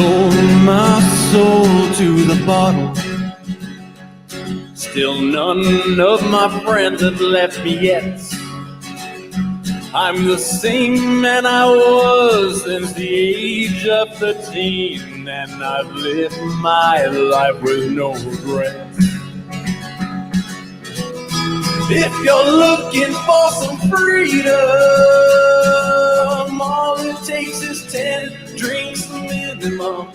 sold my soul to the bottle. Still none of my friends have left me yet. I'm the same man I was since the age of 13, and I've lived my life with no regrets. If you're looking for some freedom, all it takes is 10 drinks minimum.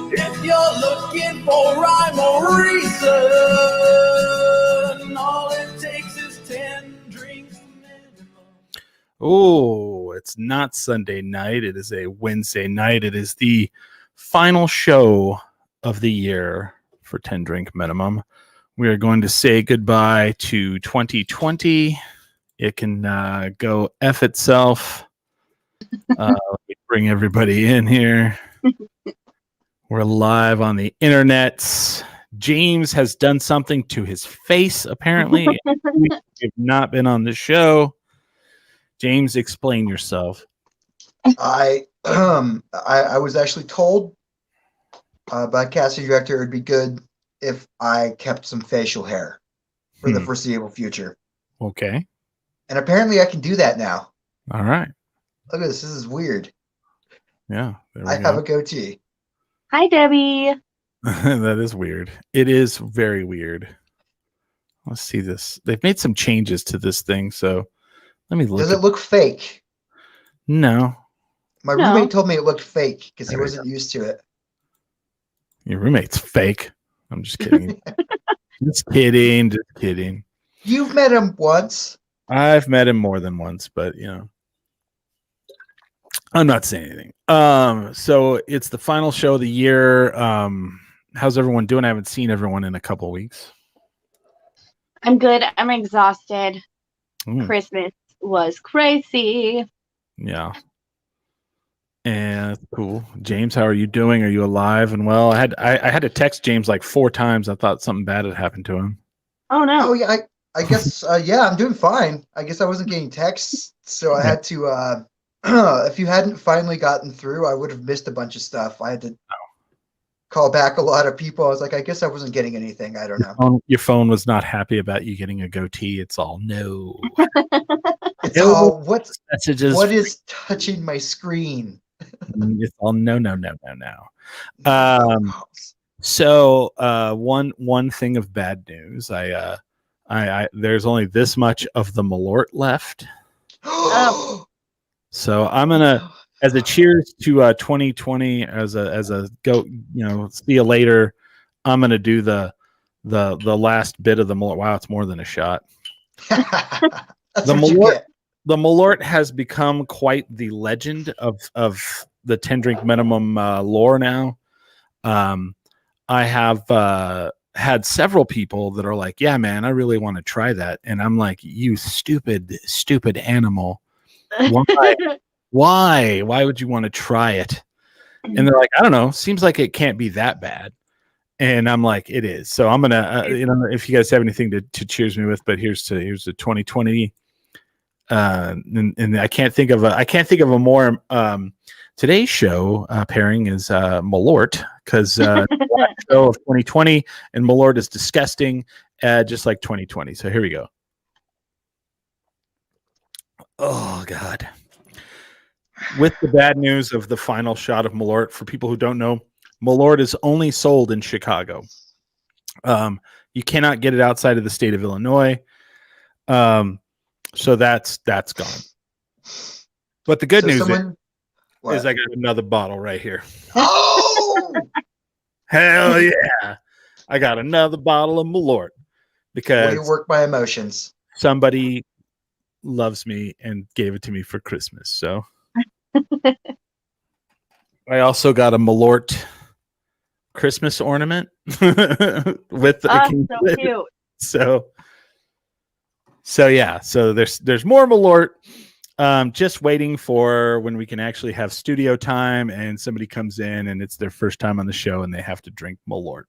If you're looking for rhyme or reason, all it takes is 10 drinks minimum. Oh, it's not Sunday night. It is a Wednesday night. It is the final show of the year for 10 Drink Minimum. We are going to say goodbye to 2020. It can go F itself. Let me bring everybody in here. We're live on the internet. James has done something to his face, apparently. We have not been on the show. James, explain yourself. I was actually told by casting director it would be good if I kept some facial hair for the foreseeable future. Okay. And apparently I can do that now. All right. Look at this. This is weird. Yeah. I have a goatee. Hi, Debbie. That is weird. It is very weird. Let's see this. They've made some changes to this thing, so let me look. Does it look fake? No. My roommate told me it looked fake because he wasn't used to it. Your roommate's fake. I'm just kidding. Just kidding. Just kidding. You've met him once. I've met him more than once, but you know, I'm not saying anything. So it's the final show of the year. How's everyone doing? I haven't seen everyone in a couple weeks. I'm good. I'm exhausted. Christmas was crazy. Yeah. And cool. James, how are you doing? Are you alive and well? I had to text James like 4 times. I thought something bad had happened to him. Oh no. Oh yeah, I guess yeah, I'm doing fine. I guess I wasn't getting texts, so I had to if you hadn't finally gotten through, I would have missed a bunch of stuff. I had to call back a lot of people. I was like, I guess I wasn't getting anything. I don't know. Your phone was not happy about you getting a goatee. It's all no. It's all what messages. What is touching my screen? It's all no. So one thing of bad news. I there's only this much of the Malort left. So I'm gonna, as a cheers to 2020, as a go, see you later. I'm gonna do the last bit of the Malort. Wow, it's more than a shot. The Malort has become quite the legend of the 10 Drink Minimum lore now. I have had several people that are like, yeah, man, I really want to try that. And I'm like, you stupid animal. Why would you want to try it? And they're like, I don't know. Seems like it can't be that bad. And I'm like, it is. So I'm going to, if you guys have anything to cheers me with, but here's the 2020. And I can't think of a more today's show pairing is Malort, because last show of 2020 and Malort is disgusting, just like 2020. So here we go. Oh God. With the bad news of the final shot of Malort, for people who don't know, Malort is only sold in Chicago. You cannot get it outside of the state of Illinois. So that's gone. But the good news is I got another bottle right here. Oh, hell yeah! I got another bottle of Malort because way to work my emotions. Somebody loves me and gave it to me for Christmas. So I also got a Malort Christmas ornament with so cute. So yeah, so there's more Malort. Just waiting for when we can actually have studio time and somebody comes in and it's their first time on the show and they have to drink Malort.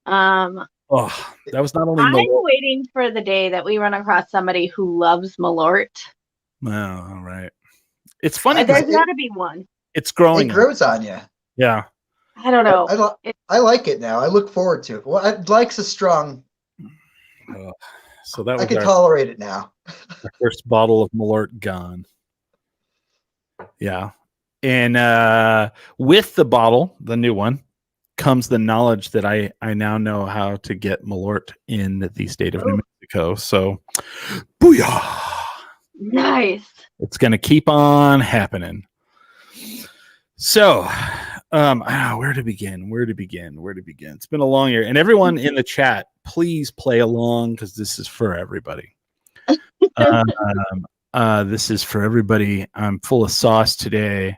Oh, that was not only I'm Malort. waiting for the day that we run across somebody who loves Malort. Oh, all right. It's funny. There's got to be one. It's growing. It grows on you. Yeah. I don't know. I like it now. I look forward to it. Well, I like's a strong. So that I was can our tolerate it now. first bottle of Malort gone. Yeah. And with the bottle, the new one, comes the knowledge that I now know how to get Malort in the state of New Mexico. So, booyah! Nice. It's going to keep on happening. So, where to begin? It's been a long year. And everyone in the chat, please play along because this is for everybody. This is for everybody. I'm full of sauce today.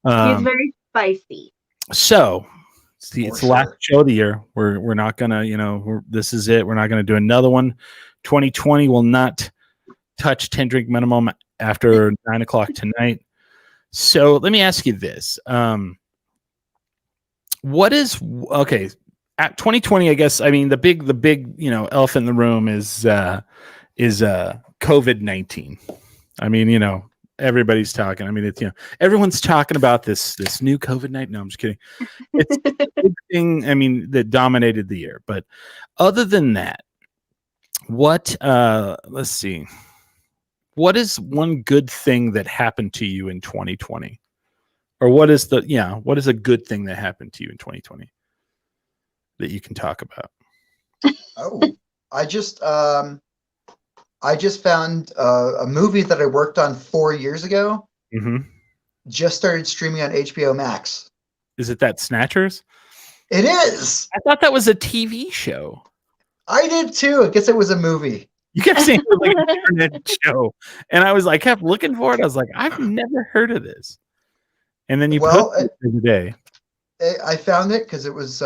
He's very spicy. So, it's the last show of the year. We're not gonna, this is it. We're not gonna do another one. 2020 will not touch 10 drink minimum after 9 o'clock tonight. So let me ask you this: what is okay at 2020? I guess the big elephant in the room is COVID-19. Everybody's talking. It's everyone's talking about this new COVID-19. No, I'm just kidding. It's a big thing. That dominated the year. But other than that, what? Let's see. What is one good thing that happened to you in 2020, or what is a good thing that happened to you in 2020 that you can talk about? Oh, I just found a movie that I worked on 4 years ago. Mm-hmm. Just started streaming on HBO Max. Is it that Snatchers? It is. I thought that was a TV show. I did too. I guess it was a movie. You kept saying it was like an internet show, and I was like, kept looking for it. I was like, I've never heard of this. And then you posted it the day. I found it because it was.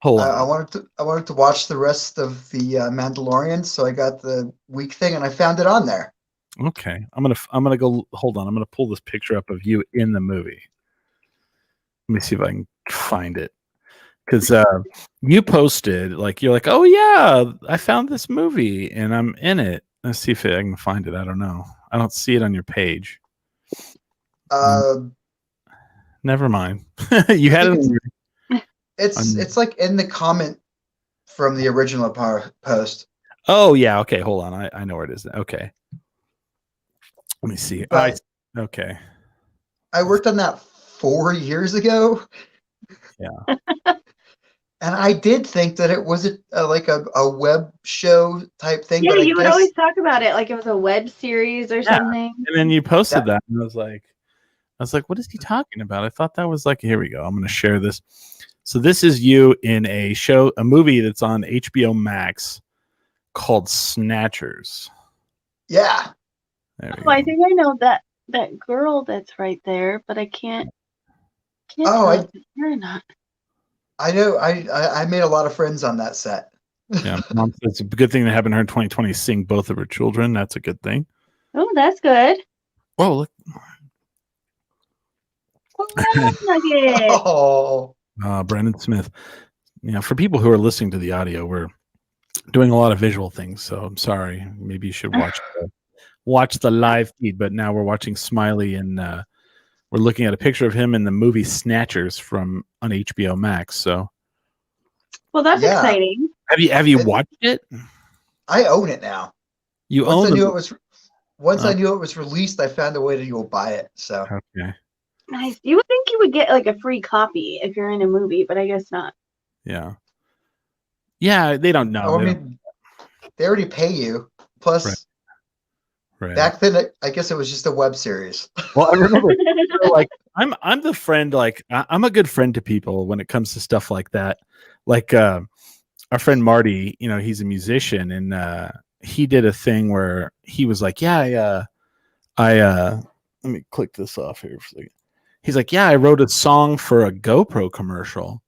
Hold on. I wanted to watch the rest of the Mandalorian, so I got the week thing, and I found it on there. Okay, I'm gonna go. Hold on, I'm gonna pull this picture up of you in the movie. Let me see if I can find it, because you posted you're like, oh yeah, I found this movie and I'm in it. Let's see if I can find it. I don't know. I don't see it on your page. Never mind. You had it. It's like in the comment from the original post. Oh yeah. Okay. Hold on. I know where it is. Okay. Let me see. Okay. I worked on that 4 years ago. Yeah. And I did think that it was a web show type thing. Yeah, but you would always talk about it like it was a web series or something. And then you posted that, and I was like, what is he talking about? I thought that was here we go. I'm going to share this. So this is you in a movie that's on HBO Max called Snatchers. Yeah. I think I know that girl that's right there, but I can't tell if it's her or not. I know. I made a lot of friends on that set. Yeah, Mom says it's a good thing that happened to her in 2020. Seeing both of her children, that's a good thing. Oh, that's good. Whoa, look. Oh. Brendan Smith. For people who are listening to the audio, we're doing a lot of visual things, so I'm sorry. Maybe you should watch the live feed. But now we're watching Smiley, and we're looking at a picture of him in the movie Snatchers on HBO Max. So, well, that's exciting. Have you watched it? I own it now. Once I knew it was released, I found a way to go buy it. So okay. Nice. You would think you would get a free copy if you're in a movie, but I guess not. Yeah. Yeah, they don't know. They already pay you. Plus, right. Back then, I guess it was just a web series. Well, I remember, I'm the friend. I'm a good friend to people when it comes to stuff like that. Our friend Marty, he's a musician, and he did a thing where he was like, "Yeah, let me click this off here for a second." He's like, "Yeah, I wrote a song for a GoPro commercial,"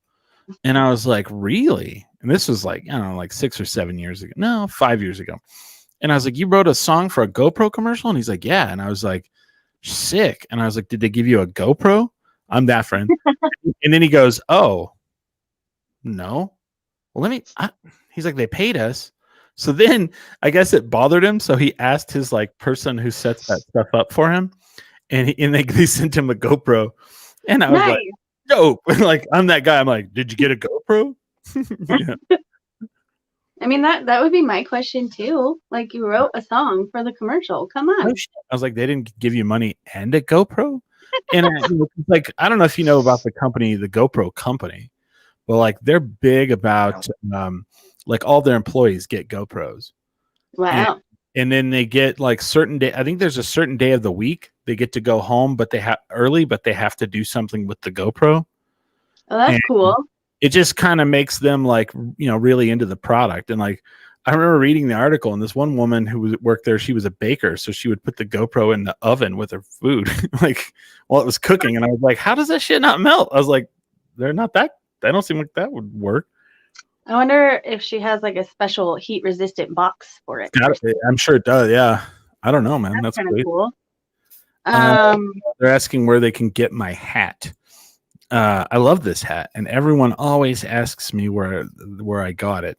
and I was like, "Really?" And this was 6 or 7 years ago. No, 5 years ago. And I was like, "You wrote a song for a GoPro commercial?" And he's like, "Yeah." And I was like, "Sick." And I was like, "Did they give you a GoPro?" I'm that friend. And then he goes, "Oh, no." Well, he's like, "They paid us." So then I guess it bothered him. So he asked his person who sets that stuff up for him. and they sent him a GoPro, and I was Nice. like, dope. Like I'm that guy. I'm like, did you get a GoPro? Yeah. I mean, that would be my question too. Like, you wrote a song for the commercial. Come on. Oh, shit. I was like, they didn't give you money and a GoPro, and like I don't know if you know about the company, the GoPro company, but like they're big about like all their employees get GoPros. Wow. And then they get like certain day. I think there's a certain day of the week they get to go home, but they have early, but they have to do something with the GoPro. Oh, that's And cool. it just kind of makes them like, really into the product. And like, I remember reading the article, and this one woman who worked there, she was a baker. So she would put the GoPro in the oven with her food, like while it was cooking. And I was like, how does that shit not melt? I was like, they don't seem like that would work. I wonder if she has like a special heat resistant box for it. I'm sure it does. Yeah. I don't know, man. That's kind of great. cool. They're asking where they can get my hat. I love this hat, and everyone always asks me where I got it.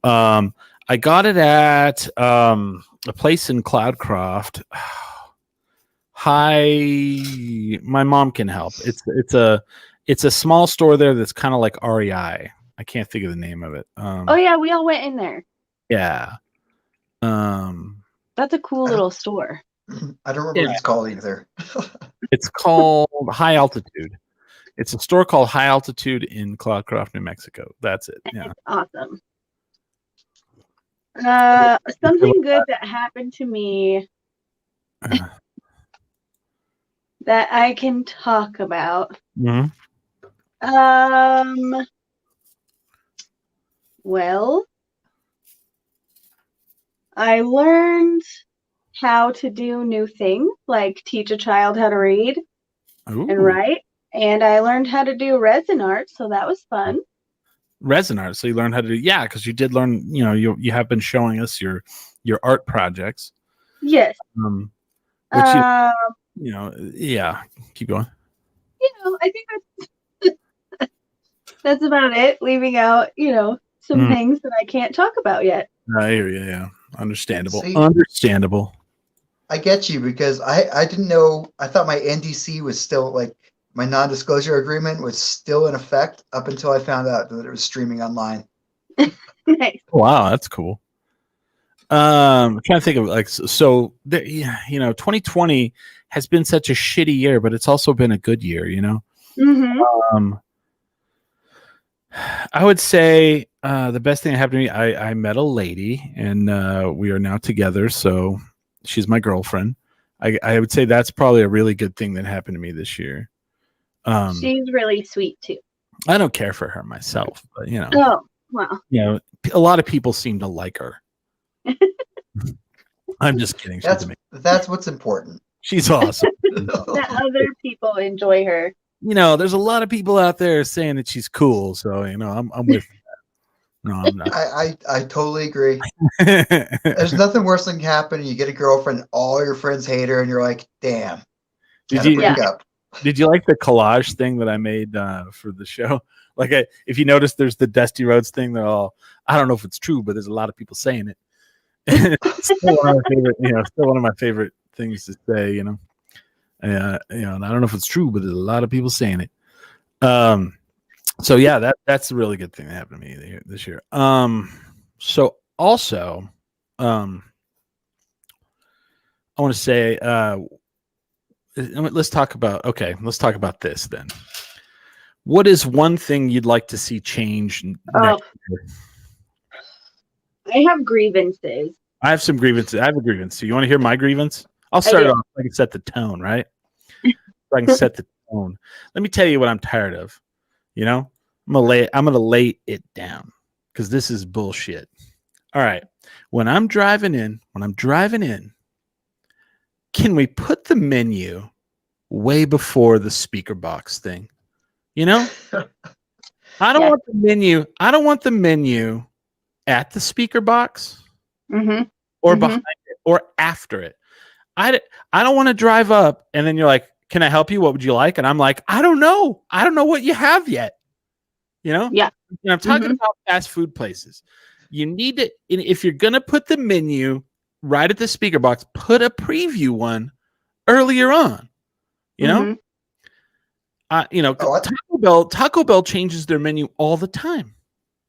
I got it at a place in Cloudcroft. Hi, my mom can help. It's a small store there that's kind of like REI. I can't think of the name of it. Oh yeah, we all went in there. Yeah. That's a cool little store. I don't remember what it's called either. It's called High Altitude. It's a store called High Altitude in Cloudcroft, New Mexico. That's it. Yeah. Awesome. Something good that happened to me that I can talk about. Mm-hmm. Well, I learned how to do new things, like teach a child how to read and write. And I learned how to do resin art, so that was fun. Resin art. So you learned how to do, because you did learn, you have been showing us your art projects. Yes. Yeah. Keep going. I think that's about it. Leaving out, some things that I can't talk about yet. I hear you. Yeah. Understandable. See, Understandable. I get you, because I didn't know. I thought my NDC was still like, my non-disclosure agreement was still in effect up until I found out that it was streaming online. Nice. Wow, that's cool. I'm trying to think of like, so 2020 has been such a shitty year, but it's also been a good year, Mm-hmm. I would say the best thing that happened to me, I met a lady, and we are now together, so she's my girlfriend. I would say that's probably a really good thing that happened to me this year. She's really sweet too. I don't care for her myself, but Oh, wow. A lot of people seem to like her. I'm just kidding. That's what's important. She's awesome. That other people enjoy her. There's a lot of people out there saying that she's cool, so I'm with that. No, I'm not. I totally agree. There's nothing worse than can happen. You get a girlfriend, all your friends hate her, and you're like, damn. Did you like the collage thing that I made for the show? Like, if you notice, there's the Dusty Rhodes thing. They're all, I don't know if it's true, but there's a lot of people saying it. It's still one of my favorite, still one of my favorite things to say, and I don't know if it's true, but there's a lot of people saying it. So yeah, that's a really good thing that happened to me this year. So also, I want to say, let's talk about this then. What is one thing you'd like to see change next year? I have grievances. I have some grievances. I have a grievance. So you want to hear my grievance? I'll start it off so I can set the tone, right? So I can set the tone. Let me tell you what I'm tired of. I'm gonna lay it down, because this is bullshit. All right. When I'm driving in, can we put the menu way before the speaker box thing? I don't want the menu. I don't want the menu at the speaker box or behind it or after it. I don't want to drive up and then you're like, can I help you? What would you like? And I'm like, I don't know. I don't know what you have yet. Yeah. And I'm talking about fast food places. You need to, if you're going to put the menu right at the speaker box, put a preview one earlier on. You know, Oh, Taco Bell changes their menu all the time.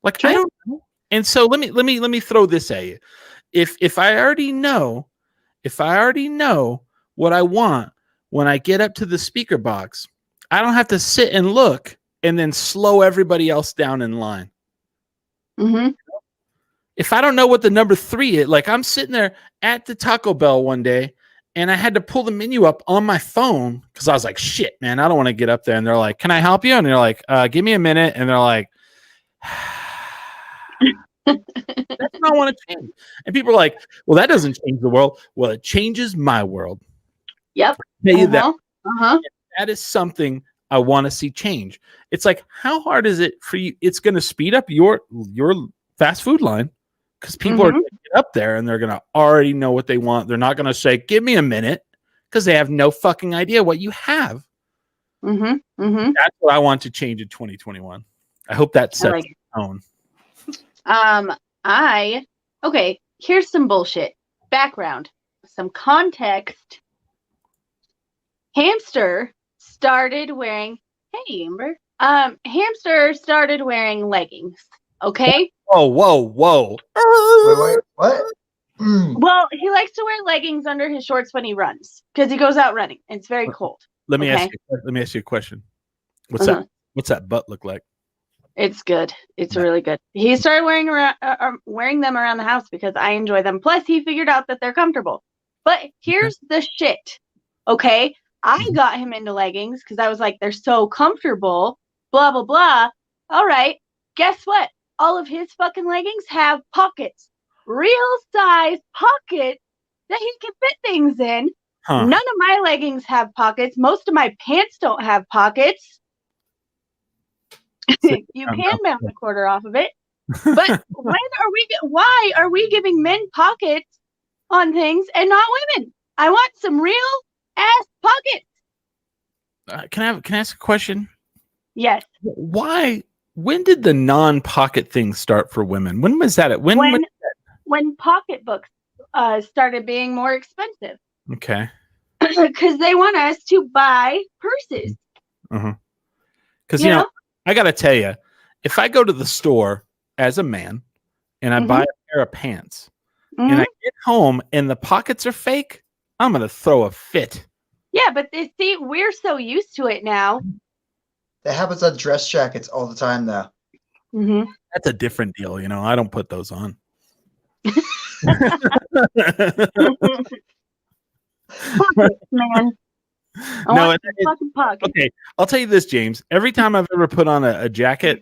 Like True. I don't know. And so let me throw this at you. If I already know what I want when I get up to the speaker box, I don't have to sit and look and then slow everybody else down in line. Mm-hmm. If I don't know what the number 3 is, like I'm sitting there at the Taco Bell one day and I had to pull the menu up on my phone because I was like, shit, man, I don't want to get up there. And they're like, can I help you? And they're like, give me a minute. And they're like, that's not want to change. And people are like, well, that doesn't change the world. Well, it changes my world. Yep. Tell you that. That is something I want to see change. It's like, how hard is it for you? It's going to speed up your fast food line because people are going to get up there and they're going to already know what they want. They're not going to say, give me a minute, because they have no fucking idea what you have. That's what I want to change in 2021. I hope that sets the tone. Okay, here's some bullshit. Background. Some context. Hamster started wearing Hamster started wearing leggings. Okay? Whoa. wait, what? Well, he likes to wear leggings under his shorts when he runs because he goes out running. It's very cold. Let me ask you a question. What's that butt look like? It's good. It's really good. He started wearing them around the house because I enjoy them. Plus, he figured out that they're comfortable. But here's the shit. Okay? I got him into leggings because I was like, they're so comfortable. Blah, blah, blah. All right. Guess what? All of his fucking leggings have pockets. Real size pockets that he can fit things in. None of my leggings have pockets. Most of my pants don't have pockets. You can mount a quarter off of it. But why are we giving men pockets on things and not women? I want some real ass pockets. Can I ask a question? Yes. When did the non-pocket thing start for women? When was that? When pocketbooks started being more expensive. Okay. Because they want us to buy purses. Because I gotta tell you, if I go to the store as a man and I buy a pair of pants and I get home and the pockets are fake, I'm gonna throw a fit. Yeah, but see, we're so used to it now. That happens on dress jackets all the time, though. That's a different deal, I don't put those on. Pockets, man. Fucking pockets. Okay, I'll tell you this, James. Every time I've ever put on a jacket,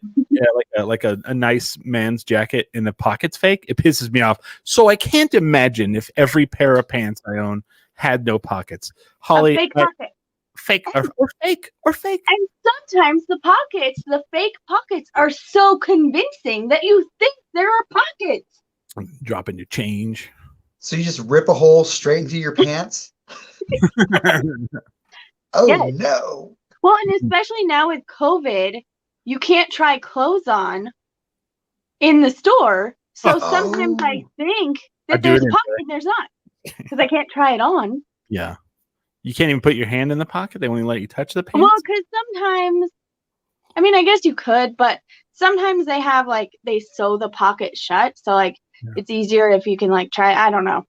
like a nice man's jacket, and the pocket's fake, it pisses me off. So I can't imagine if every pair of pants I own had no pockets. Holly, a fake pocket. Fake or fake. And sometimes the fake pockets are so convincing that you think there are pockets. Dropping your change. So you just rip a hole straight into your pants? Oh, yes. No. Well, and especially now with COVID, you can't try clothes on in the store. So sometimes I think that there's pockets and there's not. Because I can't try it on. Yeah. You can't even put your hand in the pocket? They won't let you touch the pants? Well, because sometimes, I guess you could, but sometimes they have, they sew the pocket shut. So, it's easier if you can, try. I don't know.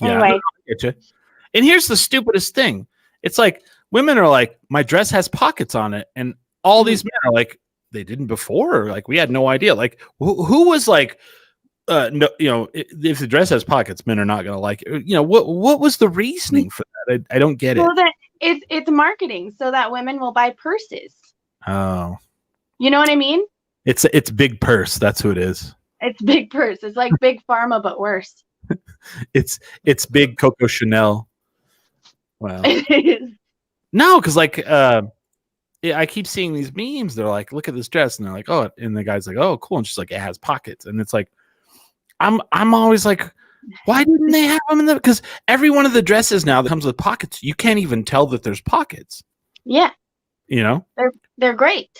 Anyway. Yeah, I get you. And here's the stupidest thing. It's like, women are like, my dress has pockets on it. And all these men are like, they didn't before? Or, we had no idea. Who was like, no, if the dress has pockets, men are not going to like it. What was the reasoning for that? I don't get it. Well, that it's marketing so that women will buy purses. Oh, you know what I mean? It's big purse. That's who it is. It's big purse. It's like big pharma, but worse. it's big Coco Chanel. Wow. It is. No, because I keep seeing these memes. They're like, look at this dress, and they're like, oh, and the guy's like, oh, cool, and she's like, it has pockets, and it's like. I'm always like, why didn't they have them in the? Because every one of the dresses now that comes with pockets, you can't even tell that there's pockets. Yeah. They're great.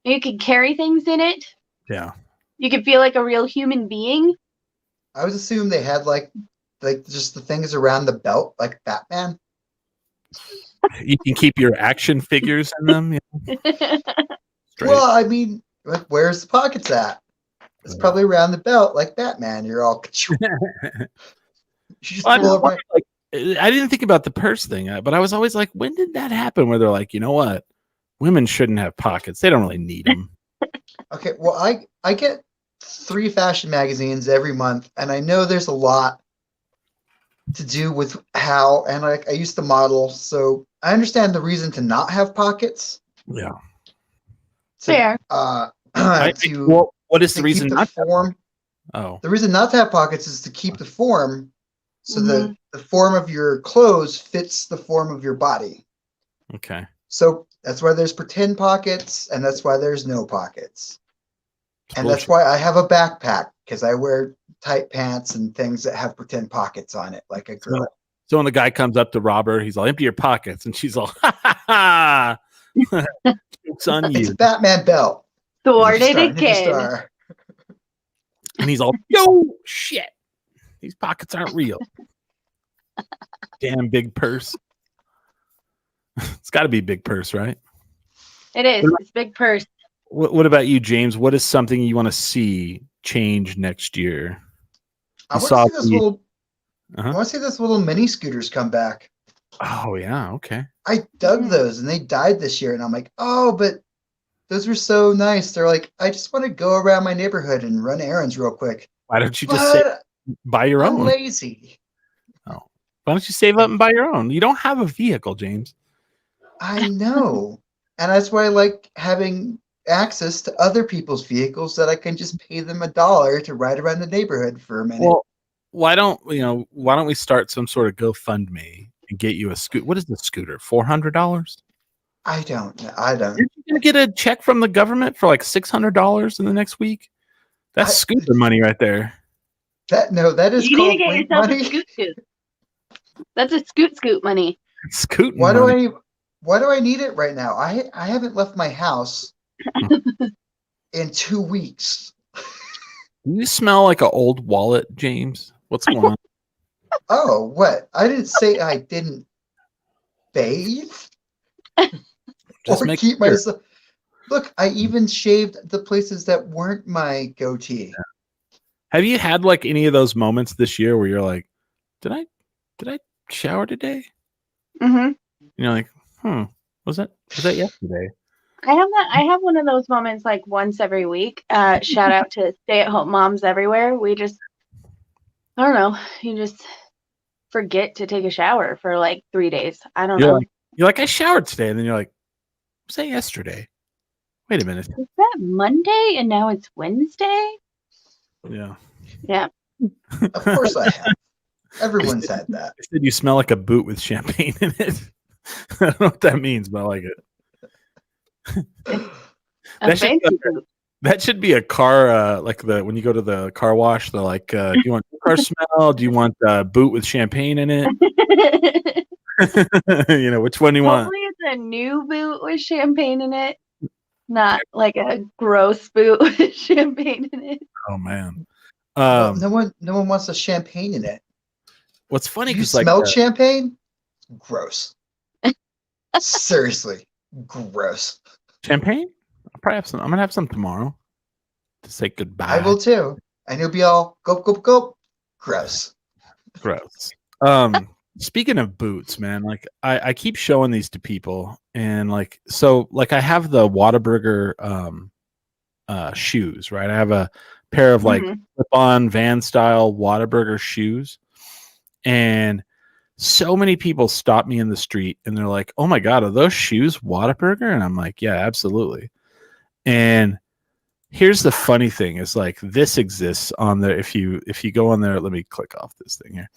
You can carry things in it. Yeah. You can feel like a real human being. I was assuming they had like just the things around the belt, like Batman. You can keep your action figures in them. Straight. Well, I mean, like, where's the pockets at? It's probably around the belt, like Batman. You're all. You just I pull it right. didn't think about the purse thing, but I was always like, when did that happen? Where they're like, you know what? Women shouldn't have pockets. They don't really need them. Okay, well, I get 3 fashion magazines every month, and I know there's a lot to do with how, and I used to model, so I understand the reason to not have pockets. Yeah. Fair. What is the to reason keep the not to? form? Oh, The reason not to have pockets is to keep the form, so Mhm. the form of your clothes fits the form of your body. okay. So that's why there's pretend pockets, and that's why there's no pockets. And that's Bullshit. why I have a backpack, because I wear tight pants and things that have pretend pockets on it, like a girl. So when the guy comes up to rob her, he's all, empty your pockets, and she's all, ha ha ha. It's on It's you. a Batman belt. Thwarted Ninja Star, Ninja again. Star. And he's all, yo, shit. These pockets aren't real. Damn big purse. It's got to be big purse, right? It is. It's big purse. What about you, James? What is something you want to see change next year? I You want saw to see this the- little. Uh-huh. I want to see this little mini scooters come back. Oh, yeah. Okay. I dug Mhm. those, and they died this year, and I'm like, oh, but those were so nice. They're like, I just want to go around my neighborhood and run errands real quick. Why don't you just say, But buy your I'm own? lazy. Why don't you save up and buy your own? You don't have a vehicle, James. I know. And that's why I like having access to other people's vehicles that I can just pay them $1 to ride around the neighborhood for a minute. Well, why don't we start some sort of GoFundMe and get you a scooter? What is the scooter? $400? I don't know. I don't. You're gonna get a check from the government for like $600 in the next week. That's I- scooter money right there. That is You called need to get wink yourself money. a scoot scoot. That's a scoot money. Scooting Why money. do I need it right now? I haven't left my house in 2 weeks. Do you smell like an old wallet, James? What's going on? Oh, what? I didn't say I didn't bathe Just or make keep sure. myself. Look, I even shaved the places that weren't my goatee. Have you had like any of those moments this year where you're like, did I shower today? Mm-hmm. And you're like, was that yesterday? I have one of those moments like once every week. Shout out to stay-at-home moms everywhere. We just, I don't know, you just forget to take a shower for like 3 days. I don't know. You're like, I showered today, and then you're like, was that yesterday? Wait a minute. Is that Monday and now it's Wednesday? Yeah. Yeah. Of course I have. Everyone's had that. I said you smell like a boot with champagne in it. I don't know what that means, but I like it. A That should- fancy boot. That should be a car, like when you go to the car wash, they're like, do you want car smell? Do you want boot with champagne in it? Which one do you want? Hopefully it's a new boot with champagne in it. Not like a gross boot with champagne in it. Oh man. Well, no one wants a champagne in it. What's funny You because like smelled champagne? Gross. Seriously, gross. champagne, I'll probably have some. I'm gonna have some tomorrow to say goodbye. I will too. And you'll be all go, go, go. Gross. Gross. Speaking of boots, man, like I keep showing these to people, and like I have the Whataburger shoes, right? I have a pair of like Mhm. slip-on van style Whataburger shoes, and so many people stop me in the street and they're like, "Oh my god, are those shoes Whataburger?" And I'm like, "Yeah, absolutely." And here's the funny thing is like this exists on the if you go on there, let me click off this thing here.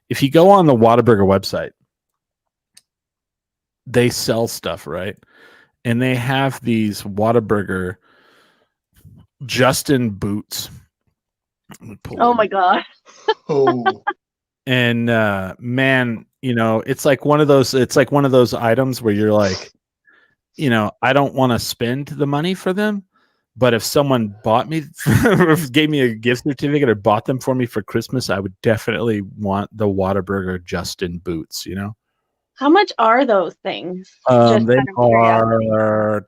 If you go on the Whataburger website, they sell stuff, right? And they have these Whataburger Justin boots. Let me pull Oh them. my god. Oh, And man, it's like one of those items where you're like, I don't want to spend the money for them, but if someone bought me or gave me a gift certificate or bought them for me for Christmas, I would definitely want the Whataburger Justin boots, How much are those things? They out of curiosity. are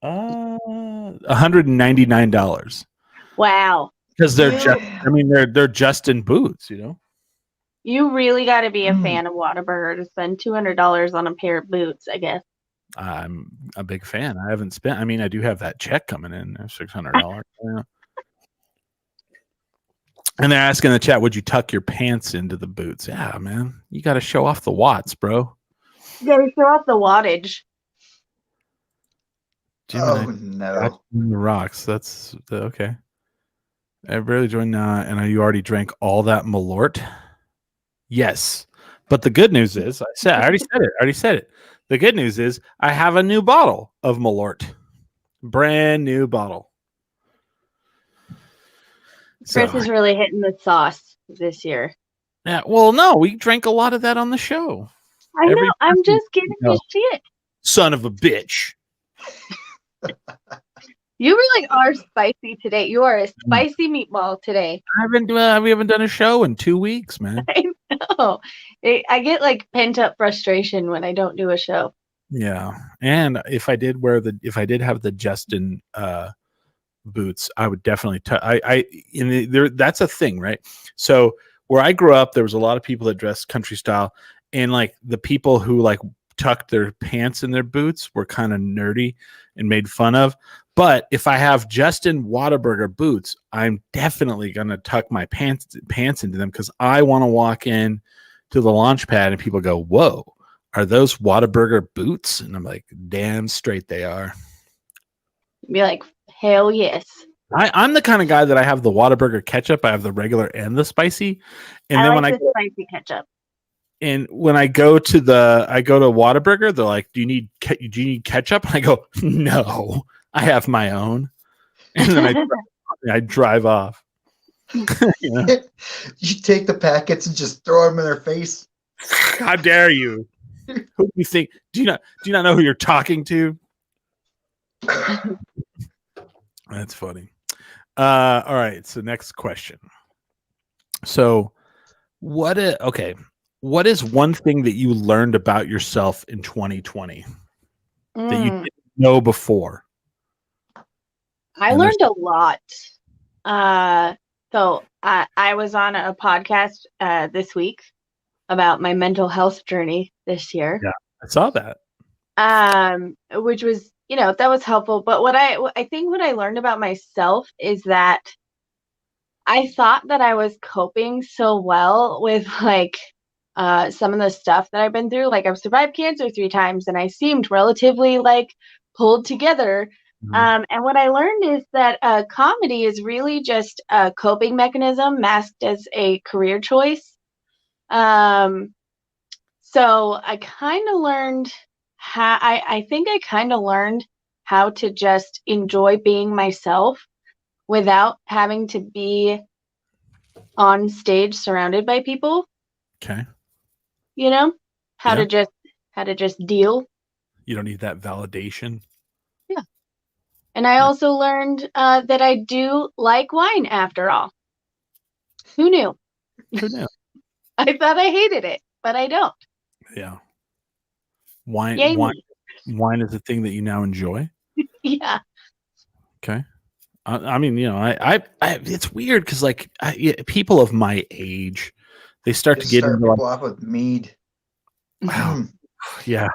$199 Wow. because they're just. I mean, they're Justin boots. You know. You really got to be a Mm. fan of Whataburger to spend $200 on a pair of boots, I guess. I'm a big fan. I haven't spent. I mean, I do have that check coming in, $600. Yeah. And they're asking in the chat, would you tuck your pants into the boots? Yeah, man. You got to show off the watts, bro. You got to show off the wattage. Gemini, Oh no. the rocks. That's okay. I barely joined and you already drank all that Malort? Yes. But the good news is, I already said it. The good news is I have a new bottle of Malort. Brand new bottle. Chris is really hitting the sauce this year. Yeah, well, no, we drank a lot of that on the show. I know. I'm just giving you shit. Son of a bitch. You really are spicy today. You are a spicy meatball today. We haven't done a show in 2 weeks, man. I know. I get like pent up frustration when I don't do a show. Yeah, and if I did have the Justin boots, I would definitely. That's a thing, right? So where I grew up, there was a lot of people that dressed country style, and like the people who like tucked their pants in their boots were kind of nerdy and made fun of. But if I have Justin Whataburger boots, I'm definitely gonna tuck my pants into them because I want to walk in to the launch pad and people go, "Whoa, are those Whataburger boots?" And I'm like, "Damn straight they are." Be like, hell yes. I'm the kind of guy that I have the Whataburger ketchup. I have the regular and the spicy. And I then like when the spicy ketchup. And when I go to Whataburger, they're like, "Do you need ketchup?" And I go, "No, I have my own." And then I drive off. You take the packets and just throw them in their face. How dare you? Who do you think? Do you not know who you're talking to? That's funny. All right. So next question. So what is one thing that you learned about yourself in 2020 that you didn't know before? I learned a lot. So I was on a podcast this week about my mental health journey this year. Yeah, I saw that. Which was, that was helpful. But what I think what I learned about myself is that I thought that I was coping so well with like some of the stuff that I've been through. Like I've survived cancer 3 times and I seemed relatively like pulled together. Mhm. And what I learned is that comedy is really just a coping mechanism masked as a career choice. So I kind of learned I think I kind of learned how to just enjoy being myself without having to be on stage surrounded by people. Okay. How to just deal. You don't need that validation. Yeah. And I also learned that I do like wine after all. Who knew? Who knew? I thought I hated it, but I don't. Yeah. Wine Yay me. wine is a thing that you now enjoy. Yeah. Okay. I mean, I it's weird because like people of my age, they start to get into people off with mead. Wow. Yeah.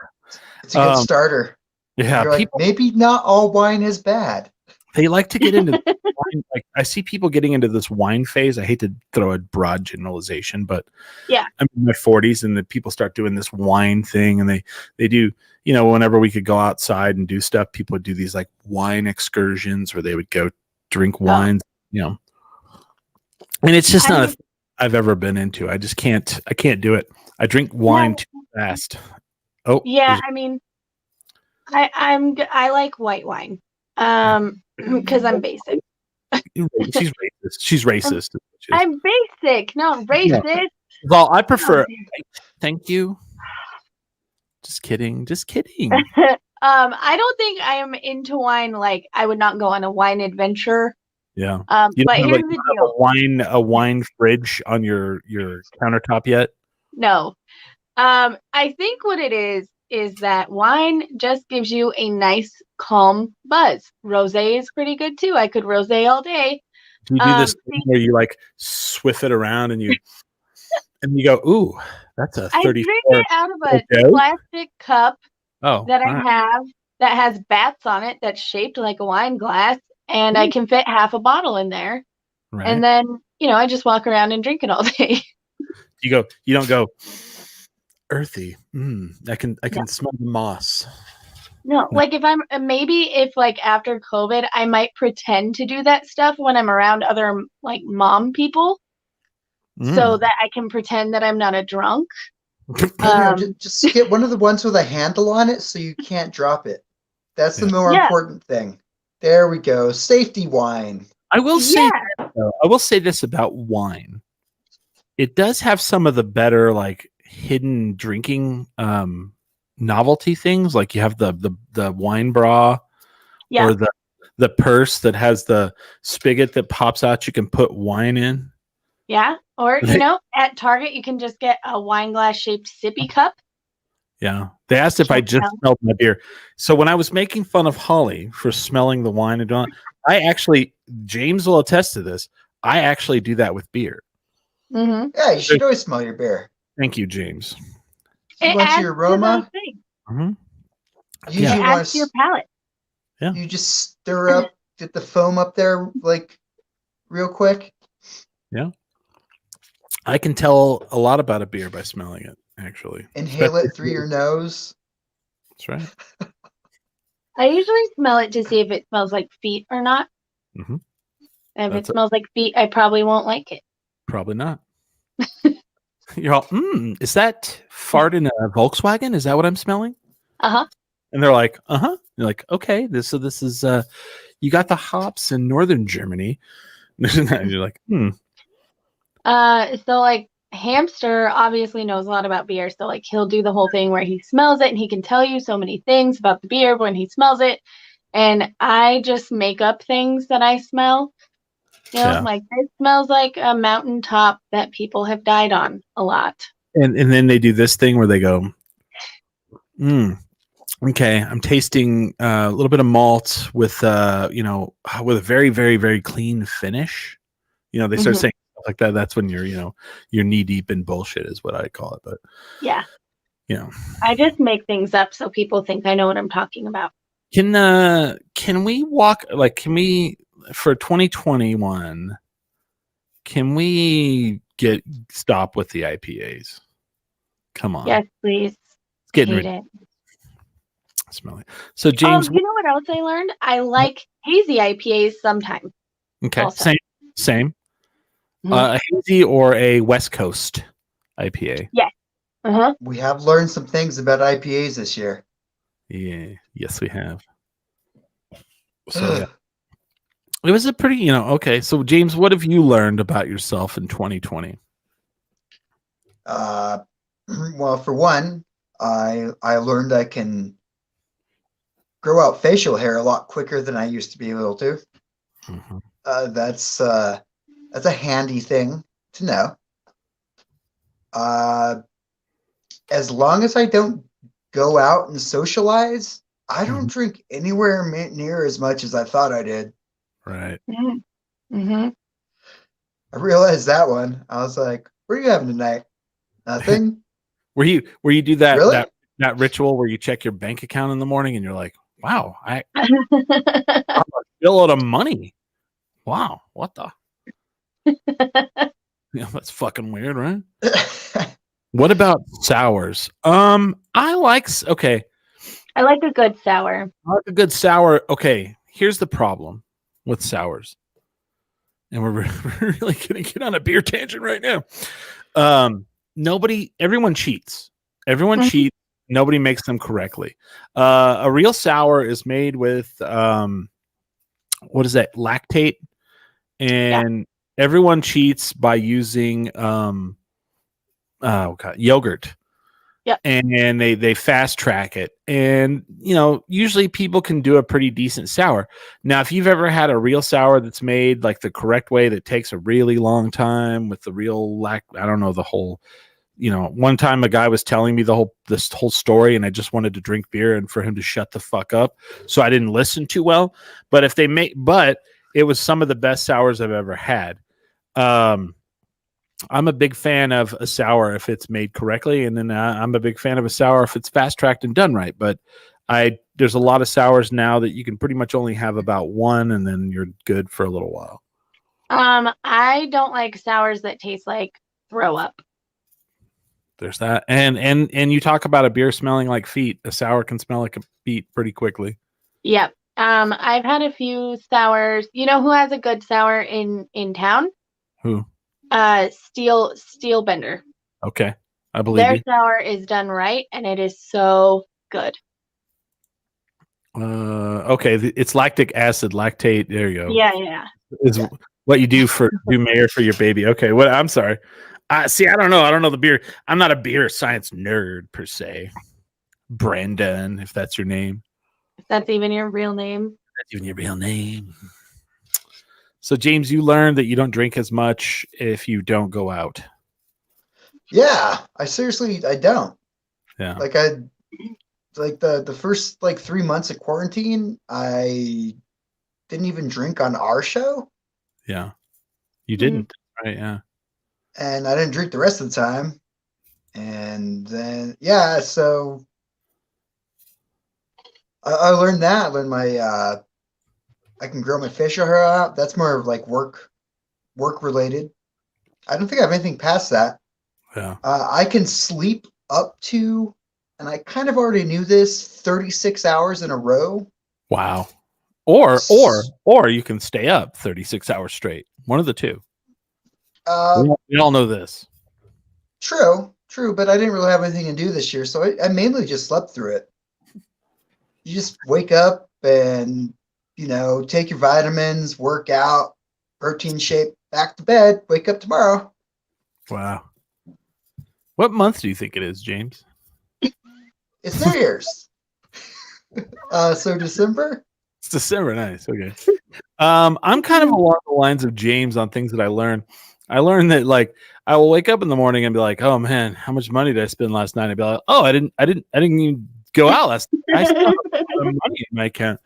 It's a good starter. Yeah. You're like, maybe not all wine is bad. They like to get into wine. Like I see people getting into this wine phase. I hate to throw a broad generalization, but yeah, I'm in my 40s and the people start doing this wine thing and they do, whenever we could go outside and do stuff, people would do these like wine excursions where they would go drink wines, And it's just not a thing I've ever been into. I can't do it. I drink wine too fast. Oh yeah. I mean, I like white wine. Because I'm basic. She's racist. I'm basic, not racist. Yeah. Well, I prefer. Thank you. Just kidding. I don't think I am into wine. Like I would not go on a wine adventure. Yeah. But here's the deal: a wine fridge on your countertop yet? No. I think what it is that wine just gives you a nice, calm buzz. Rosé is pretty good too. I could rosé all day. Do you do this thing where you like swiff it around and you go, ooh, that's a I 34. drink it out of a Okay. plastic cup Oh, that I all right. have that has bats on it that's shaped like a wine glass, and I can fit half a bottle in there. Right. And then, I just walk around and drink it all day. You don't go earthy. I can No. smell the moss. No, like if like after COVID, I might pretend to do that stuff when I'm around other like mom people so that I can pretend that I'm not a drunk. Just get one of the ones with a handle on it so you can't drop it. That's the more important thing. There we go. Safety wine. I will say this about wine. It does have some of the better like hidden drinking novelty things. Like you have the wine bra or the purse that has the spigot that pops out. You can put wine in. Yeah. Or, at Target, you can just get a wine glass shaped sippy cup. Yeah. They asked if I just smelled my beer. So when I was making fun of Holly for smelling the wine and all, James will attest to this. I actually do that with beer. Mm-hmm. Yeah, you should always smell your beer. Thank you, James. You want your aroma? Mm-hmm. Usually it adds to your palate. Yeah. You just stir up, get the foam up there like real quick. Yeah. I can tell a lot about a beer by smelling it, actually. Inhale it through your nose. That's right. I usually smell it to see if it smells like feet or not. Mm-hmm. And if it smells like feet, I probably won't like it. Probably not. You're all, is that fart in a Volkswagen? Is that what I'm smelling? Uh-huh. And they're like, uh-huh. You're like, okay, this is you got the hops in northern Germany. And you're like, So like Hamster obviously knows a lot about beer, so like he'll do the whole thing where he smells it and he can tell you so many things about the beer when he smells it, and I just make up things that I smell. Like it smells like a mountaintop that people have died on a lot. And then they do this thing where they go, okay, I'm tasting a little bit of malt with with a very, very, very clean finish. They start saying stuff like that. That's when you're knee deep in bullshit is what I call it. But yeah, I just make things up so people think I know what I'm talking about. Can we for 2021? Can we stop with the IPAs? Come on. Yes, please. It's getting rid. Smelly. So James, you know what else I learned? I like hazy IPAs sometimes. Okay, also. same. Mm-hmm. A hazy or a West Coast IPA. Yes. Uh-huh. We have learned some things about IPAs this year. Yeah. Yes, we have. So it was a pretty, okay. So James, what have you learned about yourself in 2020? Well, for one, I learned I can grow out facial hair a lot quicker than I used to be able to. Mm-hmm. That's a handy thing to know. As long as I don't go out and socialize, I don't drink anywhere near as much as I thought I did. Right. Mm-hmm. I realized that one. I was like, "What are you having tonight? Nothing." Where you do that Really? that ritual where you check your bank account in the morning and you're like, "Wow, I'm a shitload of money. Wow, what the." That's fucking weird, right? What about sours? I like a good sour. I like a good sour. Okay, here's the problem with sours, and we're really gonna get on a beer tangent right now. Everyone cheats. Everyone cheats. Nobody makes them correctly. A real sour is made with what is that? Lactate, and everyone cheats by using yogurt. Yeah. And they fast track it. And usually people can do a pretty decent sour. Now, if you've ever had a real sour that's made like the correct way that takes a really long time with the real I don't know the whole one time a guy was telling me this whole story, and I just wanted to drink beer and for him to shut the fuck up. So I didn't listen too well. But it was some of the best sours I've ever had. I'm a big fan of a sour if it's made correctly, and then I'm a big fan of a sour if it's fast tracked and done right. But there's a lot of sours now that you can pretty much only have about one, and then you're good for a little while. I don't like sours that taste like throw up. There's that, and you talk about a beer smelling like feet. A sour can smell like a feet pretty quickly. Yep. I've had a few sours. You know who has a good sour in town? Who? Steel Bender. Okay, I believe Their you. sour is done right, and it is so good. Okay, it's lactic acid, lactate. There you go. Yeah. Is what you do mayor for your baby. Okay, what? I'm sorry. See, I don't know. I don't know the beer. I'm not a beer science nerd per se. Brandon, if that's your name. If that's even your real name. That's even your real name. So, James, you learned that you don't drink as much if you don't go out. Yeah, I don't. Yeah. Like the first 3 months of quarantine, I didn't even drink on our show. Yeah. You didn't, right? Yeah. And I didn't drink the rest of the time. And then so I learned that. I learned I can grow my facial hair out. That's more of like work related. I don't think I have anything past that. Yeah. I can sleep up to, and I kind of already knew this, 36 hours in a row. Wow. Or you can stay up 36 hours straight. One of the two. We all know this. True, but I didn't really have anything to do this year, so I mainly just slept through it. You just wake up and, take your vitamins, work out, protein shake, back to bed, wake up tomorrow. Wow. What month do you think it is, James? It's New Year's. So December? It's December. Nice. Okay. I'm kind of along the lines of James on things that I learned. I learned that I will wake up in the morning and be like, "Oh man, how much money did I spend last night?" I'd be like, "Oh, I didn't even go out last night. I still have a lot of money in my account."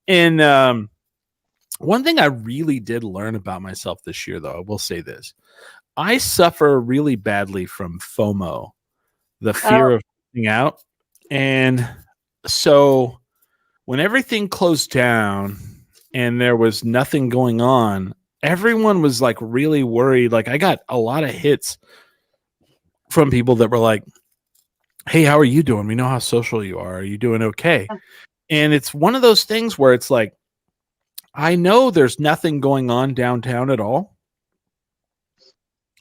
And one thing I really did learn about myself this year, though, I will say this: I suffer really badly from FOMO, the fear of missing out, and so when everything closed down and there was nothing going on, everyone was really worried. I got a lot of hits from people that were like, "Hey, how are you doing? We know how social you are. Are you doing okay?" And it's one of those things where it's like, I know there's nothing going on downtown at all,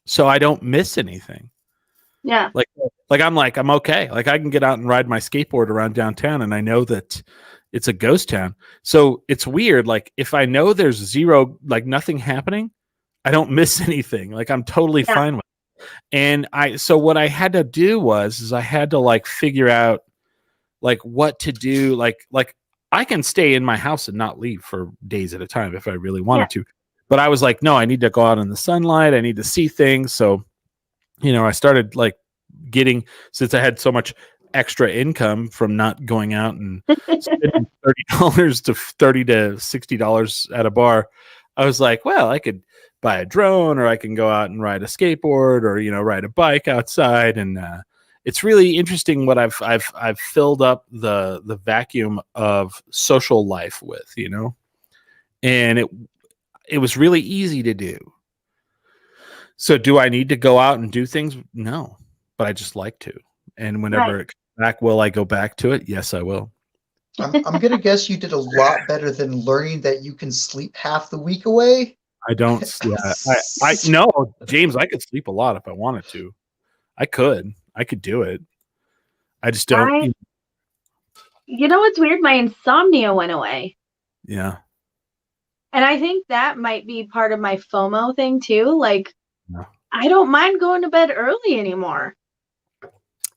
so I don't miss anything. Yeah. I'm okay. I can get out and ride my skateboard around downtown, and I know that it's a ghost town. So it's weird. If I know there's zero, nothing happening, I don't miss anything. I'm totally fine with it. And so what I had to do is I had to figure out what to do. I can stay in my house and not leave for days at a time if I really wanted to. But I was like, no, I need to go out in the sunlight. I need to see things. So, I started getting, since I had so much extra income from not going out and spending $30 to $30 to $60 at a bar, I was like, well, I could buy a drone, or I can go out and ride a skateboard, or ride a bike outside. And it's really interesting what I've filled up the vacuum of social life with, and it was really easy to do. So do I need to go out and do things? No, but I just like to. And whenever it comes back, will I go back to it? Yes, I will. I'm going to guess you did a lot better than learning that you can sleep half the week away. I don't. Yeah, I no, James, I could sleep a lot if I wanted to. I could do it. I just don't. You know what's weird? My insomnia went away. Yeah. And I think that might be part of my FOMO thing too. I don't mind going to bed early anymore.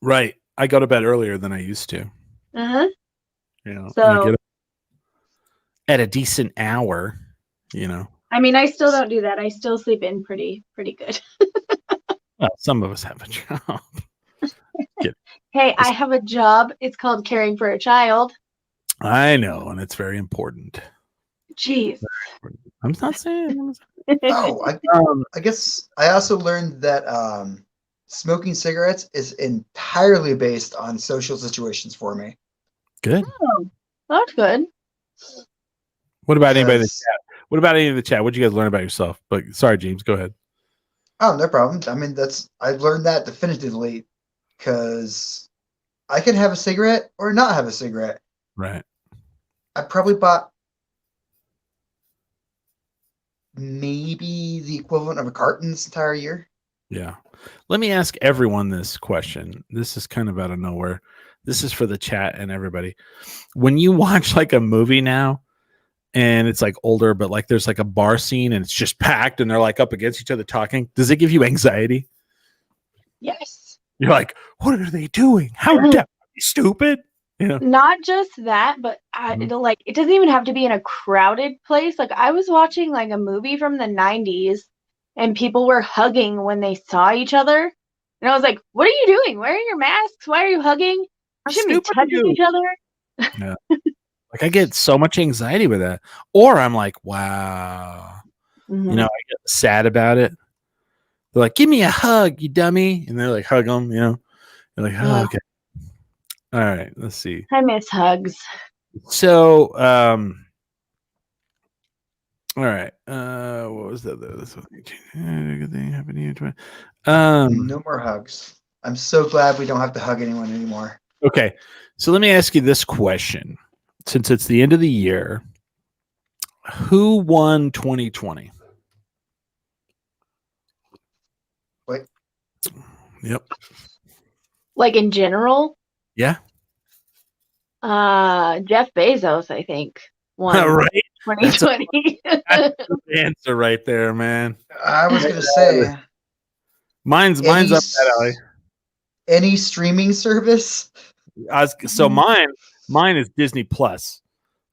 Right. I go to bed earlier than I used to. Uh-huh. So I get up at a decent hour, I mean, I still don't do that. I still sleep in pretty good. Well, some of us have a job. Hey, I have a job. It's called caring for a child. I know, and it's very important. Jeez. I'm not saying. Oh, I guess I also learned that smoking cigarettes is entirely based on social situations for me. Good. Oh, that's good. What about anybody in the Because- chat? What about any of the chat? What did you guys learn about yourself? But sorry, James, go ahead. Oh, no problem. I mean, I've learned that definitively because I can have a cigarette or not have a cigarette. Right. I probably bought maybe the equivalent of a carton this entire year. Yeah. Let me ask everyone this question. This is kind of out of nowhere. This is for the chat and everybody. When you watch like a movie now and it's like older, but like there's like a bar scene and it's just packed and they're like up against each other talking, does it give you anxiety? Yes. You're like, what are they doing? How are they stupid? You know? Not just that, but it doesn't even have to be in a crowded place. Like I was watching like a movie from the 90s and people were hugging when they saw each other. And I was like, what are you doing? Wearing your masks? Why are you hugging? You How shouldn't be stupid are touching you? each other. Yeah. Like I get so much anxiety with that. Or I'm like, wow. Mhm. You know, I get sad about it. They're like, give me a hug, you dummy. And they're like, hug them, you know. They're like, oh, Ugh. okay. All right, let's see. I miss hugs. So, all right. What was that? This one. Good thing happened to you. No more hugs. I'm so glad we don't have to hug anyone anymore. Okay. So let me ask you this question. Since it's the end of the year, who won 2020? Wait. Yep. Like in general, Yeah. Jeff Bezos, I think, won Right. 2020. That's the answer right there, man. I was gonna say Mine's up that alley. any streaming service. Mine is Disney Plus.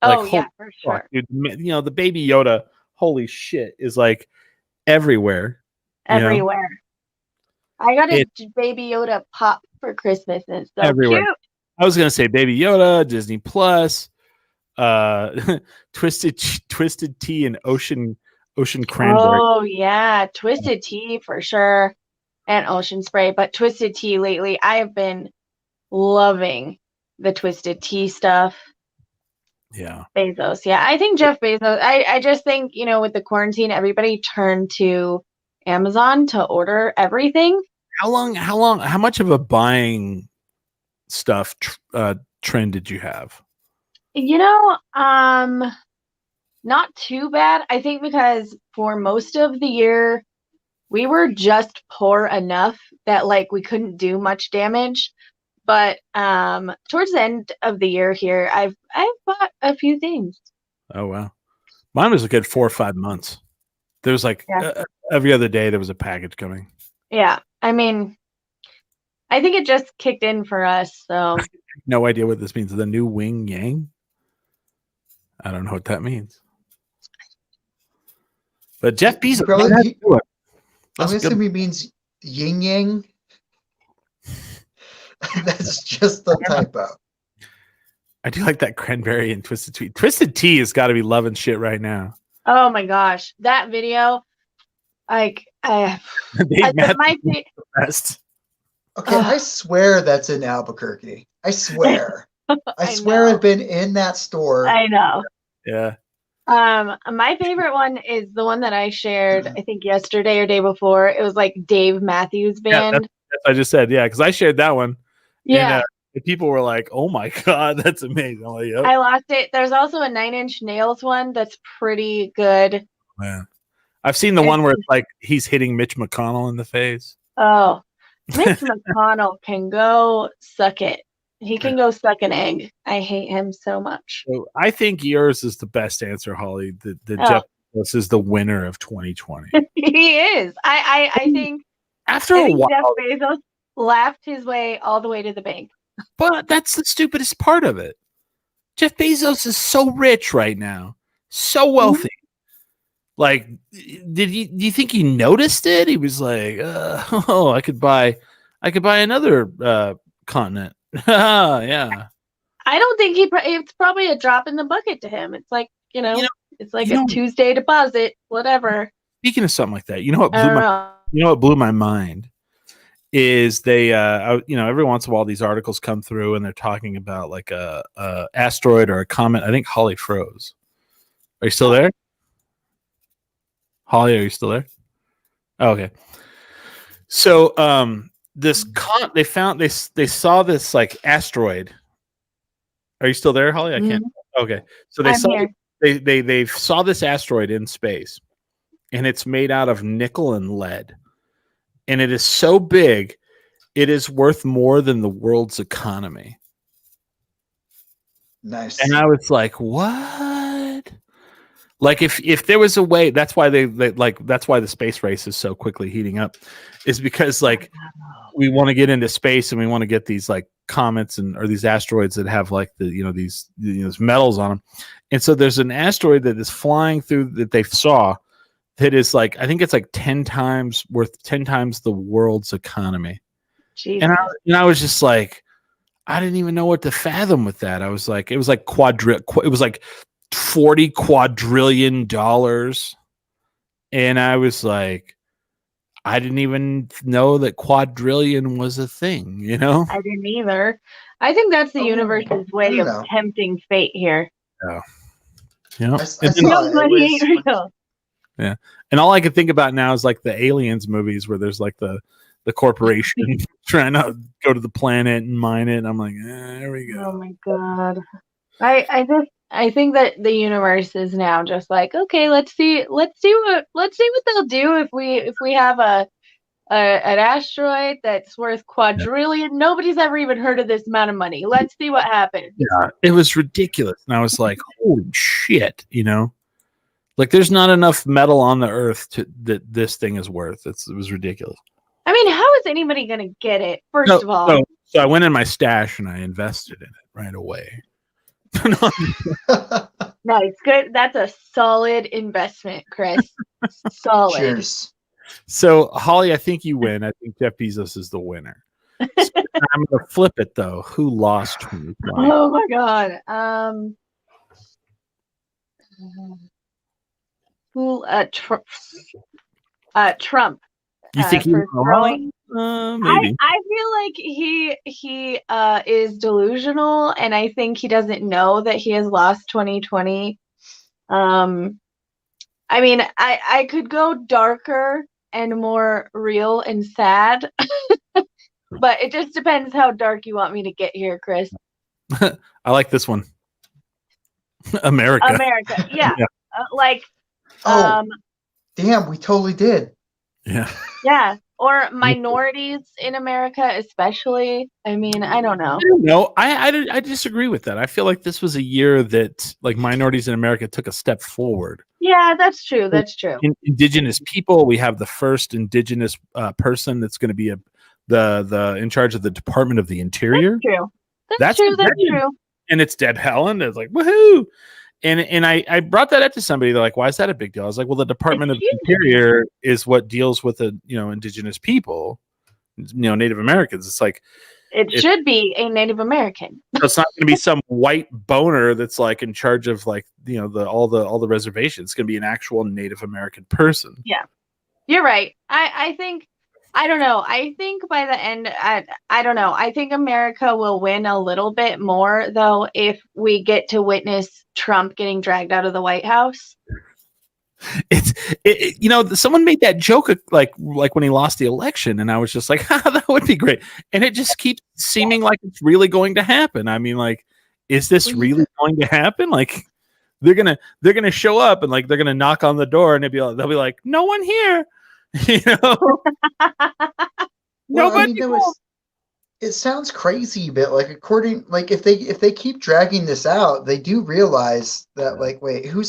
Oh Like, yeah, holy for sure. fuck, dude. You know, the Baby Yoda, holy shit, is like everywhere. you know? Everywhere. I got a Baby Yoda pop for Christmas, and it's so Everywhere. cute. I was gonna say Baby Yoda, Disney Plus, Twisted Tea, and Ocean Cranberry. Oh yeah, Twisted Tea for sure, and Ocean Spray. But Twisted Tea lately, I have been loving the Twisted Tea stuff. Yeah. Bezos, yeah, I think Jeff Bezos. I just think with the quarantine, everybody turned to Amazon to order everything. How much of a buying stuff trend did you have? Not too bad. I think because for most of the year, we were just poor enough that like we couldn't do much damage. But towards the end of the year here, I've bought a few things. Oh wow, mine was a good 4 or 5 months. There was like every other day there was a package coming. Yeah, I mean, I think it just kicked in for us. So no idea what this means. The new Wing Yang. I don't know what that means. But Jeff Bezos, Probably- do it. I'm That's good. assuming it means yin yang. That's just a typo. I do like that cranberry and Twisted Tea. Twisted Tea has got to be loving shit right now. oh my gosh, that video, like Dave my Matthews is the best. Okay, I swear that's in Albuquerque. I swear. I swear know. I've been in that store. I know. Yeah. My favorite one is the one that I shared, I think yesterday or day before. It was like Dave Matthews Yeah, Band. that's what I just said. Yeah, because I shared that one. Yeah, And people were like, "Oh my god, that's amazing!" I'm like, yep. I lost it. There's also a Nine Inch Nails one that's pretty good. Man. I've seen the one where it's like he's hitting Mitch McConnell in the face. Oh, Mitch McConnell can go suck it. He can go suck an egg. I hate him so much. So I think yours is the best answer, Holly. The Oh. Jeff Bezos is the winner of 2020. He is. I think, After I a think while, Jeff Bezos laughed his way all the way to the bank. but that's the stupidest part of it. Jeff Bezos is so rich right now, so wealthy. Like, do you think he noticed it? He was like, oh, I could buy another continent. Yeah. I don't think it's probably a drop in the bucket to him. It's like, it's like a Tuesday deposit, whatever. Speaking of something like that, I don't know. what blew my mind is they every once in a while these articles come through and they're talking about like a asteroid or a comet. I think Holly froze. Are you still there? Holly, are you still there? Oh, okay. So they saw this like asteroid. Are you still there, Holly? I can't. Okay. So they saw this asteroid in space, and it's made out of nickel and lead. And it is so big, it is worth more than the world's economy. Nice. And I was like, what? Like if there was a way, that's why that's why the space race is so quickly heating up, is because like we want to get into space and we want to get these like comets or these asteroids that have like these metals on them. And so there's an asteroid that is flying through that they saw that is like, I think it's like 10 times the world's economy. Jesus. And I was just like, I didn't even know what to fathom with that. I was like, it was like $40 quadrillion. And I was like, I didn't even know that quadrillion was a thing, I didn't either. I think that's the universe's way of tempting fate here. Yeah. Yeah. I saw it. Yeah. And all I could think about now is like the Aliens movies where there's like the corporation trying to go to the planet and mine it. And I'm like, there we go. Oh my God. I think that the universe is now just like, okay, let's see what they'll do if we have an asteroid that's worth quadrillion. Nobody's ever even heard of this amount of money. Let's see what happens. Yeah, it was ridiculous. And I was like, holy shit, like there's not enough metal on the earth that this thing is worth. It was ridiculous. I mean, how is anybody going to get it? First of all. So I went in my stash and I invested in it right away. Nice. Good. That's a solid investment, Chris. Solid. Cheers. So, Holly, I think you win. I think Jeff Bezos is the winner. So I'm going to flip it, though. Who lost 2020? Oh, my God. Trump. You think he's throwing? Maybe. I feel like he is delusional, and I think he doesn't know that he has lost 2020. I mean, I could go darker and more real and sad, but it just depends how dark you want me to get here, Chris. I like this one. America, yeah. Damn, we totally did. Yeah. Or minorities in America, especially. I mean, I don't know. No, I disagree with that. I feel like this was a year that like minorities in America took a step forward. Yeah, that's true. That's true. Indigenous people. We have the first indigenous person that's going to be the in charge of the Department of the Interior. That's true. That's true. And it's Deb Haaland. It's like woohoo. And I brought that up to somebody. They're like, why is that a big deal? I was like, well, the Department of the Interior is what deals with the indigenous people, Native Americans. It's like it should be a Native American. So it's not going to be some white boner that's like in charge of like all the reservations. It's going to be an actual Native American person. Yeah, you're right. I think. I don't know. I think by the end, I don't know. I think America will win a little bit more, though, if we get to witness Trump getting dragged out of the White House. Someone made that joke like when he lost the election, and I was just like, that would be great. And it just keeps seeming like it's really going to happen. I mean, like, is this really going to happen? Like, they're gonna show up and like they're gonna knock on the door, and they'll be like, no one here. Nobody. It sounds crazy, but like if they keep dragging this out, they do realize that like, wait, who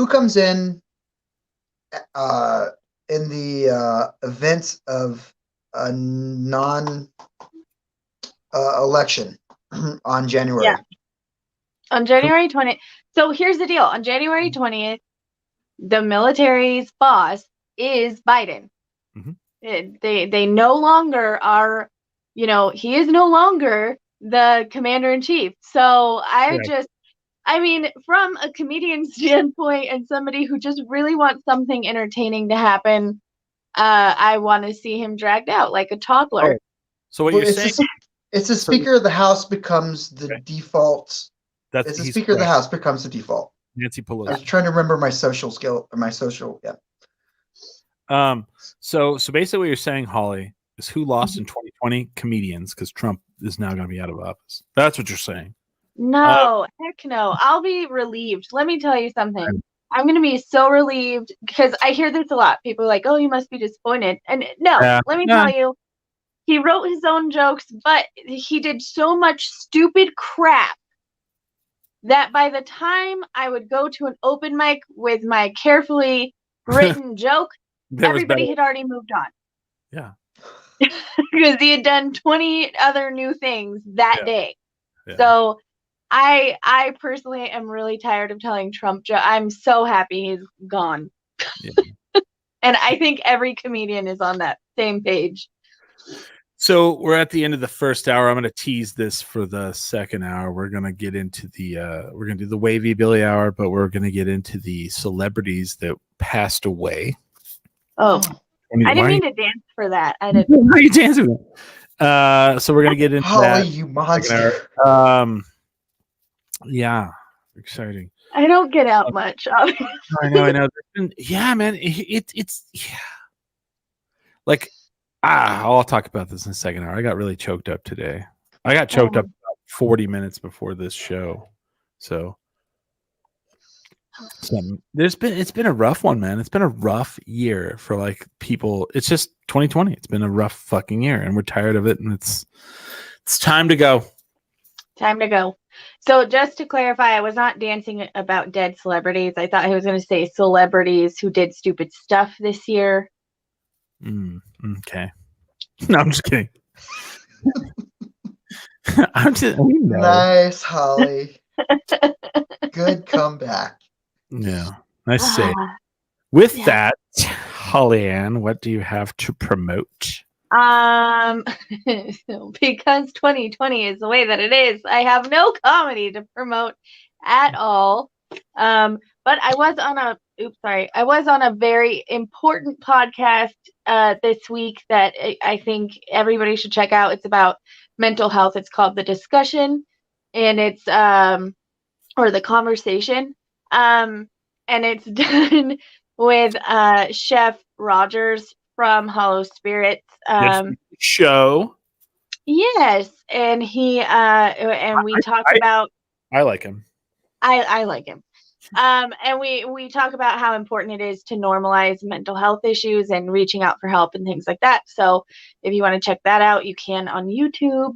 comes in the event of a non election on January. Yeah. On January 20th. So here's the deal. On January 20th, the military's boss is Biden. Mhm. They no longer are, he is no longer the commander in chief. So I mean, from a comedian standpoint and somebody who just really wants something entertaining to happen, I want to see him dragged out like a toddler. So what Well, you're saying? it's the Speaker of the House becomes the Okay. default. That's It's the he's Speaker of the correct. House becomes the default. Nancy I was Pelosi. trying to remember my social skill or my social. Yeah. So basically, what you're saying, Holly, is who lost in 2020? Comedians, because Trump is now going to be out of office. That's what you're saying. No, heck no. I'll be relieved. Let me tell you something. I'm going to be so relieved because I hear this a lot. People are like, oh, you must be disappointed. And no, let me tell you, he wrote his own jokes, but he did so much stupid crap that by the time I would go to an open mic with my carefully written joke, everybody had already moved on. Yeah. Because he had done 20 other new things that day. Yeah. So I personally am really tired of telling Trump jokes. I'm so happy he's gone. Yeah. And I think every comedian is on that same page. So we're at the end of the first hour. I'm going to tease this for the second hour. We're going to get into we're going to do the Wavy Billy hour, but we're going to get into the celebrities that passed away. Oh, I didn't mean to dance for that. I didn't. Why are you dancing? So we're going to get into Holly, that. you monster. Yeah, exciting. I don't get out much. I know. Yeah, man. It's yeah. Like, I'll talk about this in a second hour. I got really choked up today. I got choked up about 40 minutes before this show. So it's been a rough one, man. It's been a rough year for like people. It's just 2020. It's been a rough fucking year, and we're tired of it. And it's time to go. Time to go. So just to clarify, I was not dancing about dead celebrities. I thought I was going to say celebrities who did stupid stuff this year. Okay. No, I'm just kidding. Nice, Holly. Good comeback. Yeah, nice say. With that, Holly Ann, what do you have to promote? Because 2020 is the way that it is, I have no comedy to promote at all. But I was on a very important podcast this week that I think everybody should check out. It's about mental health. It's called The Discussion, and it's or The Conversation. And it's done with Chef Rogers from Hollow Spirits. Show. Yes, and he and we talk about. I like him. I like him. And we talk about how important it is to normalize mental health issues and reaching out for help and things like that. So if you want to check that out, you can on YouTube.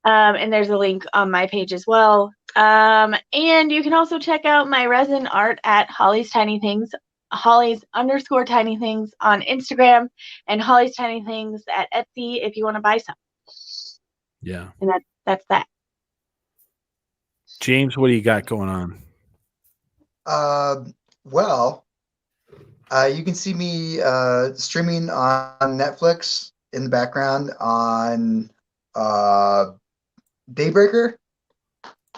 And there's a link on my page as well. And you can also check out my resin art at Holly's Tiny Things, Holly's_Tiny Things on Instagram, and Holly's Tiny Things at Etsy if you want to buy some. Yeah. And that's that. James, what do you got going on? Well, you can see me streaming on Netflix in the background on Daybreaker,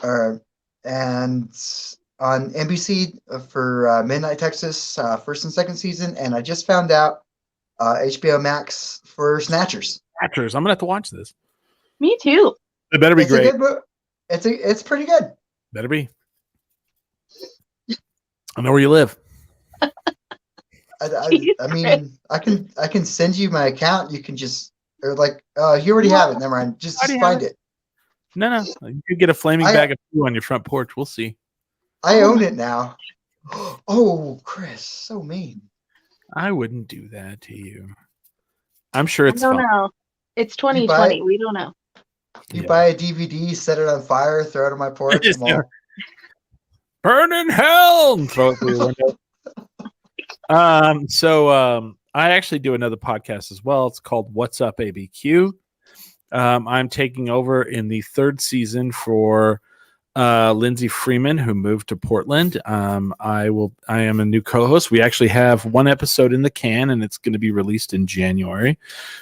and on NBC for Midnight Texas first and second season, and I just found out HBO Max for Snatchers. I'm gonna have to watch this. Me too. It better be great. It's pretty good. Better be. I know where you live. I mean, I can send you my account. You can just you already have it. Never mind. Just find it. No. You could get a flaming bag of poo on your front porch. We'll see. I own it now. Oh, Chris, so mean. I wouldn't do that to you. I'm sure it's fun. know. It's 2020. We don't know. You buy a DVD, set it on fire, throw it on my porch. Burn in hell and throw it through the window. So I actually do another podcast as well. It's called What's Up ABQ. I'm taking over in the third season for Lindsay Freeman, who moved to Portland. I am a new co-host. We actually have one episode in the can, and it's going to be released in January.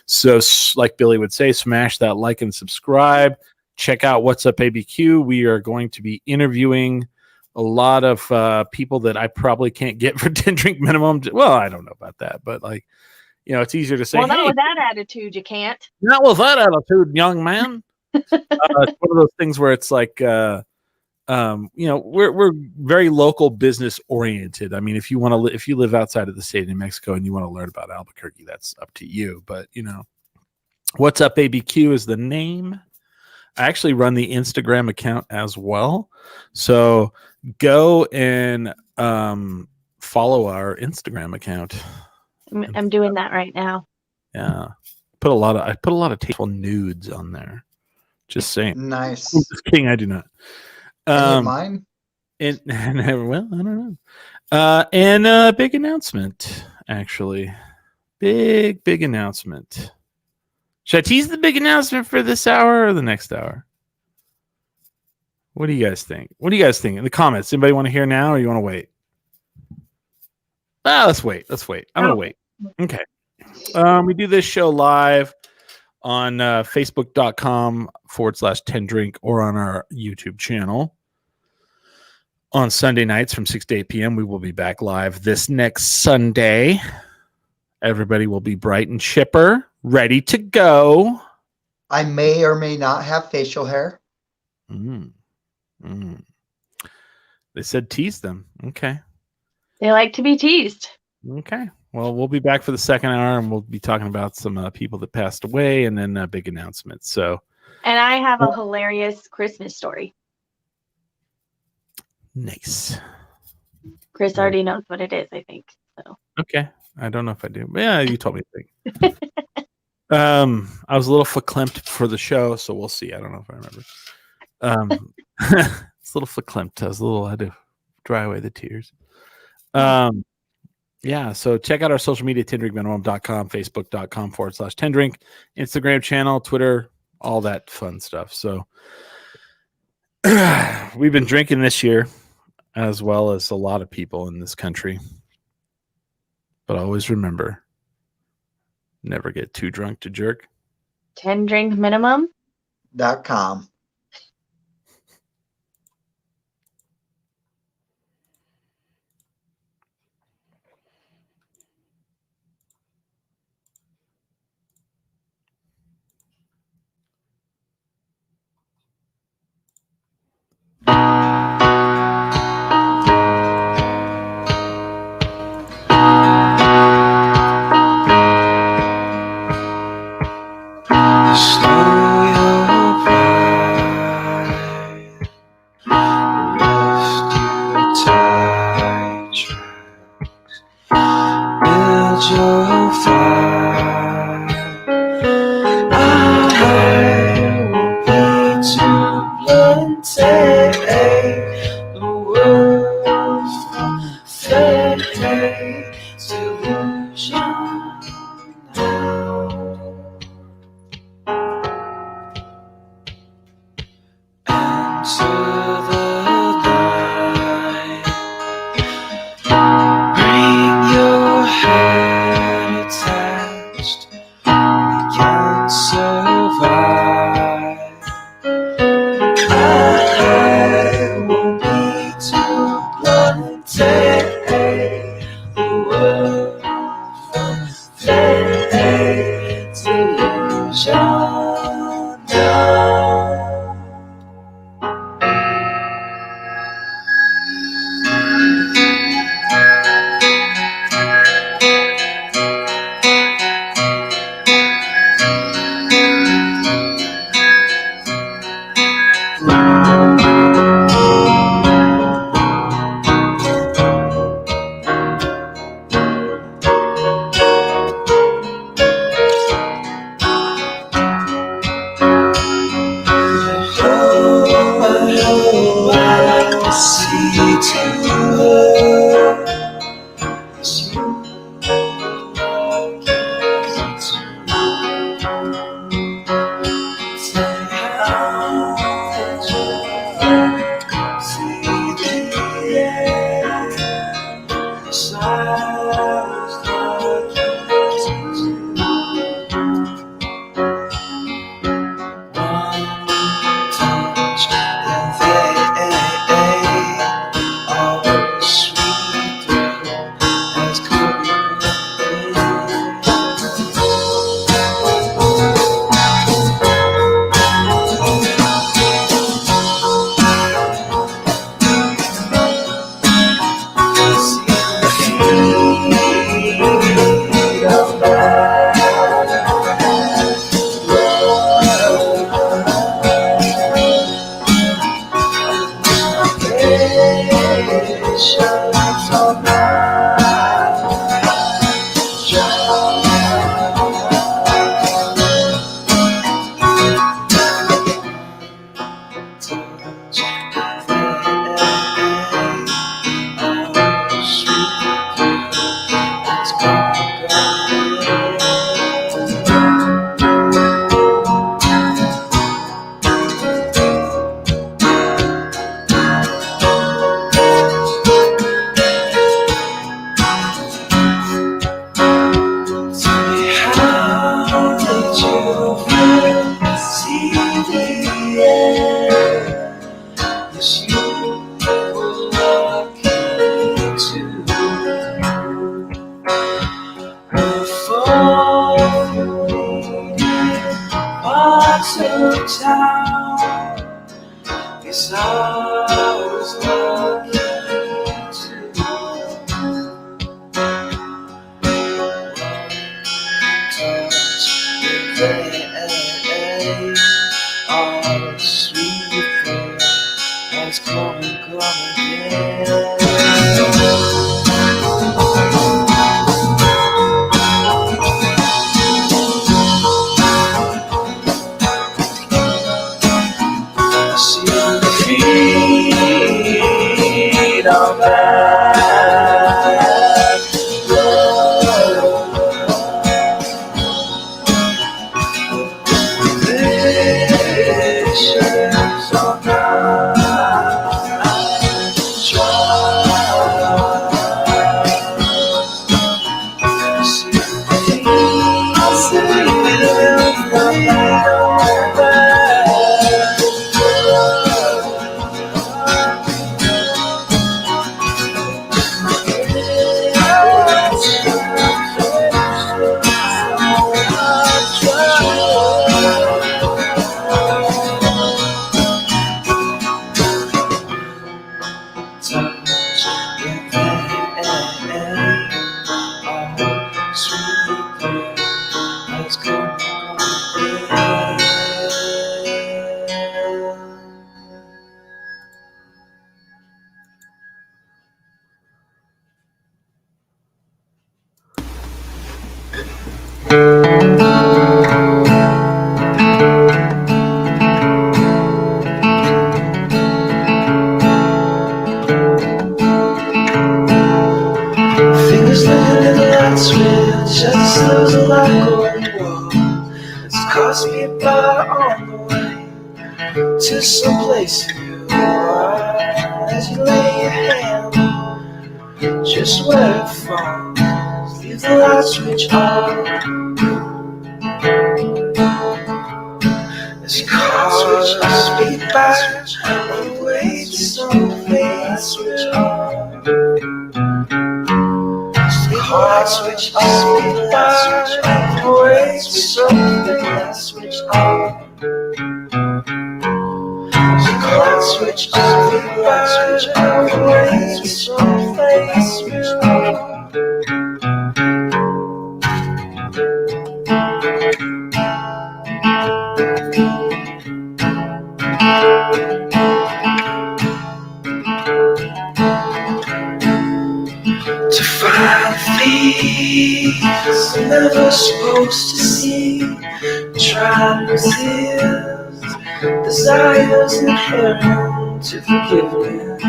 So, like Billy would say, smash that like and subscribe. Check out What's Up ABQ. We are going to be interviewing a lot of people that I probably can't get for 10 drink minimum. Well, I don't know about that, but like, it's easier to say, well, not hey, with that attitude, you can't. not with that attitude, young man. It's one of those things where it's like, we're very local business oriented. I mean, if you live outside of the state of New Mexico and you want to learn about Albuquerque, that's up to you. But What's Up ABQ is the name. I actually run the Instagram account as well. So go and follow our Instagram account. I'm doing that right now. Yeah. I put a lot of tasteful nudes on there. Just saying. Nice. Just kidding, I do not. Any of mine? Well, I don't know. And a big announcement, actually. Big announcement. Should I tease the big announcement for this hour or the next hour? What do you guys think? In the comments? Anybody want to hear now or you want to wait? Let's wait. I'm going to wait. Okay. We do this show live on facebook.com/10drink or on our YouTube channel. On Sunday nights from 6 to 8 p.m., we will be back live this next Sunday. Everybody will be bright and chipper, ready to go. I may or may not have facial hair. They said tease them. Okay. They like to be teased. Okay. Well, we'll be back for the second hour, and we'll be talking about some people that passed away and then big announcements. So, and I have a hilarious Christmas story. Nice. Chris already knows what it is, I think. So. Okay. I don't know if I do. But yeah, you told me to think. I was a little verklempt for the show, so we'll see. I don't know if I remember. It's a little verklempt. I had to dry away the tears. Yeah, so check out our social media, 10drinkminimum.com, facebook.com/10drink, Instagram channel, Twitter, all that fun stuff. So we've been drinking this year, as well as a lot of people in this country. But always remember, never get too drunk to jerk. 10drinkminimum.com. Take the world. Never supposed to see, try to resist desires inherent to forgiveness.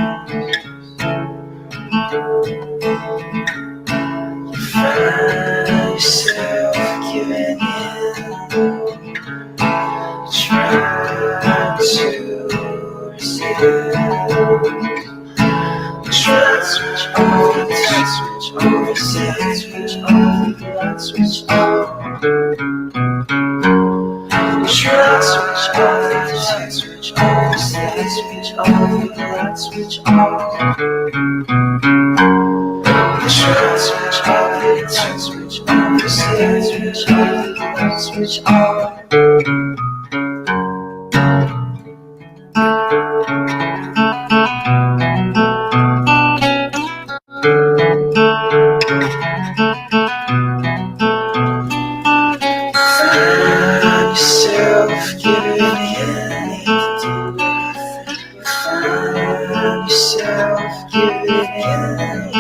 You find yourself giving in, try to resist, try to switch on, switch off, light switch off. Light switch off, light switch off, light switch off, light switch off. Light switch off, light switch off, light switch off, light switch off. Find yourself giving in. Find yourself giving in.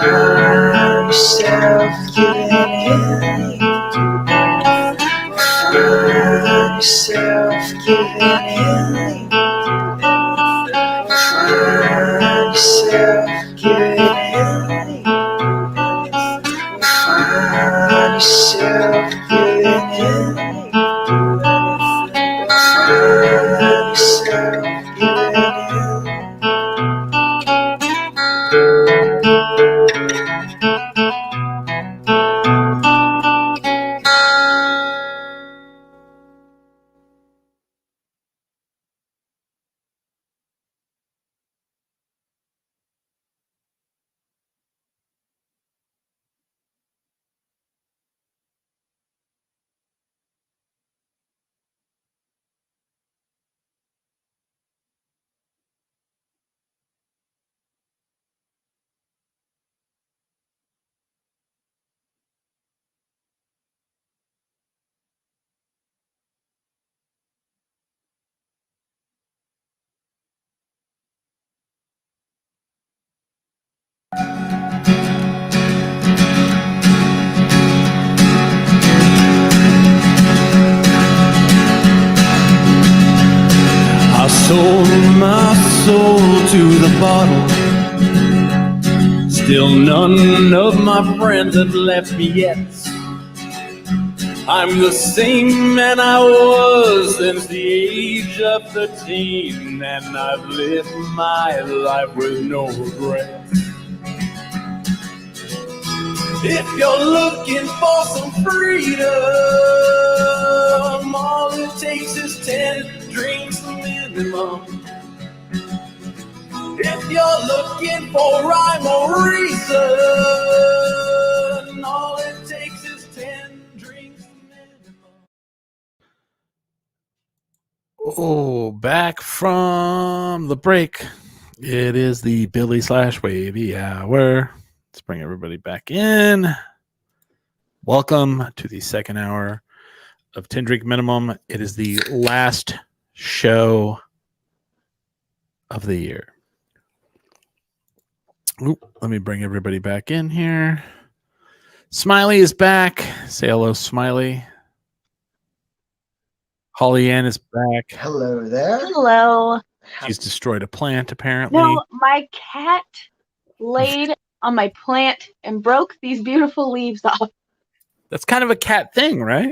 Find yourself giving in. Find yourself giving in. Find yourself giving in. Find yourself giving in. Find yourself giving in. I sold my soul to the bottle. Still none of my friends have left me yet. I'm the same man I was since the age of 13, and I've lived my life with no regrets. If you're looking for some freedom, all it takes is 10 drinks minimum. If you're looking for rhyme or reason, all it takes is 10 drinks minimum. Oh, back from the break. It is the Billy/Wavy Hour. Let's bring everybody back in. Welcome to the second hour of 10 Drink Minimum. It is the last show of the year. Oop, let me bring everybody back in here. Smiley is back. Say hello, Smiley. Holly Ann is back. Hello there. Hello. She's destroyed a plant, apparently. No, my cat laid on my plant and broke these beautiful leaves off. That's kind of a cat thing, right?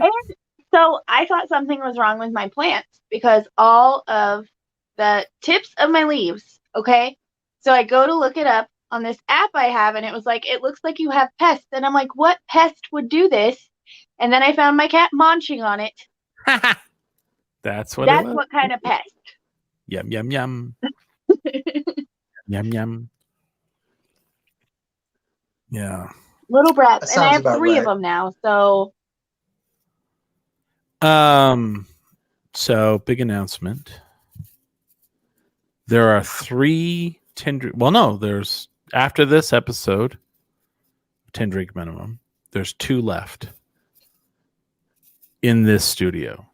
So I thought something was wrong with my plants because all of the tips of my leaves, okay? So I go to look it up on this app I have, and it was like, it looks like you have pests. And I'm like, what pest would do this? And then I found my cat munching on it. That's what That's it was. what kind of pest. Yum, yum, yum. Yum, yum. Yeah. Little brats. That And I sounds have about 3 of right. them now. So So big announcement. There are 3 well, no, there's after this episode, 10 Drink Minimum, there's 2 left in this studio.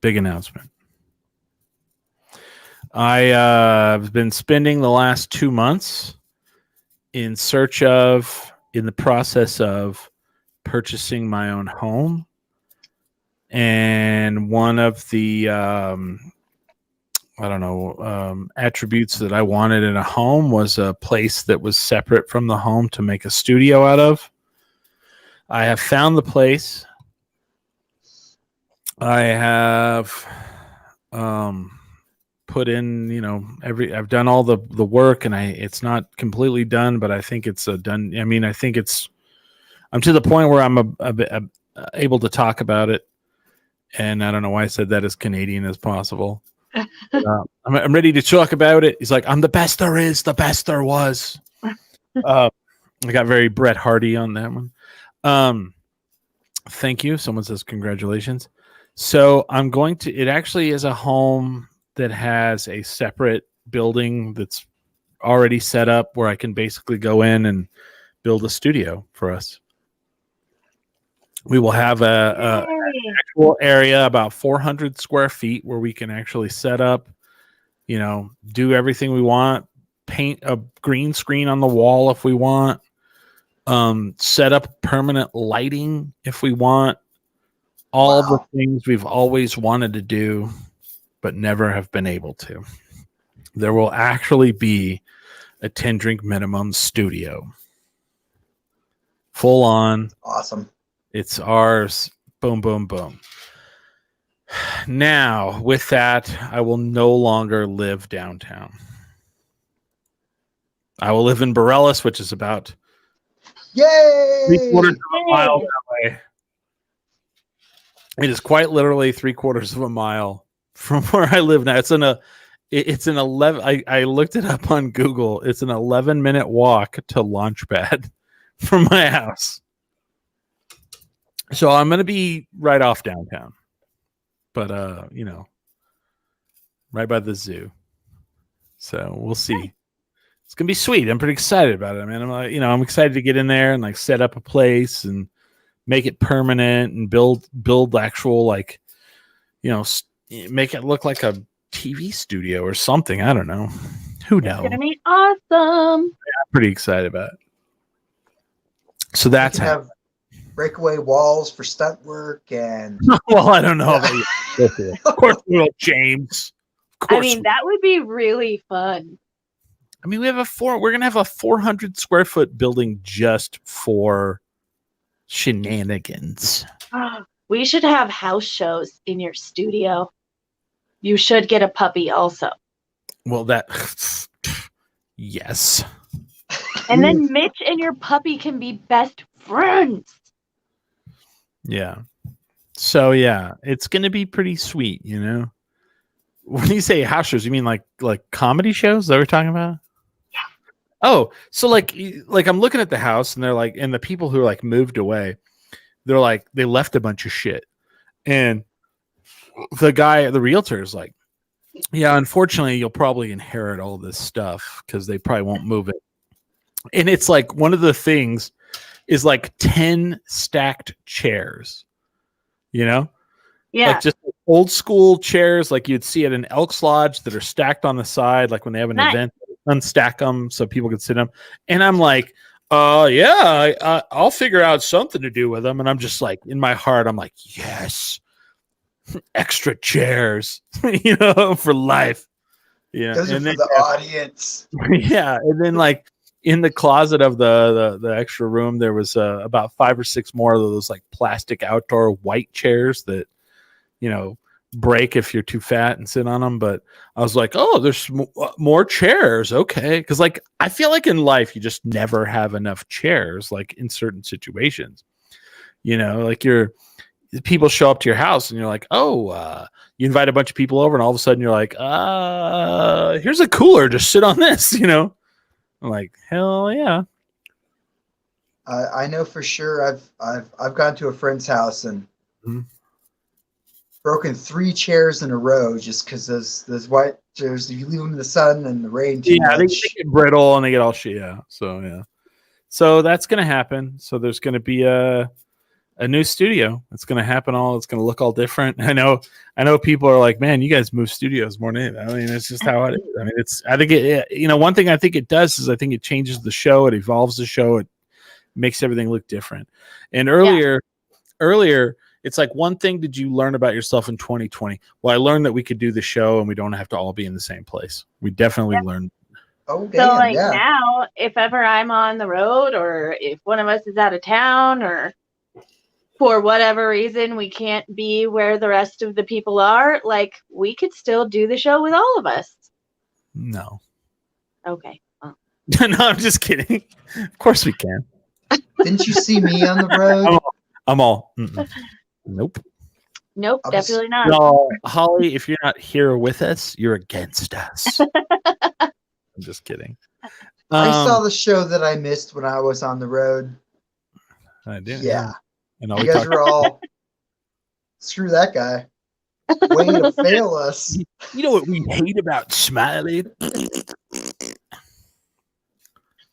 Big announcement. I've been spending the last 2 months in the process of purchasing my own home. And one of the, attributes that I wanted in a home was a place that was separate from the home to make a studio out of. I have found the place. I have put in, I've done all the work, and it's not completely done, but I think it's done. I mean, I'm to the point where I'm able to talk about it, and I don't know why I said that as Canadian as possible. I'm ready to talk about it. He's like, I'm the best there is, the best there was. I got very Bret Hardy on that one. Thank you. Someone says congratulations. So it actually is a home that has a separate building that's already set up where I can basically go in and build a studio for us. We will have an actual area about 400 square feet where we can actually set up, do everything we want, paint a green screen on the wall if we want, set up permanent lighting if we want, all the things we've always wanted to do but never have been able to. There will actually be a 10 drink minimum studio. Full on. Awesome. It's ours. Boom, boom, boom. Now, with that, I will no longer live downtown. I will live in Borellis, which is about Yay! 3/4 of a mile that way. It is quite literally 3/4 of a mile from where I live now. It's an 11. I looked it up on Google. It's an 11-minute walk to Launchpad from my house. So I'm going to be right off downtown, but right by the zoo. So we'll see. It's going to be sweet. I'm pretty excited about it, man. I'm excited to get in there and set up a place and make it permanent and build actual make it look like a TV studio or something. I don't know. Who knows? It's gonna be awesome. I'm pretty excited about it. So that's how have breakaway walls for stunt work and well, I don't know about you. Of course we will, James. Of course that would be really fun. I mean, we're gonna have a 400 square foot building just for shenanigans. We should have house shows in your studio. You should get a puppy also. Well, yes. And then Mitch and your puppy can be best friends. Yeah. So yeah, it's gonna be pretty sweet, When you say house shows, you mean like comedy shows that we're talking about? Yeah. Oh, so like I'm looking at the house and they're like, and the people who are moved away, they're like, they left a bunch of shit. And the realtor is like, yeah, unfortunately, you'll probably inherit all this stuff because they probably won't move it. And it's like one of the things is 10 stacked chairs, Yeah. just old school chairs like you'd see at an Elks Lodge that are stacked on the side, like when they have an event, unstack them so people can sit them. And I'm like, yeah, I'll figure out something to do with them. And I'm just in my heart, I'm like, yes, extra chairs, for life. Yeah. Those are and for then, the audience. Yeah. And then in the closet of the extra room, there was about 5 or 6 more of those plastic outdoor white chairs that, break if you're too fat and sit on them. But I was like, oh, there's more chairs. Okay. Because I feel like in life, you just never have enough chairs, in certain situations, people show up to your house and you're like, oh, you invite a bunch of people over and all of a sudden you're like, here's a cooler, just sit on this, I'm like, hell yeah. I know for sure. I've gone to a friend's house and broken 3 chairs in a row just because those white chairs, if you leave them in the sun and the rain too much. They get brittle and they get all shit. Yeah. So that's gonna happen. So there's gonna be a new studio. It's gonna happen it's gonna look all different. I know people are like, man, you guys move studios more than anything. I mean, it's just how it is. I mean, one thing I think it does is I think it changes the show, it evolves the show, it makes everything look different. And earlier, it's one thing did you learn about yourself in 2020? Well, I learned that we could do the show and we don't have to all be in the same place. We definitely learned. Oh, damn, so now, if ever I'm on the road or if one of us is out of town or for whatever reason we can't be where the rest of the people are, like we could still do the show with all of us. No. Okay. Well, No, I'm just kidding. Of course we can. Didn't you see me on the road? I'm all. Nope. nope, I was- definitely not. No, Holly, if you're not here with us, you're against us. I'm just kidding. I saw the show that I missed when I was on the road. I did. Yeah. And all You we guys talked- were all, screw that guy. Way to fail us. you know what we hate about Smiley?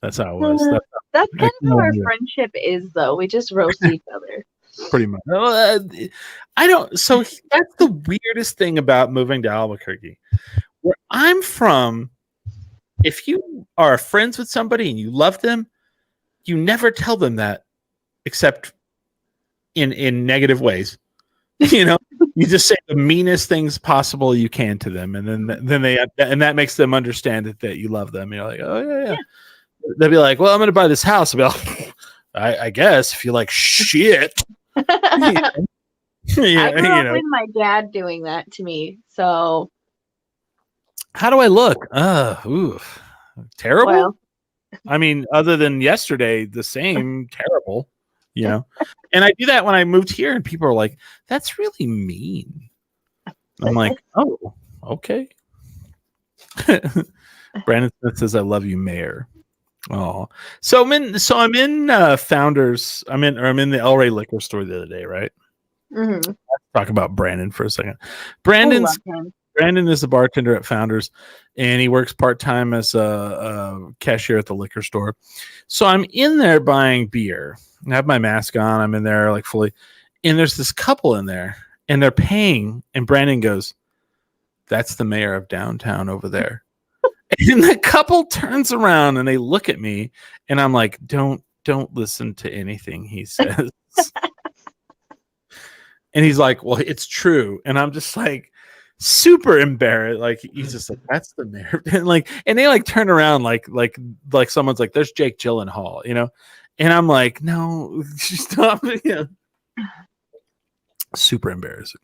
That's how it was. That's That's kind of how our Yeah. friendship is, though. We just roast each other. pretty much. I don't. So that's the weirdest thing about moving to Albuquerque. Where I'm from, if you are friends with somebody and you love them, you never tell them that, except in negative ways. You know, you just say the meanest things possible you can to them, and then that makes them understand that you love them. You're like, oh yeah. They'll be like, well, I'm going to buy this house. I'll be like, I guess if you like shit. I grew up you know. with my dad doing that to me. So, How do I look? Terrible. well, I mean, other than yesterday, the same terrible, you know. And I do that when I moved here, and people are like, "That's really mean." I'm like, "Oh, okay." Brandon Smith says, "I love you, Mayor." Oh, so I'm in Founders. I'm in the El Rey liquor store the other day, right? mhm. Talk about Brandon for a second. I Brandon love him. is a bartender at Founders, and he works part-time as a cashier at the liquor store. So I'm in there buying beer. I have my mask on. I'm in there like fully. And there's this couple in there, and they're paying. And Brandon goes, "That's the mayor of downtown over there." And the couple turns around and they look at me, and I'm like, don't listen to anything he says. And he's like, well, it's true. And I'm just like super embarrassed. Like he's just like, that's the mayor. And they like turn around like someone's like, there's Jake Gyllenhaal, you know? And I'm like, no, stop. You know? Super embarrassing.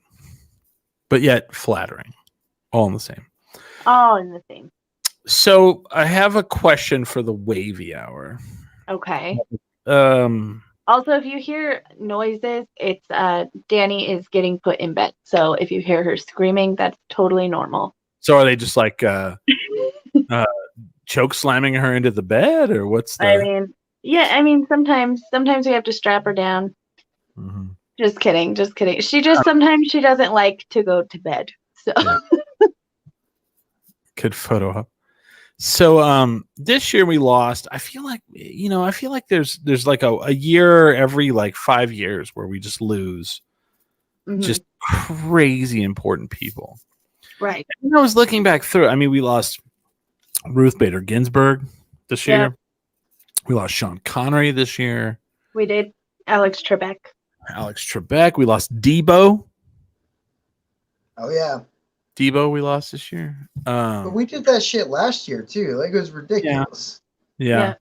But yet flattering. All in the same. All in the same. So I have a question for the wavy hour. Okay. Also, if you hear noises, it's Danny is getting put in bed. So if you hear her screaming, that's totally normal. so are they just like choke slamming her into the bed, or what's the? I mean, sometimes we have to strap her down. Mhm. Just kidding. She just sometimes she doesn't like to go to bed. So Yeah. Good photo up. So this year we lost. I feel like there's like a year every like 5 years where we just lose mhm. just crazy important people. right. And I was looking back through. I mean, we lost Ruth Bader Ginsburg this year. Yeah. We lost Sean Connery this year. We did Alex Trebek. Alex Trebek. We lost Debo. Oh yeah. Debo we lost this year. But we did that shit last year too. Like it was ridiculous. Yeah.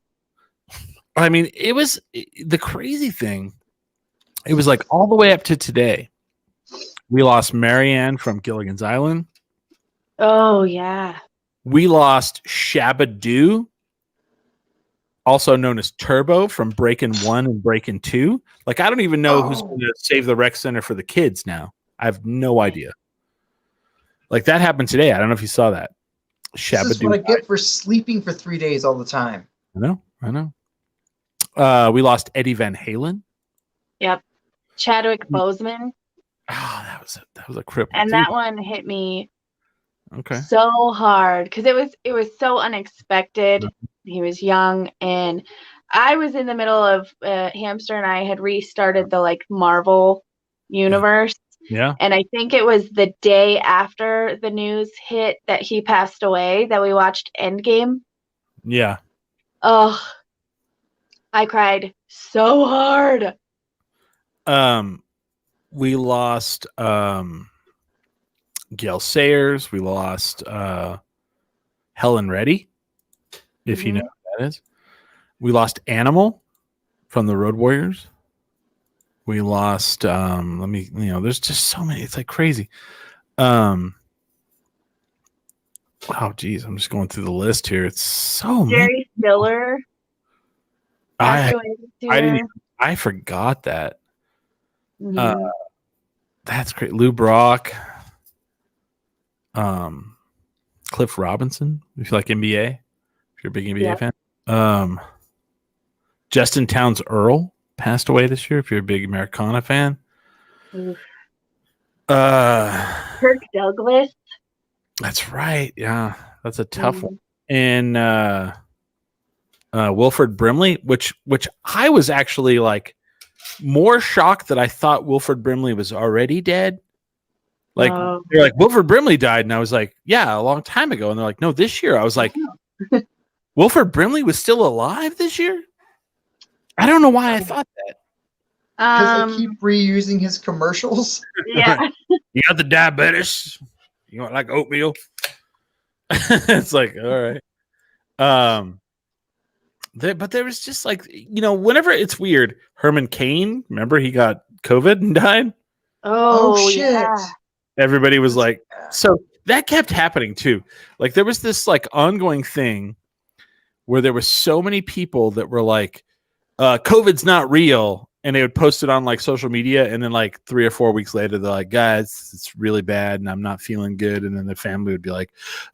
I mean, it was the crazy thing. It was like all the way up to today. We lost Marianne from Gilligan's Island. Oh yeah. We lost Shabba-Doo, also known as Turbo from Breakin' 1 and Breakin' 2. Like, I don't even know who's going to save the rec center for the kids now. I have no idea. Like, that happened today. I don't know if you saw that. This is Shabba-Doo. what I get for sleeping for 3 days all the time. I know. We lost Eddie Van Halen. Yep. Chadwick Boseman. Oh, that was a cripple. And too. that one hit me Okay. so hard because it was so unexpected. He was young, and I was in the middle of Hamster and I had restarted the like Marvel universe. Yeah. And I think it was the day after the news hit that he passed away that we watched Endgame. Yeah. Oh, I cried so hard. We lost Gail Sayers. We lost Helen Reddy, if you know who that is. We lost Animal from the Road Warriors. We lost. There's just so many. It's like crazy. Oh, geez, I'm just going through the list here. It's so many. Jerry Stiller passed I away this I didn't. year. I forgot that. Mhm. That's great. Lou Brock. Cliff Robinson. If you like NBA, if you're a big NBA Yeah. fan. Justin Towns Earl passed away this year. If you're a big Americana fan. Oof. Uh, Kirk Douglas. that's right. Yeah, that's a tough Mhm. one. And Wilford Brimley, which I was actually like more shocked that I thought Wilford Brimley was already dead. Like Oh. they're like Wilford Brimley died, and I was like, yeah, a long time ago. And they're like, no, this year. I was like, Wilford Brimley was still alive this year. I don't know why I thought that. Because they keep reusing his commercials. Yeah. You got the diabetes. You want like oatmeal? It's like, all right. But there was just like, whenever it's weird. Herman Cain, remember he got COVID and died. Oh, shit. yeah. Everybody was like, so that kept happening too. Like there was this like ongoing thing where there were so many people that were like, COVID's not real. And they would post it on like social media. And then like 3 or 4 weeks later, they're like, guys, it's really bad and I'm not feeling good. And then the family would be like,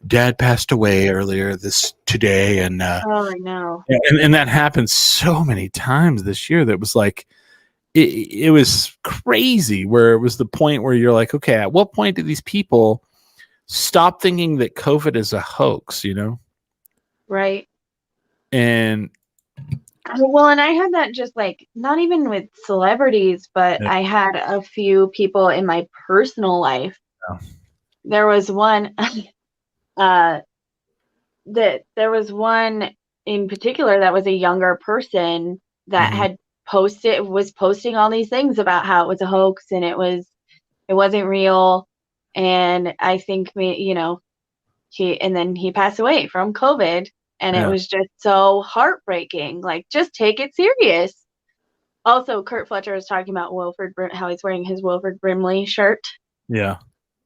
Dad passed away earlier today. And, Oh, I know. and that happened so many times this year that was like, it was crazy where it was the point where you're like, okay, at what point do these people stop thinking that COVID is a hoax, Right. And Well, and I had that just like not even with celebrities, but Yeah. I had a few people in my personal life. Yeah. There was one there was one in particular that was a younger person that Mhm. was posting all these things about how it was a hoax and it wasn't real. And I think he passed away from COVID. And it Yeah. was just so heartbreaking. Like, just take it serious. Also, Kurt Fletcher was talking about how he's wearing his Wilford Brimley shirt. Yeah.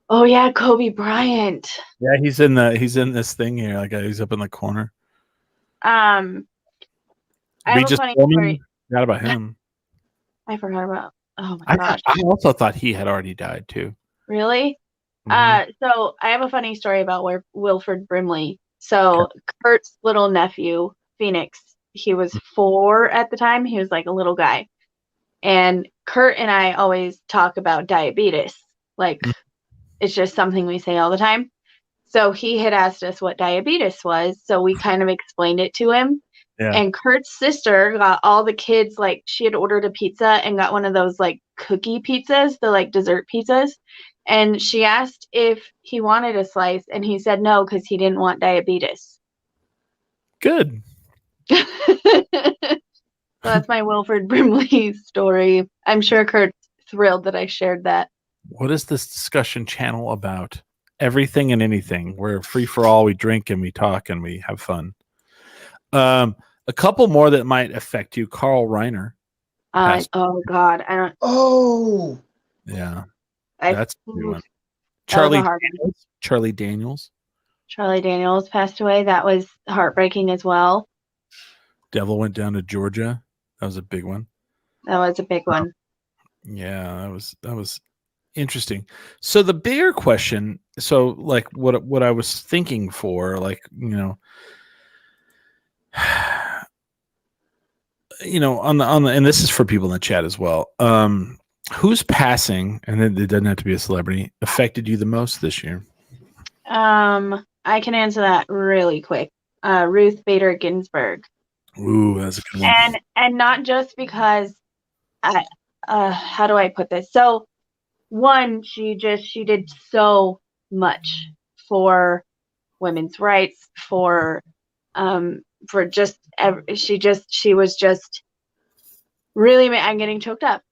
Oh yeah, Kobe Bryant. Yeah, he's in this thing here. Like he's up in the corner. I have a funny story. Forgot about him. I forgot about. Oh my gosh. I also thought he had already died too. Really? Mhm. So I have a funny story about Wilford Brimley. So Kurt's little nephew, Phoenix, he was 4 at the time. He was like a little guy. And Kurt and I always talk about diabetes. Like, it's just something we say all the time. So he had asked us what diabetes was. So we kind of explained it to him. Yeah. And Kurt's sister got all the kids, like, she had ordered a pizza and got one of those, like, cookie pizzas, the, like, dessert pizzas. And she asked if he wanted a slice, and he said no because he didn't want diabetes. Good. So that's my Wilford Brimley story. I'm sure Kurt's thrilled that I shared that. What is this discussion channel about? Everything and anything. We're free for all. We drink and we talk and we have fun. A couple more that might affect you. Carl Reiner. Oh God, I don't. Oh, Yeah, I, that's a good one. that was a hard one. Charlie Daniels. Charlie Daniels passed away. That was heartbreaking as well. Devil Went Down to Georgia. That was a big one. That was a big one. Yeah, that was interesting. So the bigger question, so like what I was thinking for, like, on the and this is for people in the chat as well. Whose passing, and it doesn't have to be a celebrity, affected you the most this year? I can answer that really quick. Ruth Bader Ginsburg. Ooh, that's a good one. And not just because how do I put this? So one, she did so much for women's rights, for just she was just really, I'm getting choked up.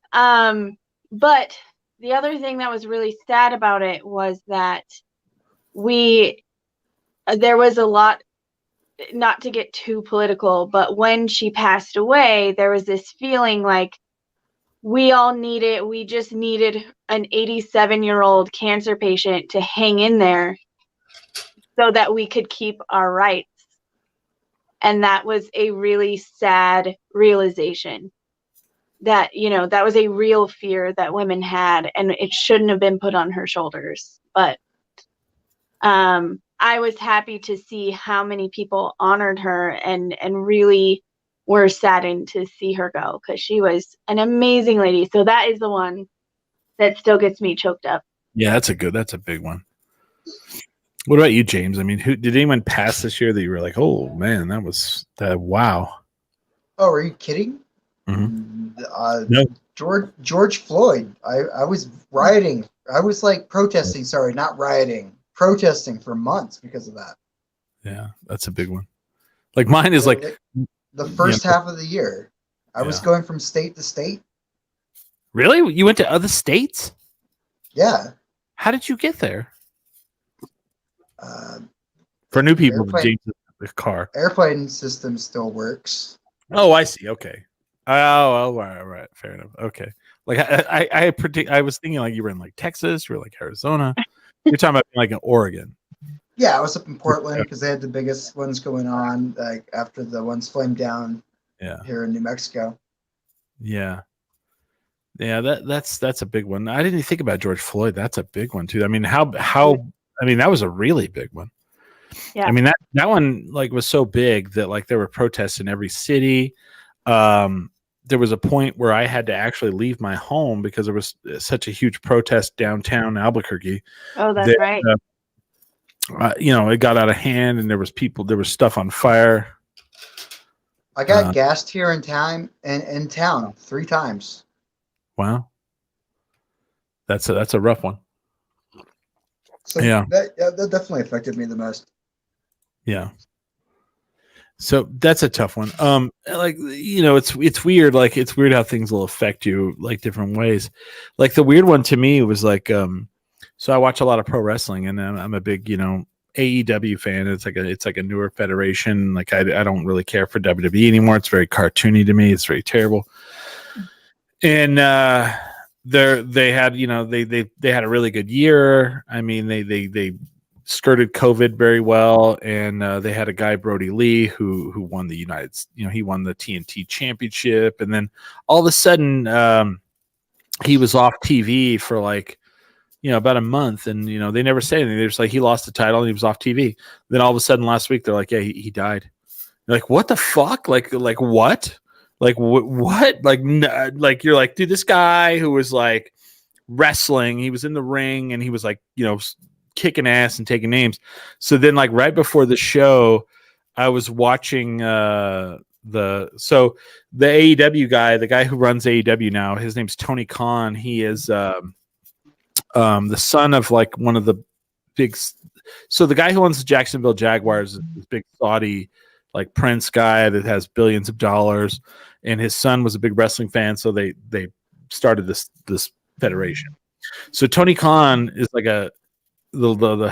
But the other thing that was really sad about it was that there was a lot, not to get too political, but when she passed away, there was this feeling like we all need it. We just needed an 87-year-old cancer patient to hang in there so that we could keep our rights. And that was a really sad realization that, that was a real fear that women had, and it shouldn't have been put on her shoulders. But I was happy to see how many people honored her and really were saddened to see her go, because she was an amazing lady. So that is the one that still gets me choked up. Yeah, that's a big one. What about you, James? I mean, did anyone pass this year that you were like, oh man, that was that? Wow. Oh, are you kidding? No. George Floyd. I was rioting. I was like protesting. Sorry, not rioting. Protesting for months because of that. Yeah, that's a big one. Like mine is like the first half of the year. I was going from state to state. Really? You went to other states? Yeah. How did you get there? For new people, airplane, the car. Airplane system still works. Oh, I see. Okay. Oh, right. Fair enough. Okay. Like I was thinking like you were in like Texas, you were like Arizona. You're talking about like in Oregon. Yeah, I was up in Portland because they had the biggest ones going on, like after the ones flamed down. Yeah. Here in New Mexico. Yeah. Yeah, that's a big one. I didn't even think about George Floyd. That's a big one too. I mean, that was a really big one. Yeah. I mean, that one like was so big that like there were protests in every city. There was a point where I had to actually leave my home because there was such a huge protest downtown Albuquerque. Oh, that's right. It got out of hand, and there was stuff on fire. I got gassed here in town 3 times. Wow, that's a rough one. So yeah, that definitely affected me the most. Yeah. So that's a tough one. It's weird. Like it's weird how things will affect you like different ways. Like the weird one to me was like, so I watch a lot of pro wrestling, and I'm a big, AEW fan. It's like a newer federation. Like I don't really care for WWE anymore. It's very cartoony to me. It's very terrible. And they had they had a really good year. I mean they skirted COVID very well, and they had a guy Brody Lee who won the he won the TNT championship, and then all of a sudden he was off TV for like about a month, and they never say anything. They're just like he lost the title and he was off TV. Then all of a sudden last week they're like, yeah, he died. You're like, what the fuck? Like what? Like what? Like you're like, dude, this guy who was like wrestling, he was in the ring and he was like kicking ass and taking names. So then like right before the show I was watching the AEW guy, the guy who runs AEW now, his name's Tony Khan. He is the son of like one of the big, so the guy who owns the Jacksonville Jaguars is this big Saudi like prince guy that has billions of dollars, and his son was a big wrestling fan, so they started this federation. So Tony Khan is like the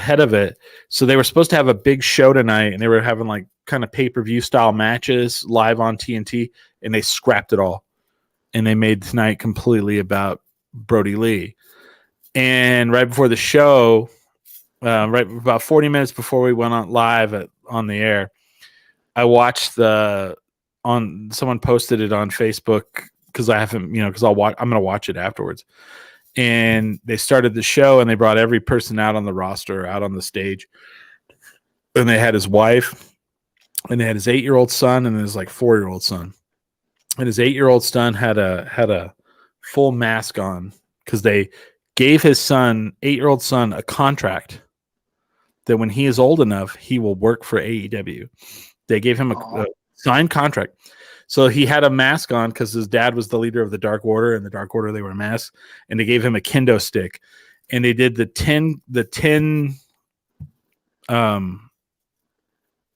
head of it. So they were supposed to have a big show tonight, and they were having like kind of pay-per-view style matches live on TNT, and they scrapped it all, and they made tonight completely about Brody Lee. And right before the show, right about 40 minutes before we went on live on the air, I watched someone posted it on Facebook because I haven't, because I'm going to watch it afterwards. And they started the show and they brought every person out on the roster, out on the stage. And they had his wife, and they had his 8-year-old son, and his like 4-year-old son. And his 8-year-old son had a full mask on because they gave his 8-year-old son, a contract that when he is old enough, he will work for AEW. They gave him a signed contract. So he had a mask on because his dad was the leader of the Dark Order, and the Dark Order, they wear masks, and they gave him a kendo stick, and they did the 10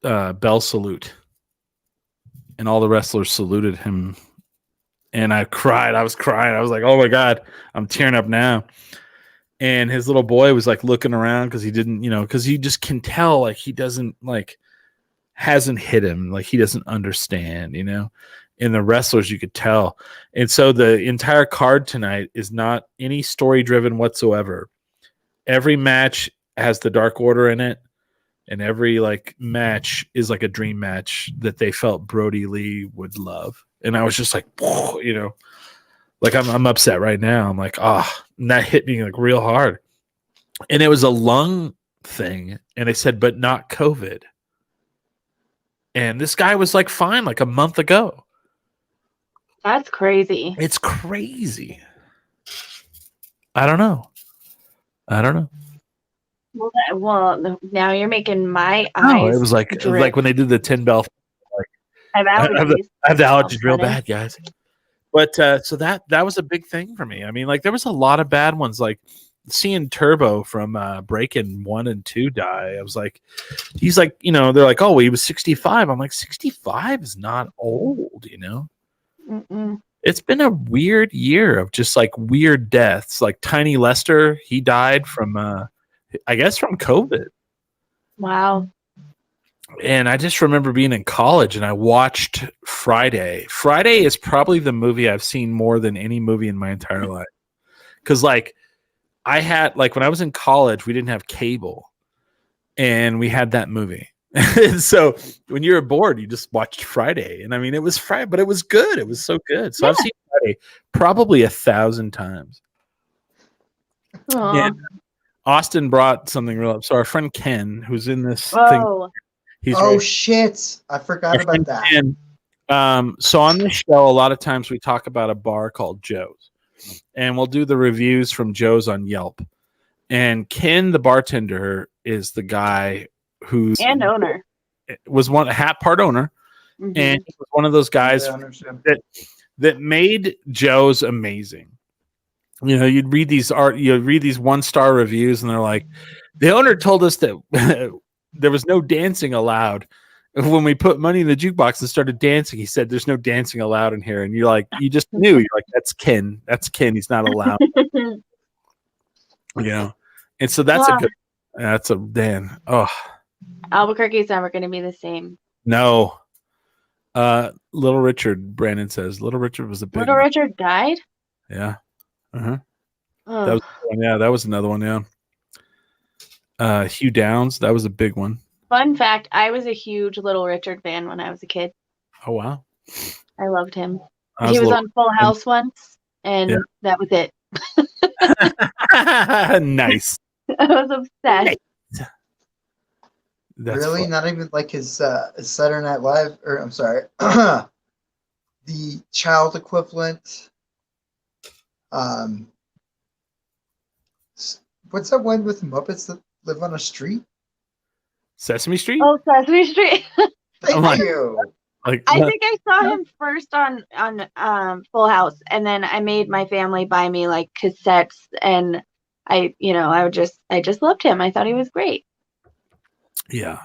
bell salute, and all the wrestlers saluted him. And I cried. I was crying. I was like, oh my God, I'm tearing up now. And his little boy was like looking around because he didn't, because you just can tell like he doesn't like, hasn't hit him. Like he doesn't understand, In the wrestlers, you could tell. And so the entire card tonight is not any story driven whatsoever. Every match has the Dark Order in it, and every like match is like a dream match that they felt Brody Lee would love. And I was just like, like I'm upset right now. I'm like, and that hit me like real hard. And it was a lung thing, and they said, but not COVID. And this guy was like fine like a month ago. That's crazy. It's crazy. I don't know. Well, now you're making my No, eyes. it was like when they did the 10 bell. I have I have the allergies real bad, guys. But so that was a big thing for me. I mean, like there was a lot of bad ones. Like seeing Turbo from Breaking 1 and 2 die. I was like, he's like, they're like, oh, well, he was 65. I'm like, 65 is not old, Mm-mm. It's been a weird year of just like weird deaths. Like Tiny Lester, he died from, I guess, from COVID. Wow. And I just remember being in college and I watched Friday. Friday is probably the movie I've seen more than any movie in my entire life. Because like I had, like when I was in college, we didn't have cable and we had that movie. And so when you were bored, you just watched Friday. And I mean, it was Friday, but it was good. It was so good. So I've seen Friday probably 1,000 times. Aw. And Austin brought something real up. So our friend Ken, who's in this thing, Oh, he's Shit! I forgot about that. Ken, so on this show, a lot of times we talk about a bar called Joe's, and we'll do the reviews from Joe's on Yelp. And Ken, the bartender, is the guy who's and owner. was part owner, Mhm. and he was one of those guys Yeah, I understand. that made Joe's amazing. You'd read these 1-star reviews, and they're like, the owner told us that there was no dancing allowed. When we put money in the jukebox and started dancing, he said, "There's no dancing allowed in here." And you're like, you just knew. You're like, that's Ken. That's Ken. He's not allowed. And so that's Wow. that's a Dan. Oh Albuquerque's never going to be the same. no. Little Richard, Brandon says, Little Richard was a big Little one. Richard died? Yeah. Uh-huh. Oh. That was one, yeah, that was another one, yeah. Hugh Downs, that was a big one. Fun fact, I was a huge Little Richard fan when I was a kid. Oh wow. I loved him. I He was a on Full House once, and Yeah. that was it. Nice. I was obsessed. That's Really? fun. Not even like his Saturday Night Live, or I'm sorry, the child equivalent. What's that one with Muppets that live on a street? Sesame Street? Oh, Sesame Street. Thank like- you. Like I think I saw him first on Full House, and then I made my family buy me like cassettes, and I just loved him. I thought he was great. yeah.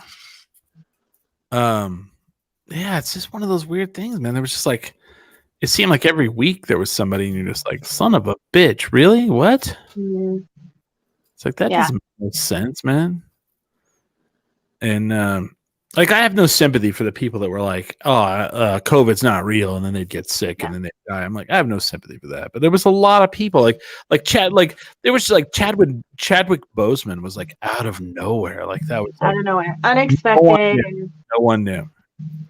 Yeah, it's just one of those weird things, man. There was just like it seemed like every week there was somebody and you're just like, son of a bitch, really? What? Mm. It's like that Yeah. doesn't make sense, man. And like I have no sympathy for the people that were like, COVID's not real, and then they'd get sick and then they die. I'm like, I have no sympathy for that. But there was a lot of people like Chad, like there was like Chadwick Boseman was like out of nowhere. Like that was Out of nowhere, unexpected. no one knew.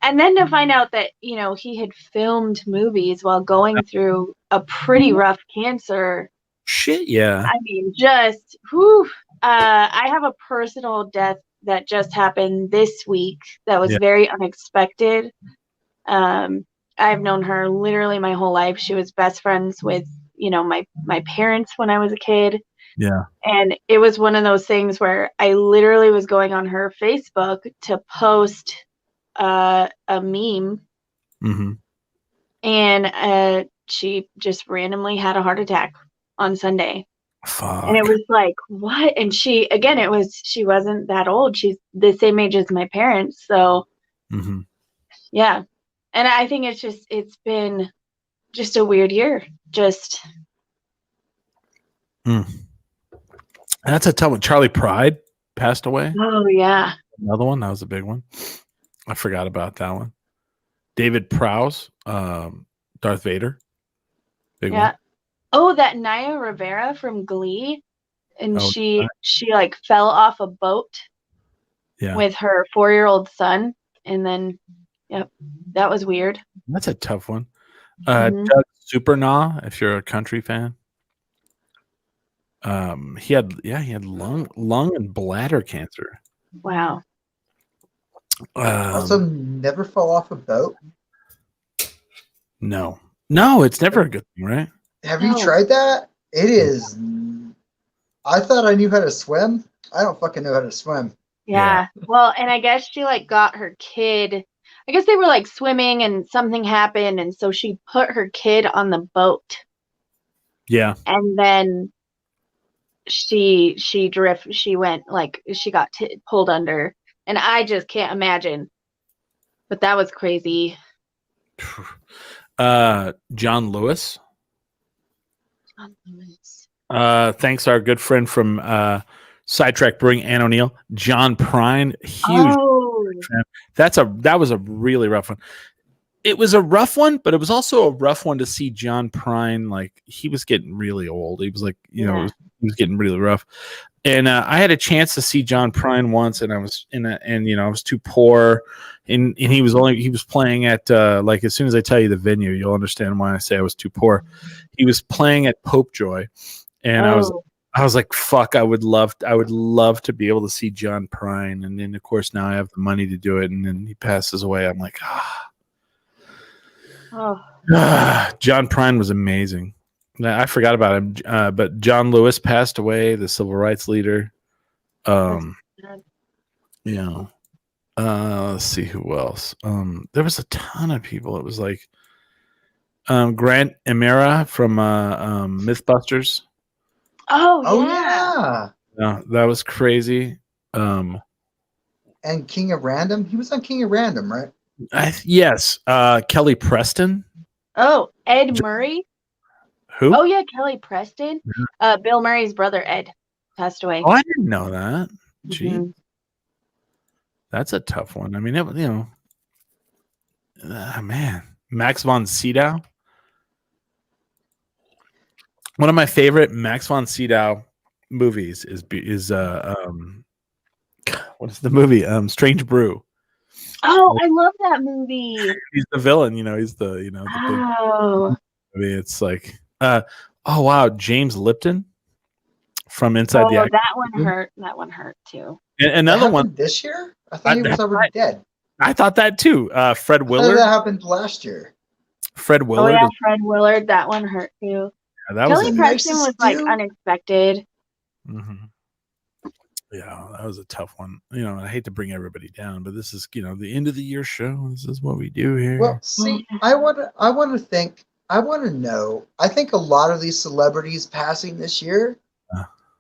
And then to find out that, he had filmed movies while going through a pretty rough cancer. Shit, yeah. I mean, just, whew. I have a personal death that just happened this week that was very unexpected. I've known her literally my whole life. She was best friends with, my parents when I was a kid. Yeah. And it was one of those things where I literally was going on her Facebook to post a meme, Mm-hmm. and she just randomly had a heart attack on Sunday. Fuck. And it was like, what? And she wasn't that old. She's the same age as my parents. So Mm-hmm. yeah. And I think it's been just a weird year. Just That's a tough one. Charlie Pride passed away. oh yeah. Another one. That was a big one. I forgot about that one. David Prowse, Darth Vader. Big Yeah. one. Oh, that Naya Rivera from Glee, and Oh, she like fell off a boat yeah. with her 4-year-old son, and then yep, that was weird. That's a tough one. Mhm. Doug Supernaw, if you're a country fan. He had lung and bladder cancer. Wow. Also, never fall off a boat. No, it's never a good thing, right? Have you No. tried that? It is. I thought I knew how to swim. I don't fucking know how to swim. Yeah. Well, and I guess she like got her kid. I guess they were like swimming and something happened, and so she put her kid on the boat, Yeah. and then she went like she got pulled under, and I just can't imagine. But that was crazy. John Lewis. Thanks our good friend from Sidetrack Brewing, Ann O'Neill. John Prine, huge. Oh, That was a really rough one. It was a rough one, but it was also a rough one to see John Prine. Like, he was getting really old. He was like, he was getting really rough. And I had a chance to see John Prine once, and I was I was too poor, and he was playing at like, as soon as I tell you the venue, you'll understand why I say I was too poor. He was playing at Pope Joy, and I was like, fuck, I would love to be able to see John Prine, and then of course now I have the money to do it, and then he passes away. I'm like, John Prine was amazing. I forgot about him, but John Lewis passed away, the civil rights leader. Let's see who else. There was a ton of people. It was like Grant Imara from Mythbusters. Oh yeah. Yeah, that was crazy. And King of Random. He was on King of Random, right? Yes. Kelly Preston. Oh, Ed Murray. Who? Oh yeah, Kelly Preston. Bill Murray's brother Ed passed away. Oh, I didn't know that. Gee, Mhm. that's a tough one. I mean, man, Max von Sydow. One of my favorite Max von Sydow movies is what is the movie? Strange Brew. Oh, I love that movie. He's the villain. He's the the Oh, big movie. It's like, oh wow, James Lipton from Inside the Act. that one hurt. That one hurt too. And another one this year. I thought he was already dead. I thought that too. Fred I thought Willard. that happened last year. Fred Willard. Oh yeah, Fred Willard. That one hurt too. That Kelly was Preston was like unexpected. Mm-hmm. Yeah, that was a tough one. I hate to bring everybody down, but this is, the end of the year show. This is what we do here. Well, see, I want to know. I think a lot of these celebrities passing this year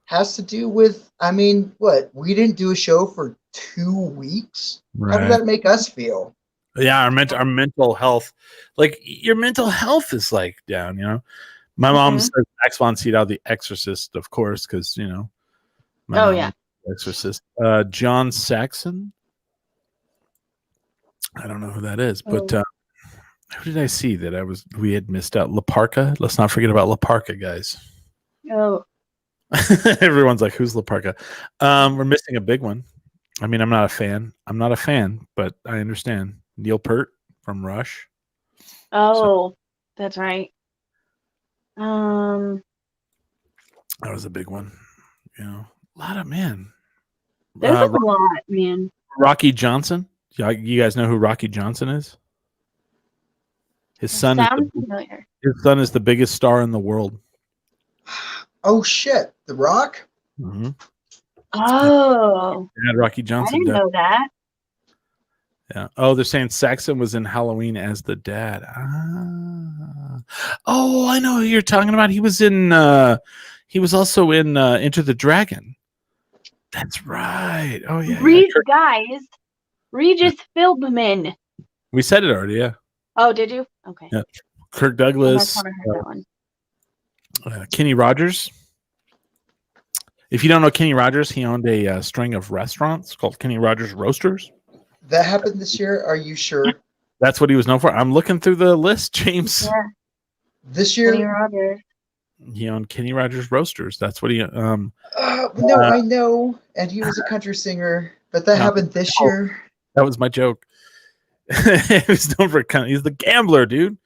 has to do with. I mean, what we didn't do a show for 2 weeks. Right. How did that make us feel? Yeah, our mental health, like your mental health is like down. My mom says Max von Sydow, The Exorcist, of course, because Exorcist. John Saxon. I don't know who that is, but who did I see that we had missed out? La Parka. Let's not forget about La Parka, guys. Oh, Everyone's like, who's La Parka? We're missing a big one. I mean, I'm not a fan, but I understand. Neil Peart from Rush. Oh, that's right. That was a big one. A lot of men. There's a lot, man. Rocky Johnson. You guys know who Rocky Johnson is? His son Sounds familiar. His son is the biggest star in the world. Oh shit, The Rock. Mm-hmm. Oh, Dad Rocky I Johnson. didn't know that. Yeah. Oh, they're saying Saxon was in Halloween as the dad. Oh, I know who you're talking about. He was in. He was also in Enter the Dragon. That's right. Oh yeah. Regis Philbin. We said it already. Yeah. Oh, did you? Okay. Yeah. Kirk Douglas. I heard that one. Kenny Rogers. If you don't know Kenny Rogers, he owned a string of restaurants called Kenny Rogers Roasters. That happened this year? Are you sure? That's what he was known for. I'm looking through the list, James. Yeah, This Kenny year? Rogers. He owned Kenny Rogers Roasters. That's what he. No, Uh, I know. And he was a country singer. But that No. happened this Oh. year. That was my joke. He was known for he's the gambler, dude.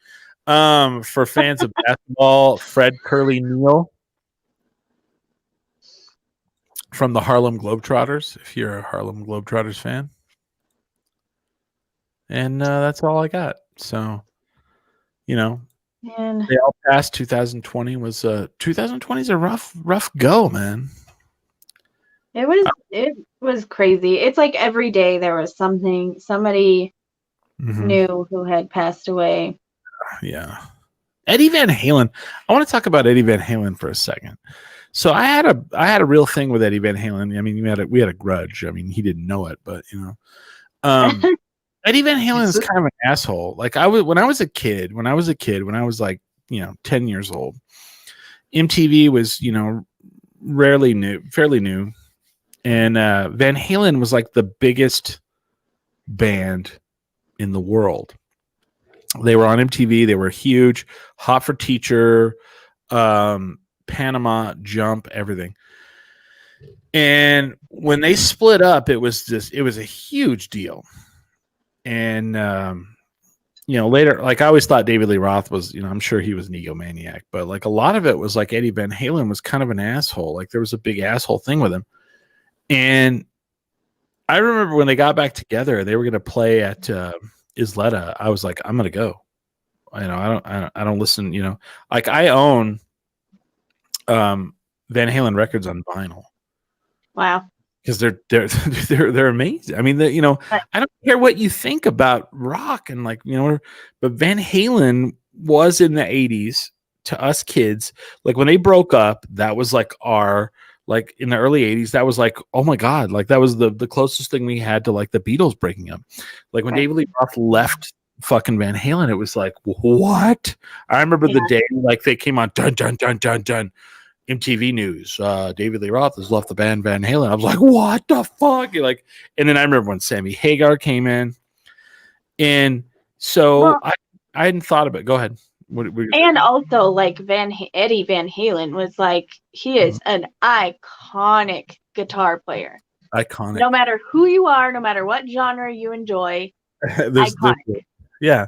For fans of basketball, Fred Curly Neal from the Harlem Globetrotters. If you're a Harlem Globetrotters fan, and that's all I got. So, you know, And they all passed. 2020 was 2020 is a rough go, man. it was crazy. It's like every day there was somebody Mhm. new who had passed away. Yeah. Eddie Van Halen. I want to talk about Eddie Van Halen for a second. So I had a real thing with Eddie Van Halen. I mean, we had a grudge. I mean, he didn't know it, but you know, Eddie Van Halen is kind of an asshole. Like when I was a kid, when I was like, 10 years old, MTV was, fairly new. And Van Halen was like the biggest band in the world. They were on MTV. They were huge. Hot for Teacher, Panama, Jump, everything. And when they split up, it was a huge deal. And later, like I always thought David Lee Roth was, I'm sure he was an egomaniac, but like a lot of it was like Eddie Van Halen was kind of an asshole. Like there was a big asshole thing with him. And I remember when they got back together, they were going to play at Isleta. I was like, I'm going to go. I don't listen, like I own Van Halen records on vinyl. Wow. Because they're amazing. I mean, I don't care what you think about rock and but Van Halen was in the 80s to us kids. Like when they broke up, that was like like in the early 80s, that was like, oh my God, like that was the closest thing we had to like the Beatles breaking up. Like when David Lee Roth left fucking Van Halen, it was like, what? I remember the day like they came on dun dun dun dun dun. MTV News, David Lee Roth has left the band Van Halen. I was like, what the fuck? And then I remember when Sammy Hagar came in. And so I hadn't thought of it. Go ahead. And also like Eddie Van Halen was like, he is an iconic guitar player. Iconic. No matter who you are, no matter what genre you enjoy, iconic. Yeah.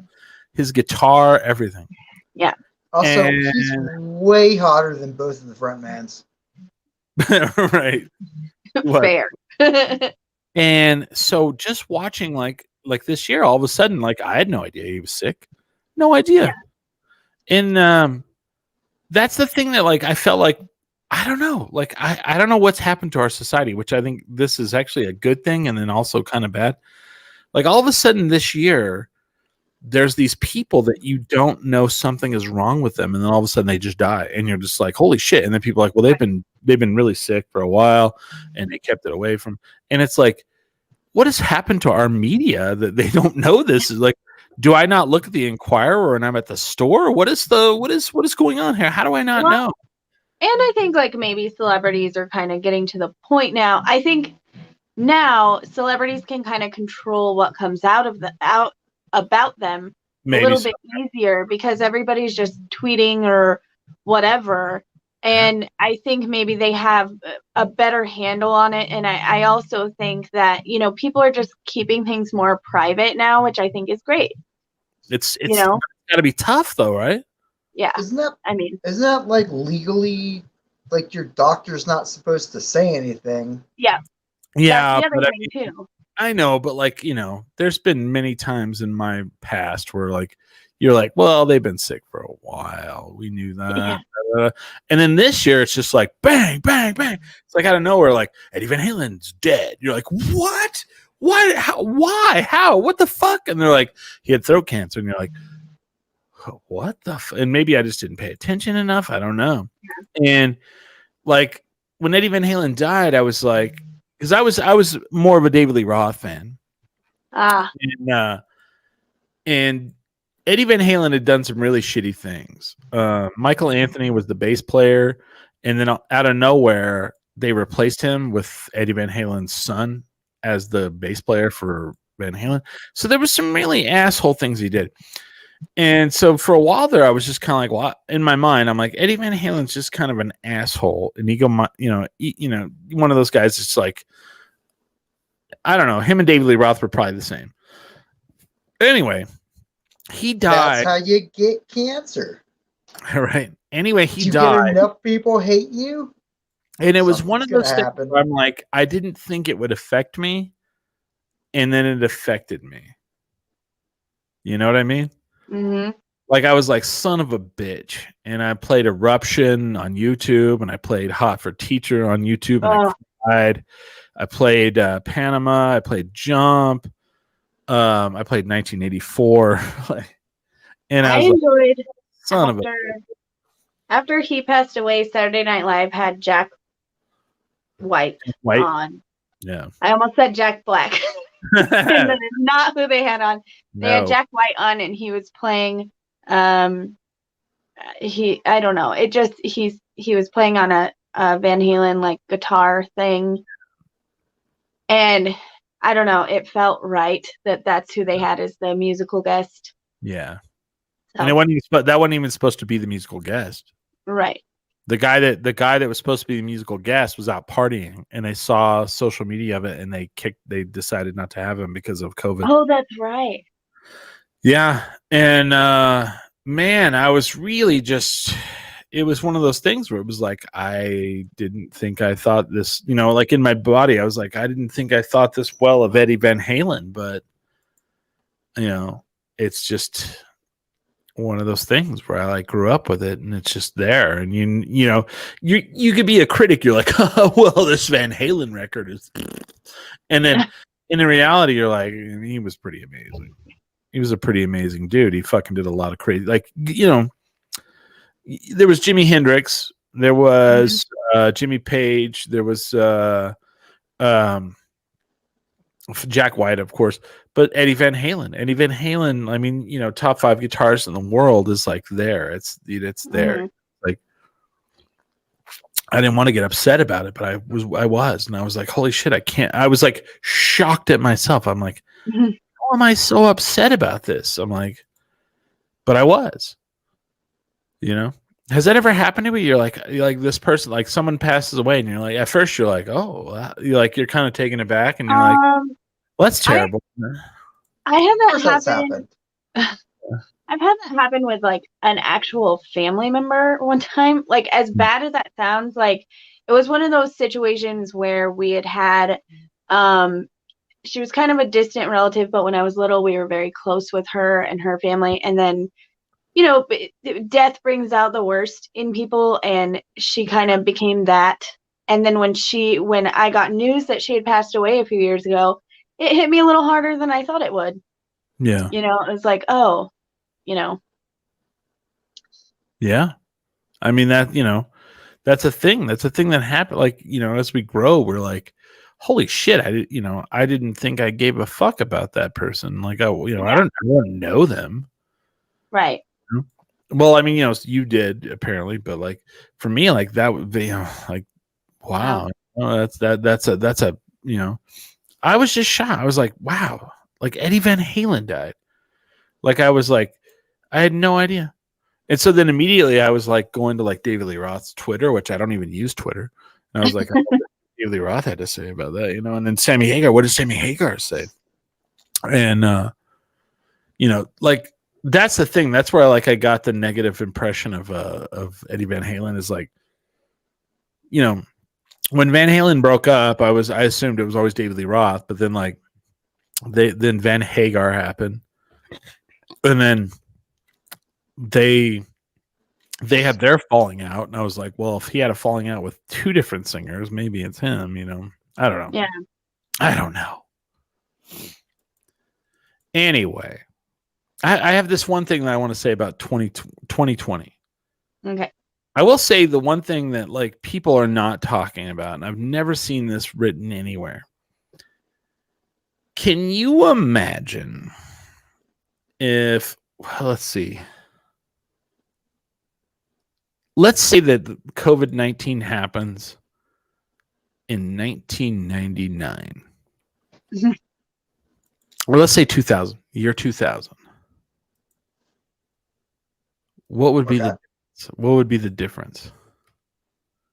His guitar, everything. Yeah. Also, he's way hotter than both of the frontmans. Right. Fair. And so just watching like this year, all of a sudden, like I had no idea he was sick. No idea. Yeah. And that's the thing that like I felt like I don't know. Like I don't know what's happened to our society, which I think this is actually a good thing and then also kind of bad. Like all of a sudden this year, there's these people that you don't know something is wrong with them, and then all of a sudden they just die, and you're just like, holy shit. And then people are like, well, they've been really sick for a while, and they kept it away from. And it's like, what has happened to our media that they don't know this? Is like, do I not look at the Inquirer when I'm at the store? What is going on here? How do I not know? And I think like maybe celebrities are kind of getting to the point now. I think now celebrities can kind of control what comes out about them maybe a little bit easier because everybody's just tweeting or whatever. And I think maybe they have a better handle on it. And I also think that, people are just keeping things more private now, which I think is great. It's gotta be tough though, right? Yeah. Isn't that like legally, like your doctor's not supposed to say anything? Yeah. Yeah. That's the other thing too. I know, but like, there's been many times in my past where like, you're like, well, they've been sick for a while. We knew that. Yeah. And then this year it's just like, bang, bang, bang. It's like out of nowhere, like Eddie Van Halen's dead. You're like, what? What? How? Why? How? What the fuck? And they're like, he had throat cancer. And you're like, what the and maybe I just didn't pay attention enough. I don't know. Yeah. And like when Eddie Van Halen died, I was like, because I was more of a David Lee Roth fan. And Eddie Van Halen had done some really shitty things. Michael Anthony was the bass player, and then out of nowhere, they replaced him with Eddie Van Halen's son as the bass player for Van Halen. So there was some really asshole things he did. And so for a while there, I was just kind of like, well, in my mind, I'm like, Eddie Van Halen's just kind of an asshole, an one of those guys that's like, I don't know, him and David Lee Roth were probably the same. Anyway, he died. That's how you get cancer. Right. Anyway, he you died. Get enough people hate you, and it was one of those things happen. where I'm like, I didn't think it would affect me, and then it affected me. You know what I mean? Mm-hmm. Like I was like, son of a bitch. And I played Eruption on YouTube, and I played Hot for Teacher on YouTube, and I cried. I played Panama. I played Jump. I played 1984. And I enjoyed son of a after he passed away, Saturday Night Live had Jack White on. Yeah. I almost said Jack Black. And that is not who they had on. They had Jack White on, and he was playing I don't know. He was playing on a Van Halen like guitar thing. And I don't know, it felt right that's who they had as the musical guest. Yeah. So. And that wasn't even supposed to be the musical guest. Right. The guy that was supposed to be the musical guest was out partying, and they saw social media of it, and they decided not to have him because of COVID. Oh, that's right. Yeah. And man, I was really it was one of those things where it was like, I didn't think I thought this, like in my body, I was like, I didn't think I thought this well of Eddie Van Halen, but it's just one of those things where I like grew up with it, and it's just there. And you could be a critic. You're like, oh, well, this Van Halen record is, and then in reality, you're like, he was pretty amazing. He was a pretty amazing dude. He fucking did a lot of crazy, there was Jimi Hendrix, there was Jimmy Page, there was Jack White, of course, but Eddie Van Halen, I mean, top 5 guitarists in the world is like there. It's there. Mm-hmm. Like, I didn't want to get upset about it, but I was, and I was like, holy shit, I can't. I was like shocked at myself. I'm like, how am I so upset about this? I'm like, but I was, Has that ever happened to you? You're like this person, like someone passes away, and you're like, at first you're like, oh, you're kind of taken aback, and you're like, well, that's terrible. I had that happen. I've had that happen with like an actual family member one time. Like, as bad as that sounds, like it was one of those situations where we had she was kind of a distant relative, but when I was little, we were very close with her and her family. And then, death brings out the worst in people, and she kind of became that. And then when I got news that she had passed away a few years ago, it hit me a little harder than I thought it would. Yeah. It was like, oh, Yeah. I mean, that's a thing. That's a thing that happened. Like, as we grow, we're like, holy shit, I didn't think I gave a fuck about that person. Like, I don't know them. Right. Well, I mean, you did apparently, but like for me, like that would be like, wow, that's a, I was just shocked. I was like, wow, like Eddie Van Halen died. Like, I was like, I had no idea. And so then immediately I was like going to like David Lee Roth's Twitter, which I don't even use Twitter. And I was like, David Lee Roth had to say about that, and then Sammy Hagar, what did Sammy Hagar say? And, like, that's the thing. That's where I got the negative impression of Eddie Van Halen is like, when Van Halen broke up, I assumed it was always David Lee Roth, but then like then Van Hagar happened, and then they had their falling out, and I was like, well, if he had a falling out with 2 different singers, maybe it's him. I don't know. Yeah, I don't know. Anyway. I have this one thing that I want to say about 2020. Okay. I will say the one thing that like people are not talking about, and I've never seen this written anywhere. Can you imagine if, let's see. Let's say that COVID-19 happens in 1999. Well, let's say 2000, year 2000. What would be Okay. the difference?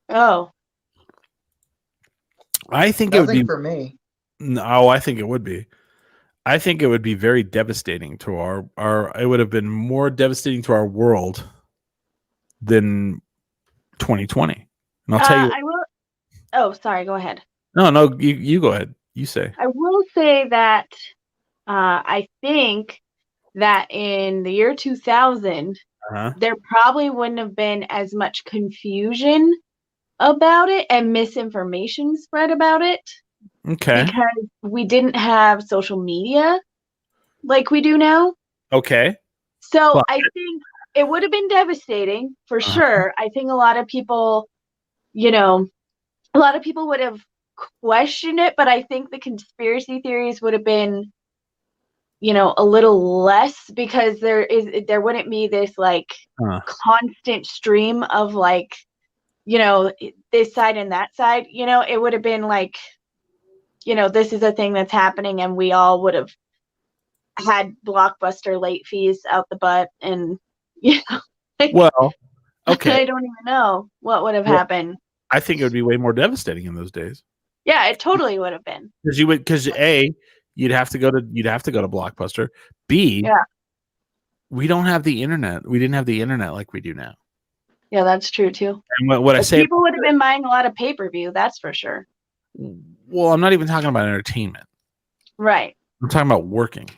Oh, I think it would Nothing be. for me. No, I think it would be. I think it would be very devastating to our. It would have been more devastating to our world than 2020. And I'll tell you. I will. Oh, sorry. Go ahead. No, you go ahead. You say. I will say that I think that in the year 2000, Uh-huh. there probably wouldn't have been as much confusion about it and misinformation spread about it Okay. because we didn't have social media like we do now. Okay. So Well- I think it would have been devastating for Uh-huh. sure. I think a lot of people would have questioned it, but I think the conspiracy theories would have been, a little less because there wouldn't be this like Huh. constant stream of like, this side and that side. It would have been like, this is a thing that's happening, and we all would have had Blockbuster late fees out the butt, and Well, okay. I don't even know what would have Well- happened. I think it would be way more devastating in those days Yeah, it totally would have been. because A, you'd have to go to Blockbuster. B, Yeah. we don't have the internet. We didn't have the internet like we do now. Yeah, that's true too. And what I But say, people would have been buying a lot of pay-per-view, that's for sure. well, I'm not even talking about entertainment. Right. I'm talking about working.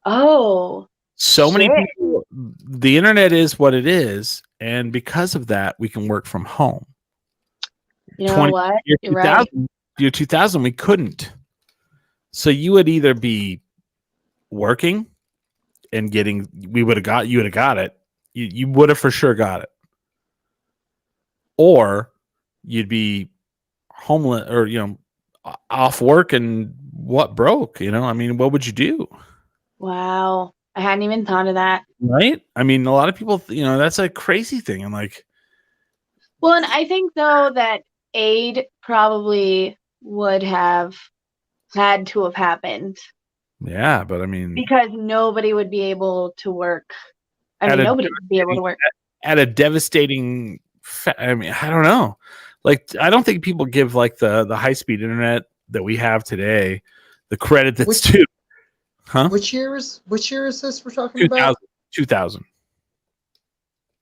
Oh, So many Shit. people, the internet is what it is, and because of that, we can work from home. you know 20 what? Year You're right. 2000, we couldn't. So you would either be working and you would have got it. You would have for sure got it. Or you'd be homeless or, off work and what broke, I mean, what would you do? Wow. I hadn't even thought of that. Right? I mean, a lot of people, that's a crazy thing. I'm like, Well, and I think though that aid probably would have had to have happened yeah, but I mean, because nobody would be able to work. At a Nobody would be able to work. at a devastating, I mean, I don't know. Like, I don't think people give like the high-speed internet that we have today the credit that's due. Huh? Which year is this we're talking 2000, about? 2000.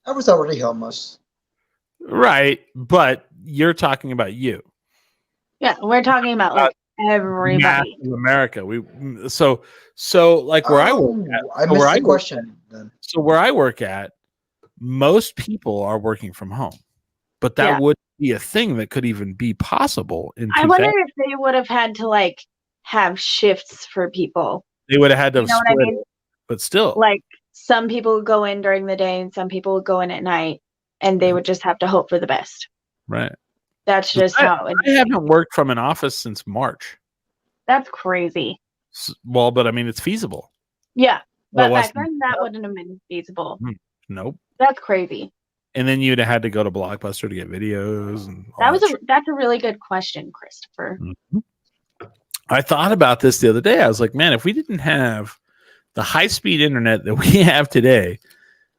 I was already homeless. Right, but you're talking about you. Yeah, we're talking about like everybody. Massive America. So like where I work at, I so missed where I the work question then. so where I work at, most people are working from home. But that Yeah. would be a thing that could even be possible in I 2000. wonder if they would have had to like have shifts for people. They would have had to You know what I split mean? it, but still. Like some people would go in during the day and some people would go in at night, and they would just have to hope for the best. Right. That's just how it I haven't worked from an office since March. That's crazy. Well, but I mean, it's feasible. Yeah. Well, But it back then that wouldn't have been feasible. Nope. That's crazy. And then you'd have had to go to Blockbuster to get videos. And all That's a really good question, Christopher. Mhm. I thought about this the other day. I was like, man, if we didn't have the high-speed internet that we have today,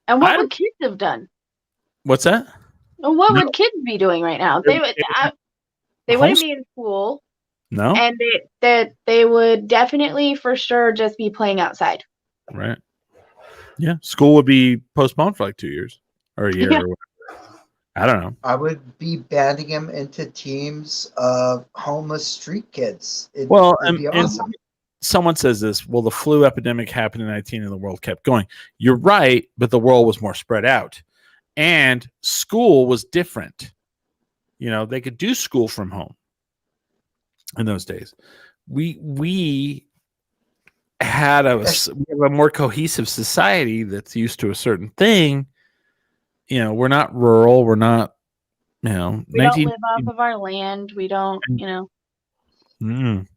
And what I- would kids have done? what's that? And what No. would kids be doing right now? They would they wouldn't be in school, No? and they would definitely for sure just be playing outside. Right. Yeah. School would be postponed for like 2 years or a year Yeah. or whatever. I don't know. I would be banding them into teams of homeless street kids. Well, it'd be and awesome. someone says this, well, the flu epidemic happened in 19 and the world kept going. You're right, but the world was more spread out. And school was different. They could do school from home in those days. We had we have a more cohesive society that's used to a certain thing. We're not rural. We're not, We don't live off of our land. We don't, Mm.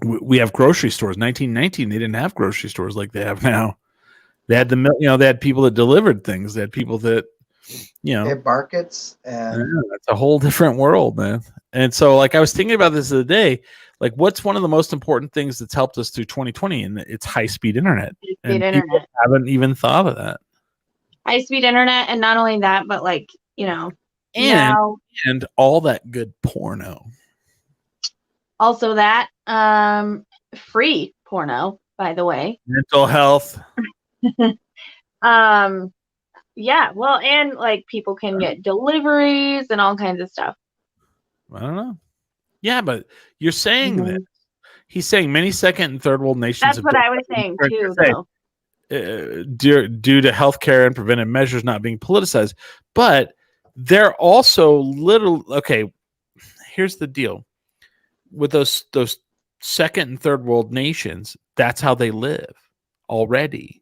We have grocery stores. 1919, they didn't have grocery stores like they have now. They had they had people that delivered things. They had people that you know, it markets and it's a whole different world, man. And so, like, I was thinking about this the other day. Like, what's one of the most important things that's helped us through 2020? And it's high-speed internet. High-speed And people internet. haven't even thought of that. High-speed internet, and not only that, but like, you know, And now and all that good porno. also that free porno, by the way. Mental health. Yeah, well, and like people can get deliveries and all kinds of stuff. I don't know. Yeah, but you're saying Mhm. that he's saying many second and third world nations. That's have what I built was saying up too, say, though. due to healthcare and preventive measures not being politicized, but they're also little. Okay, here's the deal with those second and third world nations. That's how they live already.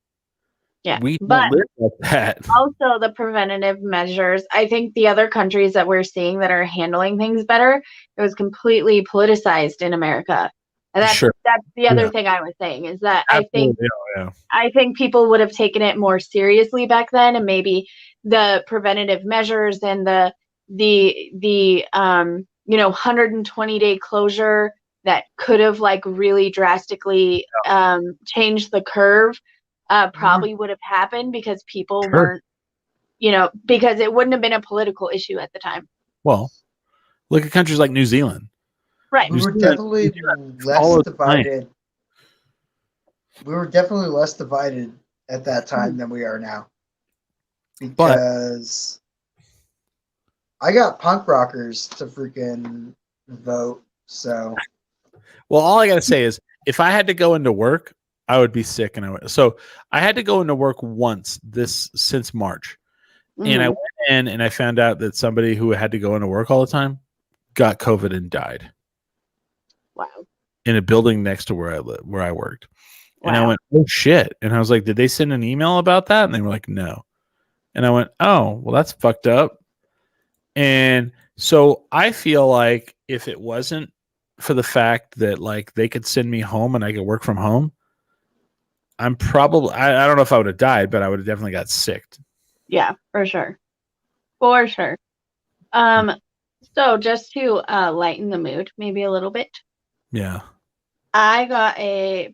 Yeah, We but don't live like that. also the preventative measures. I think the other countries that we're seeing that are handling things better, it was completely politicized in America. And that's Sure. that's the other Yeah. thing I was saying is that Absolutely. Yeah. I think people would have taken it more seriously back then, and maybe the preventative measures and the 120-day closure that could have like really drastically changed the curve probably would have happened because people Sure. weren't, because it wouldn't have been a political issue at the time. Well, look at countries like New Zealand. Right. we were New Zealand- definitely New Zealand less followed divided. We were definitely less divided at that time than we are now. Because I got punk rockers to freaking vote. So Well, all I gotta say is, if I had to go into work, I would be sick, so I had to go into work once since March, and I Mhm. went in and I found out that somebody who had to go into work all the time got COVID and died Wow. in a building next to where I worked, and I Wow. went, "Oh shit!" And I was like, "Did they send an email about that?" And they were like, "No," and I went, "Oh, well, that's fucked up." And so I feel like if it wasn't for the fact that like they could send me home and I could work from home, I'm probably I don't know if I would have died, but I would have definitely got sick. Yeah, for sure. For sure. So just to lighten the mood maybe a little bit, Yeah. I got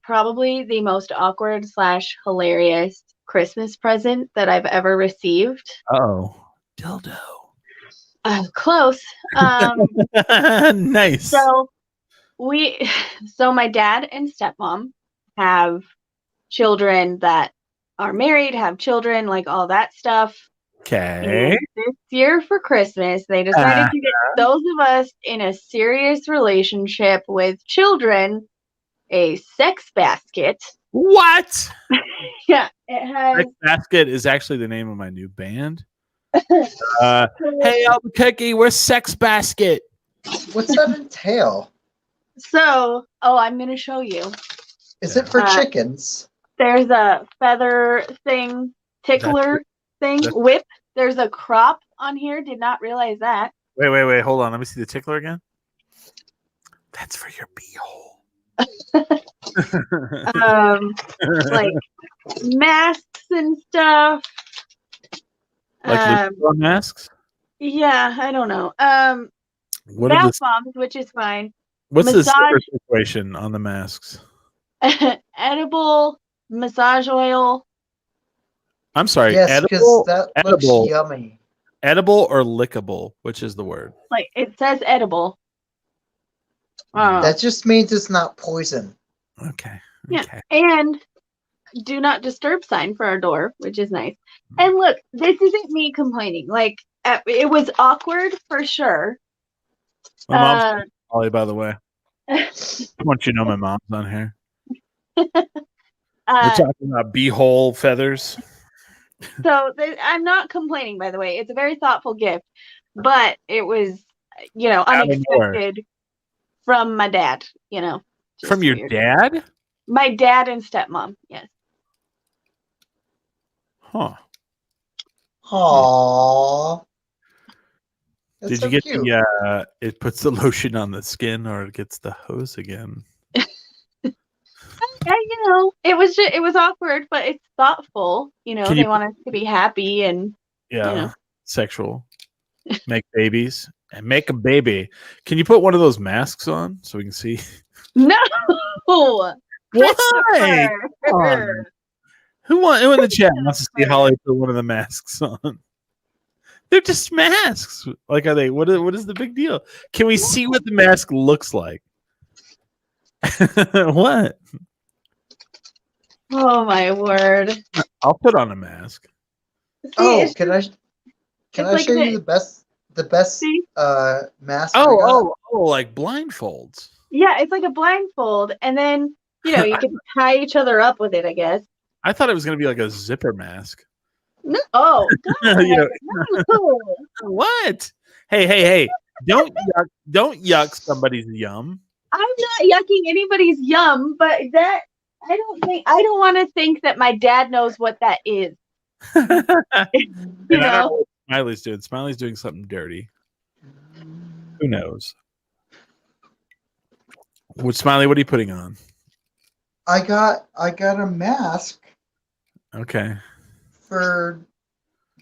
probably the most awkward / hilarious Christmas present that I've ever received. Oh, dildo. Close. Nice. So my dad and stepmom have children that are married, have children, like all that stuff. Okay. And this year for Christmas, they decided to get those of us in a serious relationship with children a sex basket. What? Yeah, it has. Sex Basket is actually the name of my new band. Hey, Albuquerque, we're Sex Basket. what's that entail? So, I'm going to show you. Is it for chickens? There's a feather thing, tickler thing, whip. There's a crop on here. Did not realize that. Wait. Hold on. Let me see the tickler again. That's for your beehole. Like masks and stuff. Like Luchador masks? Yeah, I don't know. What are Bath the, bombs, which is fine. what's the massage- zipper situation on the masks? Edible massage oil. I'm sorry. Yes, because edible, that edible, looks yummy. edible or lickable? Which is the word? Like it says edible. Oh. That just means it's not poison. Okay. Yeah. Okay. And do not disturb sign for our door, which is nice. And look, this isn't me complaining. Like it was awkward for sure. My mom's Holly, by the way. I want you to know my mom's on here. We're talking about beehole feathers. So I'm not complaining, by the way. It's a very thoughtful gift, but it was, unexpected from my dad. Just From your weird. dad? My dad and stepmom. Yes. Huh. Aww. That's Did so you get cute. the it puts the lotion on the skin or it gets the hose again? Yeah, it was awkward, but it's thoughtful. They want us to be happy and Yeah. sexual, make babies, and make a baby. Can you put one of those masks on so we can see? No. Why? Come on. Who in the chat wants to see Holly put one of the masks on? They're just masks. Like, are they? What is the big deal? Can we see what the mask looks like? What? Oh my word! I'll put on a mask. See, Oh, it's can I it's show like you the best See? mask? I got? Oh, like blindfolds. Yeah, it's like a blindfold, and then you can tie each other up with it, I guess. I thought it was gonna be like a zipper mask. No, oh, God, You know, no. what? Hey! Don't yuck somebody's yum. I'm not yucking anybody's yum, but that I don't want to think that my dad knows what that is. You And I don't know know, what Smiley's doing. Smiley's doing something dirty. Who knows? Smiley, what are you putting on? I got a mask Okay. for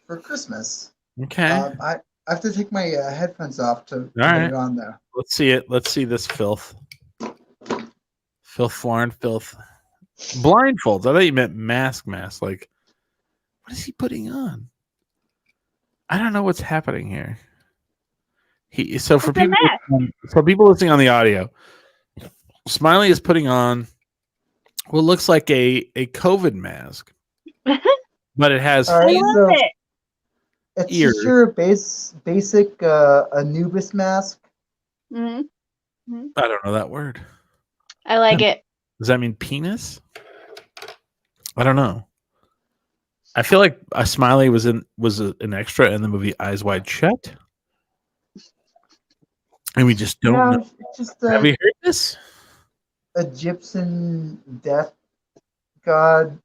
Christmas. Okay. I have to take my headphones off to put right. it on though. Let's see it. Let's see this filth. Filth, foreign filth. Blindfolds. I thought you meant mask. Like, what is he putting on? I don't know what's happening here. For people listening on the audio, Smiley is putting on what looks like a COVID mask, but it has All right, I love so it. it's ears. just your basic Anubis mask. Mhm. I don't know that word. I like it. Does that mean penis? I don't know. I feel like Smiley was an extra in the movie Eyes Wide Shut, and we just don't know. It's just Have we heard this? Egyptian death god.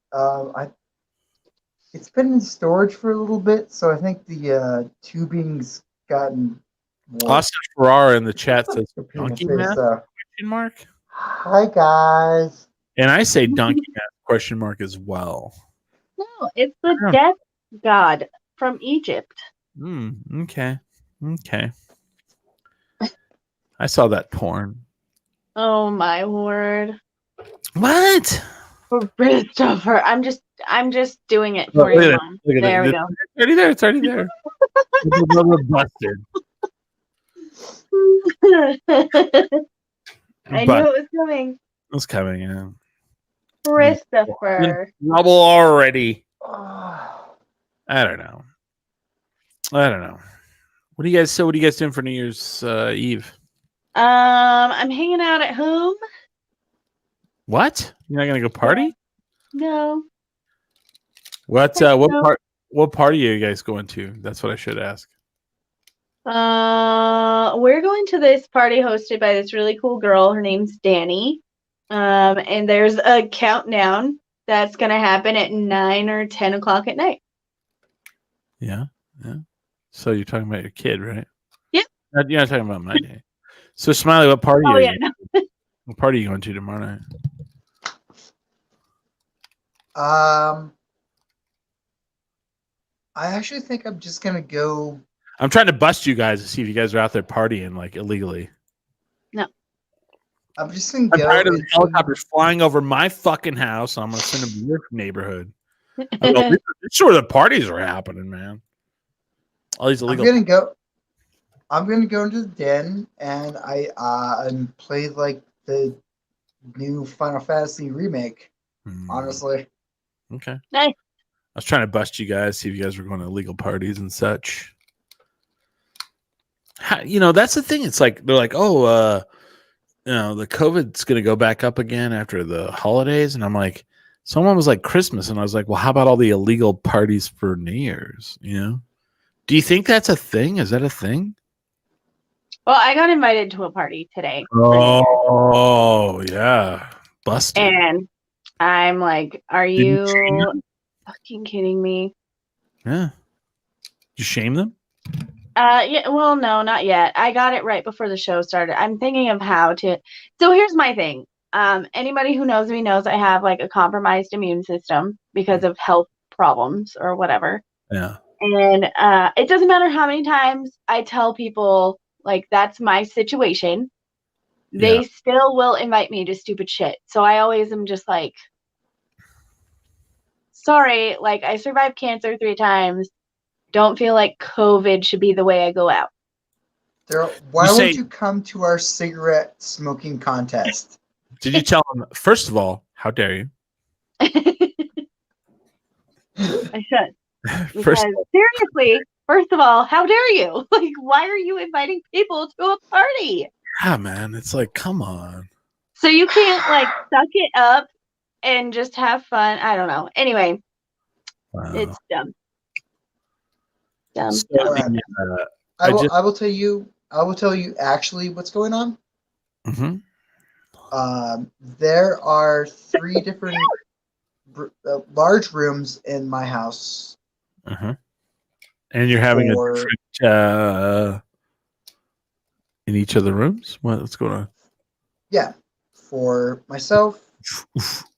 It's been in storage for a little bit, so I think the tubing's gotten warped. Austin Ferrara in the chat says For donkey Peter's mask? face, so. Question mark? Hi guys. And I say donkey mask question mark as well. No, it's the Yeah. death god from Egypt. Okay. I saw that porn. Oh my word, What? Christopher! I'm just doing it Look for at you, it. Mom. Look at There it. we go. It's already there. It's busted. I But knew it was coming, it's coming in. Christopher. Rubble already. Oh, I don't know. What do you guys doing for New Year's Eve? I'm hanging out at home. What? You're not gonna go party? No, What No. what party are you guys going to? That's what I should ask. we're going to this party hosted by this really cool girl. Her name's Danny. And there's a countdown that's gonna happen at 9 or 10 o'clock at night. Yeah. So you're talking about your kid, right? Yep. You're not talking about my day. So Smiley, what party Oh are yeah, you? no. What party are you going to tomorrow night? I actually think I'm just gonna go. I'm trying to bust you guys to see if you guys are out there partying like illegally. I'm just gonna I'm go. tired of the into- helicopters flying over my fucking house. And I'm gonna send them to your neighborhood. This is where the parties are happening, man. All these I'm illegal. gonna go into the den and and play like the new Final Fantasy remake. Honestly, Okay. Nice. I was trying to bust you guys, see if you guys were going to illegal parties and such. That's the thing. It's like they're like, the COVID's going to go back up again after the holidays, and I'm like, someone was like Christmas, and I was like, well, how about all the illegal parties for New Year's? Do you think that's a thing? Is that a thing? Well, I got invited to a party today. Oh yeah, busted. And I'm like, are Did you you shame them? fucking kidding me? Yeah. You shame them? Yeah, well, no, not yet. I got it right before the show started. I'm thinking of how to. So here's my thing. Anybody who knows me knows I have like a compromised immune system because of health problems or whatever. Yeah. And it doesn't matter how many times I tell people, like, that's my situation. They still will invite me to stupid shit. So I always am just like, sorry, like, I survived cancer 3 times. Don't feel like COVID should be the way I go out. Daryl, why You won't say- you come to our cigarette smoking contest? Did you tell him, first of all, how dare you? I should. Because First, seriously, first of all, how dare you? Like, why are you inviting people to a party? yeah, man, it's like, come on. So you can't, like, suck it up and just have fun. I don't know. Anyway, Wow. it's dumb. Dumb. So, dumb. I just- I will tell you. I will tell you actually what's going on. Mhm. There are 3 different large rooms in my house. Uh-huh. And you're having a For- different in each of the rooms? What's going on? Yeah, for myself,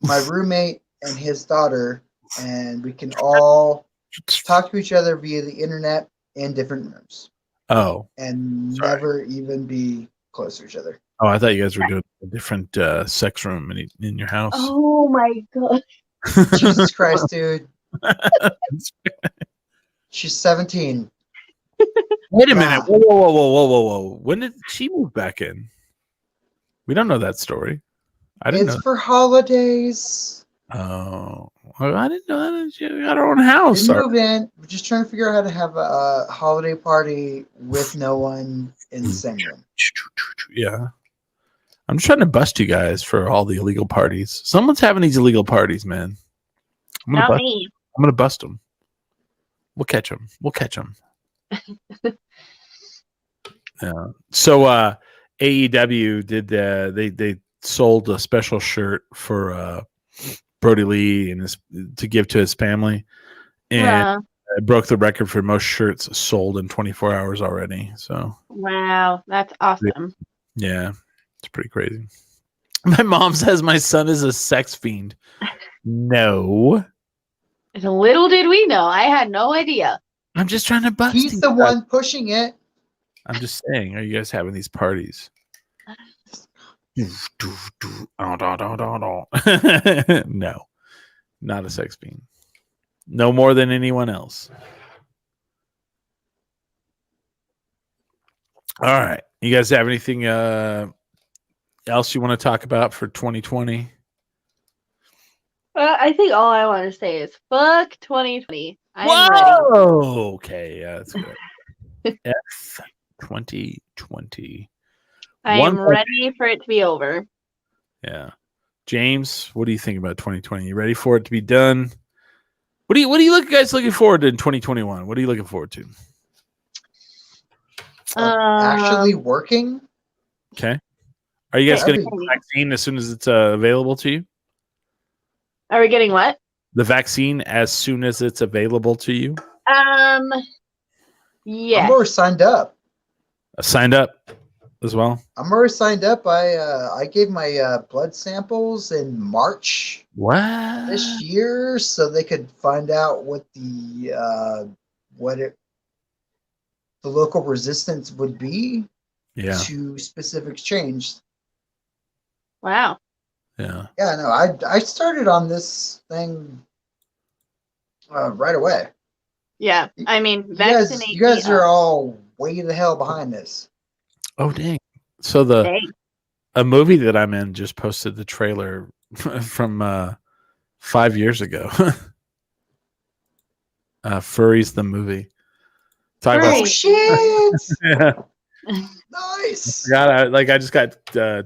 my roommate, and his daughter, and we can all talk to each other via the internet in different rooms Oh. and Sorry. never even be close to each other. Oh, I thought you guys were doing a different sex room in your house. Oh my god. Jesus Christ, dude. She's 17. Wait a minute. Yeah. Whoa. When did she move back in? We don't know that story. I didn't It's know. for holidays. Oh, well, I didn't know that she got her own house. We move in. We're just trying to figure out how to have a holiday party with no one in the same room. Yeah. I'm trying to bust you guys for all the illegal parties. Someone's having these illegal parties, man. Not me. I'm gonna bust them. We'll catch them. Yeah. So AEW did they sold a special shirt for Brody Lee and to give to his family, and it broke the record for most shirts sold in 24 hours already. So Wow, that's awesome. yeah, it's pretty crazy. My mom says my son is a sex fiend. No, Little did we know. I had no idea. I'm just trying to bust. He's you the guys. one pushing it. I'm just saying, are you guys having these parties? No, not a sex fiend. No more than anyone else. All right. You guys have anything else you want to talk about for 2020? I think all I want to say is fuck 2020. I'm ready. Whoa! Okay, yeah, that's good. F 2020. I One am more- ready for it to be over. Yeah. James, what do you think about 2020? You ready for it to be done? What do you guys looking forward to in 2021? What are you looking forward to? Actually working. Okay. Are you guys Okay. getting the vaccine as soon as it's available to you? Are we getting what? The vaccine as soon as it's available to you? Yes. I'm already signed up. Signed up as well? I'm already signed up. I gave my blood samples in March What? this year, so they could find out what the local resistance would be Yeah. to specific strains. Wow. Yeah. Yeah, no, I started on this thing right away. Yeah. I mean, You guys, vaccinate. you guys me are up. all way the hell behind this. Oh, dang. So Dang. a movie that I'm in just posted the trailer from 5 years ago. Furries the movie. Talk Furry. Oh shit! about Nice. I just got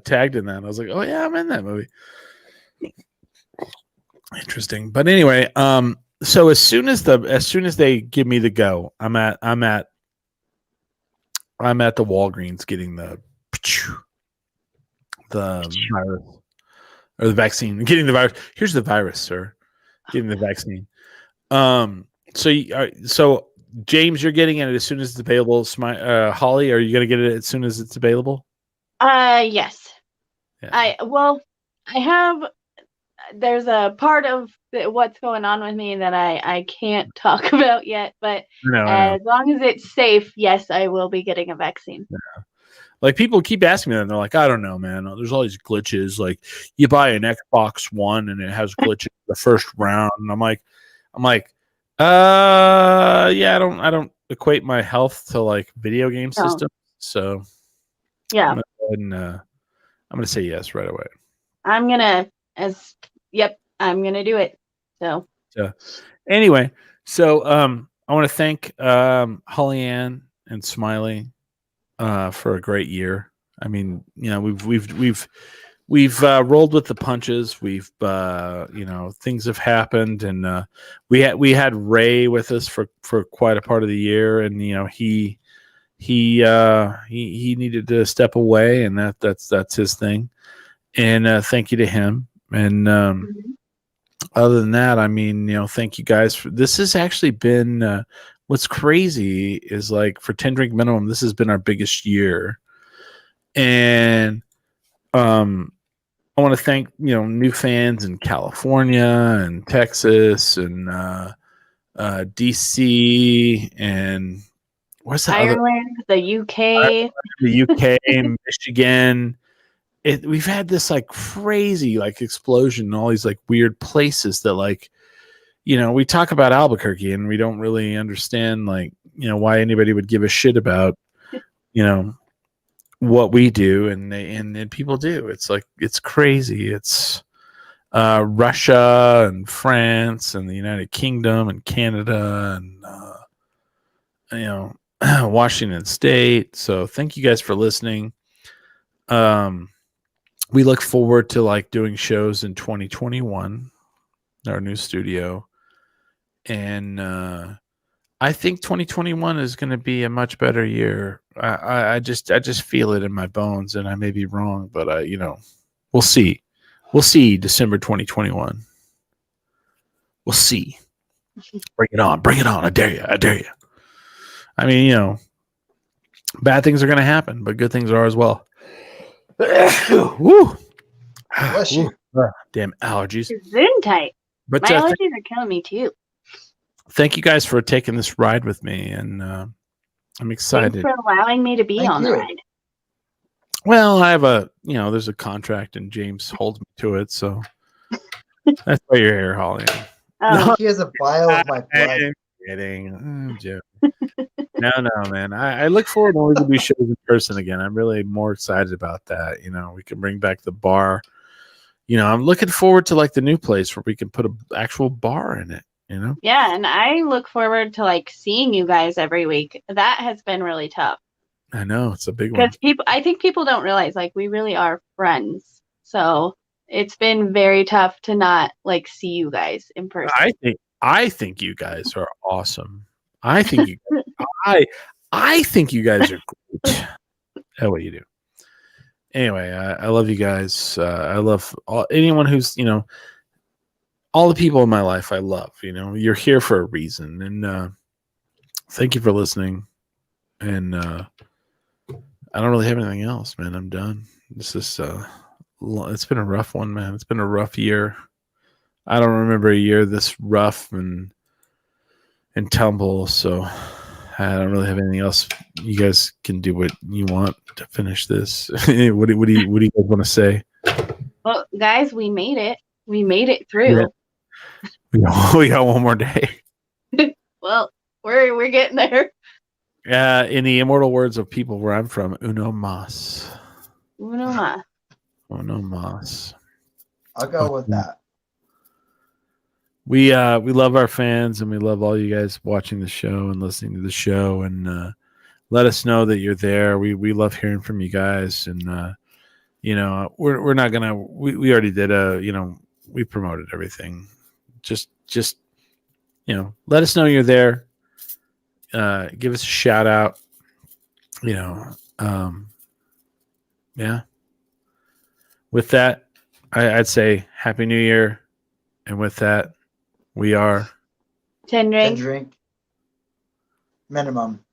tagged in that. I was like, oh yeah, I'm in that movie. Interesting. But anyway, so as soon as they give me the go, I'm at the Walgreens getting the virus or the vaccine. Getting the virus. Here's the virus, sir. Getting the vaccine. So James, you're getting it as soon as it's available. Holly, are you going to get it as soon as it's available? Yes. Yeah. I have there's a part of what's going on with me that I can't talk about yet. But I know. as long as it's safe, yes, I will be getting a vaccine. Like people keep asking me that, and they're like, I don't know, man. There's all these glitches. Like you buy an Xbox One and it has glitches the first round, and I'm like, yeah, I don't equate my health to like video game No. systems. So Yeah, I'm gonna say yes right away. I'm gonna do it. So Anyway, so I want to thank Holly Ann and Smiley for a great year. I mean, you know, we've rolled with the punches. We've things have happened, and we had Ray with us for quite a part of the year, and you know he needed to step away, and that's his thing. And thank you to him. And other than that, I mean, you know, thank you guys for this. Has actually been what's crazy is like for 10 Drink Minimum, this has been our biggest year. And I want to thank, you know, new fans in California and Texas and DC and where's the other? Ireland, the UK. The UK, Michigan. We've had this like crazy like explosion in all these like weird places that like, you know, we talk about Albuquerque and we don't really understand like, you know, why anybody would give a shit about, you know, what we do and people do. It's like it's crazy. It's Russia and France and the United Kingdom and Canada and you know Washington State. So thank you guys for listening. We look forward to like doing shows in 2021, our new studio. And I think 2021 is going to be a much better year. I just feel it in my bones, and I may be wrong, but you know, we'll see. We'll see December 2021. We'll see. Bring it on. Bring it on. I dare you. I dare you. I mean, you know, bad things are going to happen, but good things are as well. Woo. Bless you. Damn allergies. Zoom tight. But My allergies are killing me too. thank you guys for taking this ride with me, and I'm Thanks excited. for allowing me to be Thank on the you. ride. Well, I have there's a contract, and James holds me to it, so that's why you're here, Holly. Oh, He has a vial of my blood. I'm kidding. I'm joking. No, man. I look forward when we can do shows in person again. I'm really more excited about that. You know, we can bring back the bar. You know, I'm looking forward to like the new place where we can put an actual bar in it. You know, yeah, and I look forward to like seeing you guys every week. That has been really tough I know it's a big one. because I think people don't realize like we really are friends. So it's been very tough to not like see you guys in person. I think you guys are awesome. I think you guys are great at what you do. Anyway, I love you guys. I love anyone who's, you know, all the people in my life I love. You know, you're here for a reason. And thank you for listening. And I don't really have anything else, man. I'm done. This is it's been a rough one, man. It's been a rough year. I don't remember a year this rough and tumble, so I don't really have anything else. You guys can do what you want to finish this. What do you guys want to say? Well, guys, we made it. We made it through. Yeah. We got one more day. Well, we're getting there. In the immortal words of people where I'm from, uno mas. Uno más. Uno mas. I'll go with that. We love our fans, and we love all you guys watching the show and listening to the show, and let us know that you're there. We love hearing from you guys, and you know, we're not gonna we already did we promoted everything. Just you know, let us know you're there. Give us a shout out. You know, yeah. With that, I'd say Happy New Year, and with that, we are 10 10 drinks. drink minimum.